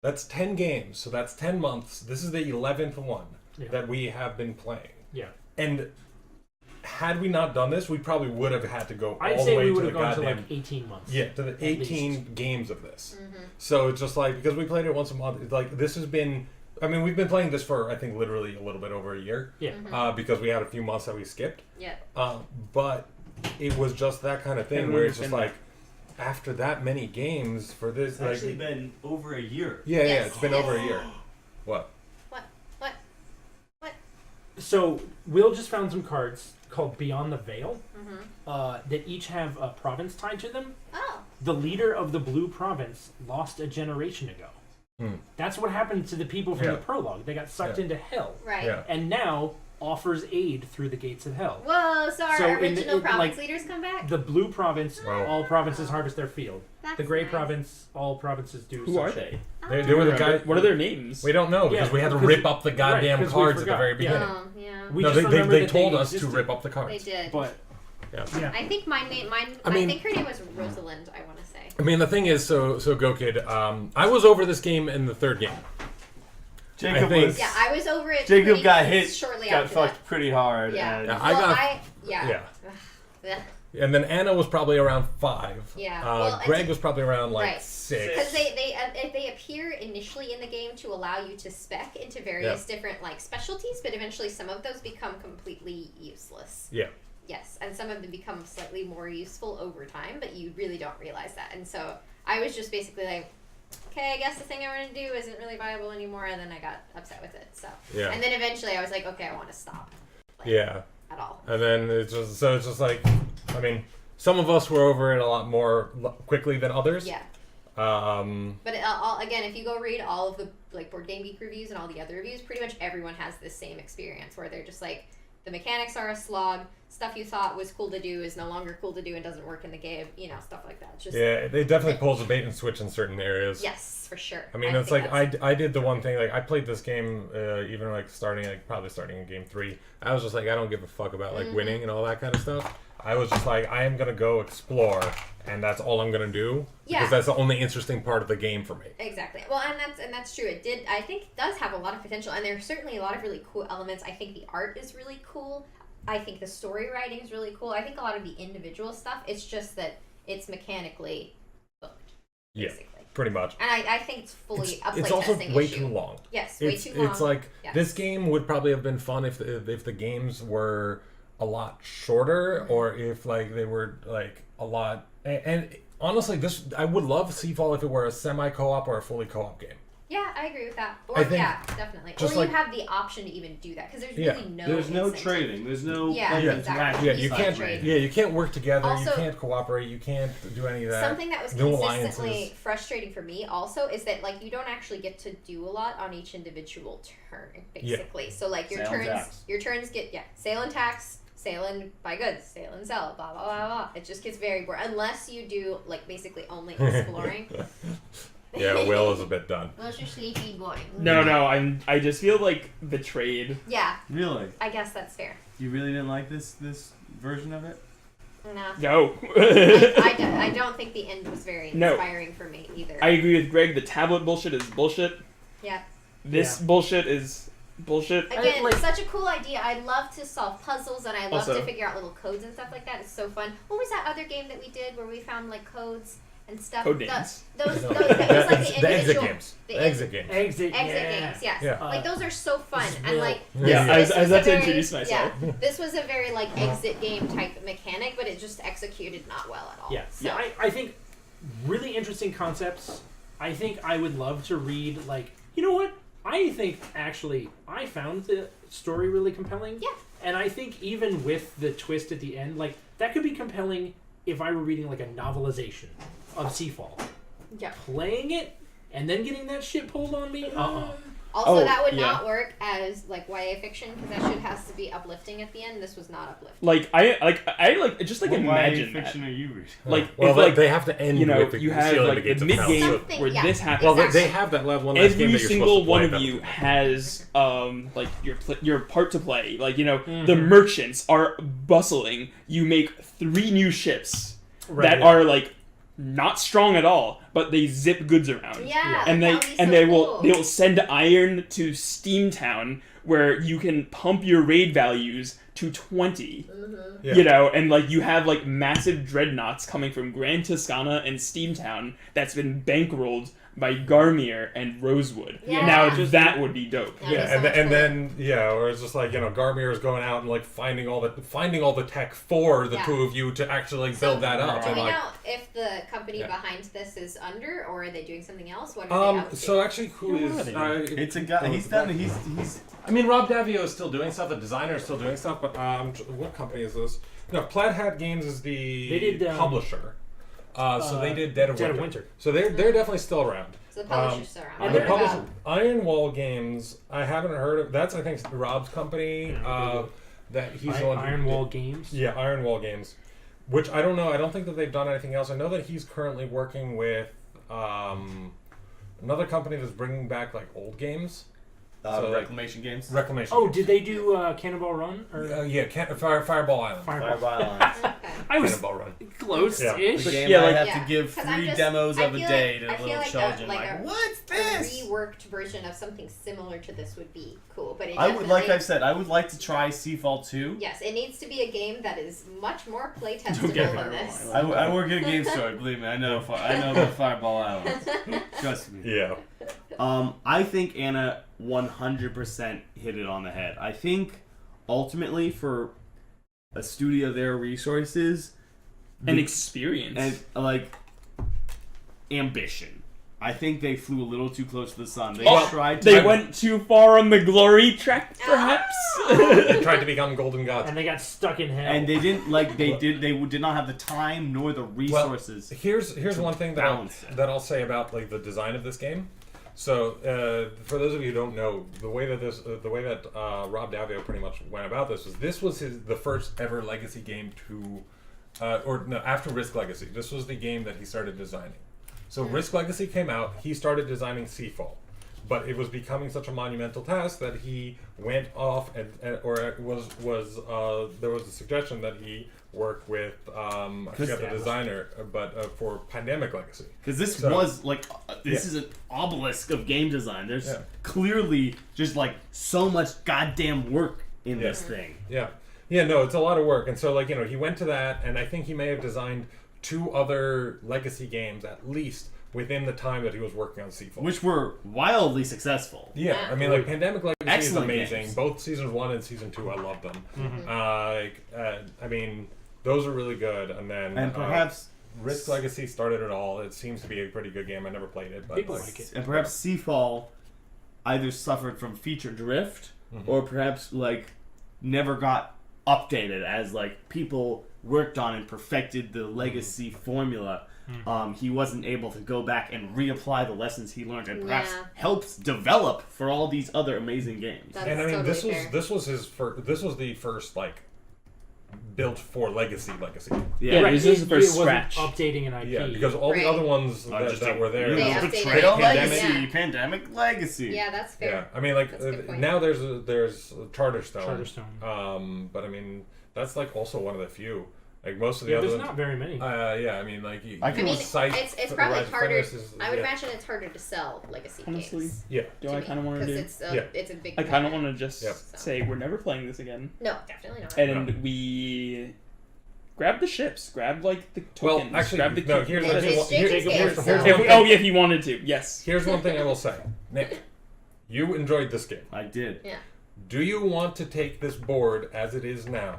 That's 10 games, so that's 10 months. This is the 11th one Yeah. that we have been playing. Yeah. And had we not done this, we probably would have had to go I'd all the say way we to would the have gone to goddamn like 18 months. yeah, to the at 18 games of this. So it's just like, because we played it once a month, it's like this has been, I mean, we've been playing this for, I think, literally a little bit over a year. Yeah. Because we had a few months that we skipped. Yeah. But it was just that kind of thing And where we've it's just been- like, after that many games for this, It's like, actually been over a year. yeah, Yes, it's been yes. over a year. What? So, Will just found some cards called Beyond the Veil that each have a province tied to them. Oh. The leader of the blue province lost a generation ago. That's what happened to the people from Yeah. the prologue. They got sucked Yeah. into hell. Right. Yeah. And now offers aid through the gates of hell. Whoa, so our So in the- original in, province like, leaders come back? The blue province, Wow. all provinces harvest their field. That's The gray nice. province, all provinces do Who some are shit. they? They were the Remember? guy. What are their names? We don't know because Yeah, we had to because- rip up the goddamn 'cause we cards at the forgot. very Yeah. beginning. Oh, yeah. We No, just remember they that told they us to existed. rip up the They cards. did. But Yeah. yeah, I think I mean- think her name was Rosalind, I want to say. I mean, the thing is, so Go Kid, I was over this game in the third game. Jacob think- was. Yeah, I was over it. Jacob pretty got hit. shortly Got after fucked that. pretty hard. Yeah. And Yeah, Well, Yeah. Yeah. And then Anna was probably around 5. Yeah. Well, Greg was probably around like Right. 6. Because they appear initially in the game to allow you to spec into various different like specialties, but eventually some of those become completely useless. Yeah. Yes, and some of them become slightly more useful over time, but you really don't realize that. And so I was just basically like, okay, I guess the thing I want to do isn't really viable anymore, and then I got upset with it. So Yeah. and then eventually I was like, okay, I want to stop. Like, Yeah. At all. And then it's just like, I mean, some of us were over it a lot more quickly than others. Yeah. But Again, if you go read all of the like Board Game Geek reviews and all the other reviews, pretty much everyone has this same experience where they're just like, the mechanics are a slog. Stuff you thought was cool to do is no longer cool to do and doesn't work in the game. You know, stuff like that. It's just yeah, they definitely pulls a bait and switch in certain areas. yes, for sure. I mean, it's think like that's- I did the one thing, like I played this game even like probably starting in game 3. I was just like, I don't give a fuck about like winning and all that kind of stuff. I was just like, I am gonna go explore, and that's all I'm gonna do Yeah. because that's the only interesting part of the game for me. Exactly. Well, and that's true. I think it does have a lot of potential, and there's certainly a lot of really cool elements. I think the art is really cool. I think the story writing is really cool. I think a lot of the individual stuff, it's just that it's mechanically booked, Yeah, basically. pretty much. And I think it's fully a It's also playtesting way issue. too long. Yes, way It's too long. it's like Yes. this game would probably have been fun if the games were a lot shorter, or if like they were like a lot. And honestly, I would love Seafall if it were a semi co-op or a fully co-op game. Yeah, I agree with that. Or I think yeah, definitely. Or just you like- have the option to even do that because there's Yeah. really no. There's no incentive. trading. There's no Yeah, like, exactly. interaction. Yeah, you It's can't. trade. Yeah, you can't work together. Also- you can't cooperate. You can't do any of that. Something that was No consistently alliances. frustrating for me also is that like you don't actually get to do a lot on each individual turn, basically. So like your Sale and turns, tax. your turns get sale and tax, sale and buy goods, sale and sell, blah blah blah blah. It just gets very boring unless you do like basically only exploring. Yeah, Will is a bit done. Unless you're sleepy, boring. No, I just feel like betrayed. Yeah, Really? I guess that's fair. You really didn't like this version of it? No. No. I don't think the end was very No. inspiring for me either. I agree with Greg. The tablet bullshit is bullshit. Yeah. This bullshit is bullshit. Again, like- such a cool idea. I love to solve puzzles and I love Also- to figure out little codes and stuff like that. It's so fun. What was that other game that we did where we found like codes and stuff? Code names. Those No, that was like the the exit individual games. the The exit games. Exit. exit yeah. games. Yes, Yeah. like those are so fun this is and real. like Yeah, I was this was about a to very- introduce myself. Yeah, this was a very like exit game type mechanic, but it just executed not well at all. Yeah. So, Yeah. I think really interesting concepts. I think I would love to read like you know what? I think actually I found the story really compelling. Yeah. And I think even with the twist at the end, like that could be compelling if I were reading like a novelization of Seafall. yeah. Playing it and then getting that shit pulled on me. Also, Oh, that would yeah. not work as like YA fiction because that shit has to be uplifting at the end. This was not uplifting. Like I just like What imagine YA fiction that. are you reading? Like Well, if like they have to end you know with the you have sealing like the gates of mid hell. game Something, where yeah. this happens. Well, Exactly. they have that last one last game Every that you're single supposed to one play of at you that has like your part to play. Like you know Mm-hmm. the merchants are bustling. You make 3 new ships Right, that yeah. are like not strong at all, but they zip goods around. Yeah, And that would be so they cool. will send iron to Steamtown where you can pump your raid values to 20. Yeah. You know, and like you have like massive dreadnoughts coming from Grand Toscana and Steamtown that's been bankrolled by Garmier and Rosewood. Yeah. Now Just- that would be dope. That'd be Yeah, so and, much and cooler. then or it's just like Garmier is going out and like finding all the tech for the Yeah. two of you to actually like, build that up. Do And we like, know if the company Yeah. behind this is under, or are they doing something else? What are they up to? so actually, who Yeah, is? what are they It's a guy. He's done. He's. I mean, Rob Davio is still doing stuff. The designer is still doing stuff. But what company is this? No, Plaid Hat Games is the They did, publisher. So they did Dead of Dead of Winter. Winter. So they're definitely still around. So the publisher's still around. and The they're publisher, Iron Wall Games. I haven't heard of. That's I think Rob's company. That he's the one. who Iron did- Wall Games. Yeah, Iron Wall Games. Which I don't know. I don't think that they've done anything else. I know that he's currently working with another company that's bringing back like old games. So, like, Reclamation games. Reclamation. Oh, games. did they do Cannonball Run? Or Yeah, Fireball Island. Fireball? Okay. I was Cannonball Run. close-ish. The game Yeah, I like- have Yeah, to give 'cause I'm 3 just- demos I of a feel day like- to I feel little like a- children. like Like, a- what's A this? reworked version of something similar to this would be cool, but it I would, like definitely- I've said, I would like to try Seafall 2. Yes, it needs to be a game that is much more play Don't testable get me than wrong. this. I work at a game store. Believe me, I know about Fireball Island. Trust me. Yeah. I think Anna 100% hit it on the head. I think ultimately for a studio their resources An experience. and like ambition. I think they flew a little too close to the sun. They Oh, tried to. they went too far on the glory track, perhaps. They tried to become golden gods. And they got stuck in hell. and they didn't like they did not have the time nor the resources. Here's one thing that balance it. I'll say about like the design of this game. So for those of you who don't know, the way that Rob Davio pretty much went about this was the first ever Legacy game to, after Risk Legacy, this was the game that he started designing. So Risk Legacy came out, he started designing Seafall. But it was becoming such a monumental task that he went off there was a suggestion that he work with I forget the designer, but for Pandemic Legacy. Because this So- was like this Yeah. is an obelisk of game design. There's Yeah. clearly just like so much goddamn work in this thing. Yeah, no, it's a lot of work, and so he went to that, and I think he may have designed 2 other Legacy games at least within the time that he was working on Seafall. Which were wildly successful. Yeah, I mean, like Pandemic Legacy Excellent is amazing. games. Both seasons 1 and season 2, I love them. Mm-hmm. I mean, those are really good, and then And perhaps Risk Legacy started it all. It seems to be a pretty good game. I never played it, but People like it. And perhaps Seafall either suffered from feature drift or perhaps like never got updated as like people worked on and perfected the legacy formula. He wasn't able to go back and reapply the lessons he learned and perhaps helps develop for all these other amazing games. That's and I mean, totally fair. this was his first. This was the first like built for legacy. Yeah, Right, this is the first it wasn't scratch. updating an IP. Yeah, because all Right. the other ones Just that were there. They you know, updated Betrayal it. Legacy, Yeah. Pandemic Legacy. Yeah, that's fair. Yeah, I mean, like That's a good point. now there's Charterstone. Charterstone. But I mean, that's like also one of the few. Like most of the Yeah, other there's ones. not very many. Yeah, I mean, like I I can mean, Sight, it's probably Rise of harder. Fenris is- I would yeah. imagine it's harder to sell legacy Honestly, games. Yeah. do I kind of want to Because do? it's a big. I kind of want to just Yep. say we're never playing this again, No, definitely not. and we grab the ships, grab like the Well, tokens, actually, grab the no. key- Here's It's the thing. Jacob's game, Here's so- one If we- thing- oh yeah, if you wanted to, yes. Here's one thing I will say, Nick. You enjoyed this game. I did. Yeah. Do you want to take this board as it is now,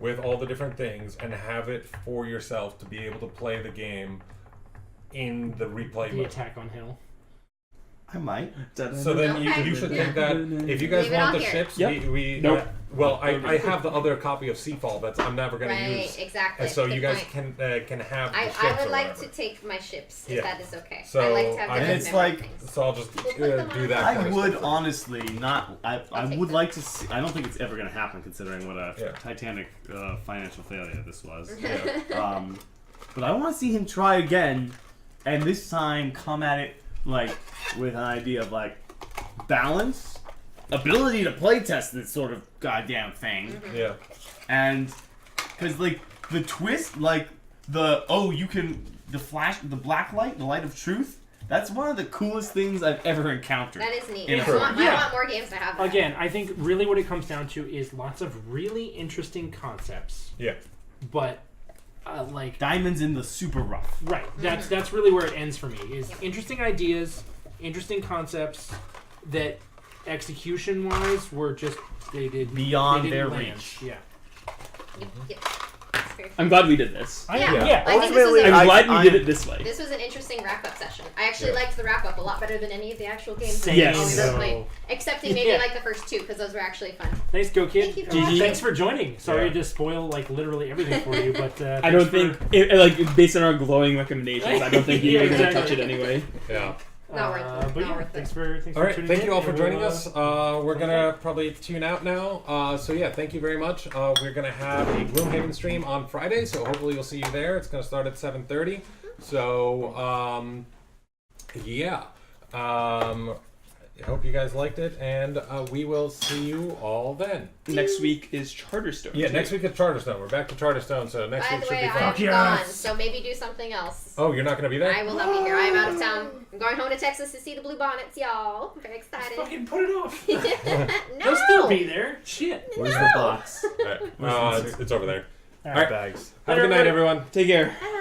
with all the different things, and have it for yourself to be able to play the game in the replay The mode? Attack on Hill. I might. So then Okay. you should Yeah. take that. If you guys Leave it want on the here. ships, Yep. we Nope. well, I have the other copy of Seafall that I'm never going to Right, use. exactly. And so Good you guys point. can have the ships I would or like whatever. to take my ships if Yeah. that is okay. So I like to have I- different It's memory like- things. So I'll just We'll put them do on. that. I kind of would stuff. honestly not. I I'll take would them. like to see. I don't think it's ever going to happen, considering what a Yeah. titanic financial failure this was. Yeah. But I want to see him try again, and this time come at it like with an idea of like balance, ability to playtest this sort of goddamn thing, Yeah. and because like the twist, like you can the black light, the light of truth. That's one of the coolest things I've ever encountered. That is neat. In I a want, Yeah. I want more games to have that. Again, I think really what it comes down to is lots of really interesting concepts, Yeah. but like Diamonds in the super rough. right. That's really where it ends for me. Is interesting ideas, interesting concepts that execution wise were just they did Beyond they didn't their land. reach. Yeah. Yep. That's very I'm glad we did this. I, Yeah. yeah. I think this was, I'm a, glad we did it this way. this was an interesting wrap-up session. I actually Yeah. liked the wrap-up a lot better than any of the actual games Same. Yes. I've ever No. played. Excepting maybe Yeah. like the first two, because those were actually fun. Nice go, kid. Thank you for GG. watching. Thanks for joining. Sorry Yeah. to spoil like literally everything for you, but I don't think, like, based on our glowing recommendations, I don't think you Yeah, were going to exactly. touch it anyway. Yeah. Not worth it. But Not yeah, worth it. thanks for All right, tuning thank in, you all for and joining we'll, us. We're gonna probably tune out now. So yeah, thank you very much. We're gonna have a Gloomhaven stream on Friday, so hopefully you'll see you there. It's gonna start at 7:30. So yeah, I hope you guys liked it, and we will see you all then. Next week is Charterstone. Yeah, too. next week is Charterstone. We're back to Charterstone, so next By week the should way, be I'm fun. gone, so maybe do something else. Oh, you're not gonna be there? I will not be here. I am out of town. I'm going home to Texas to see the Blue Bonnets, y'all. I'm very excited. fucking put it off. no! They'll still be there. Shit. Where's the box? All right. It's over there. All All right. Bags. Have a good night, everyone. Take care. Bye.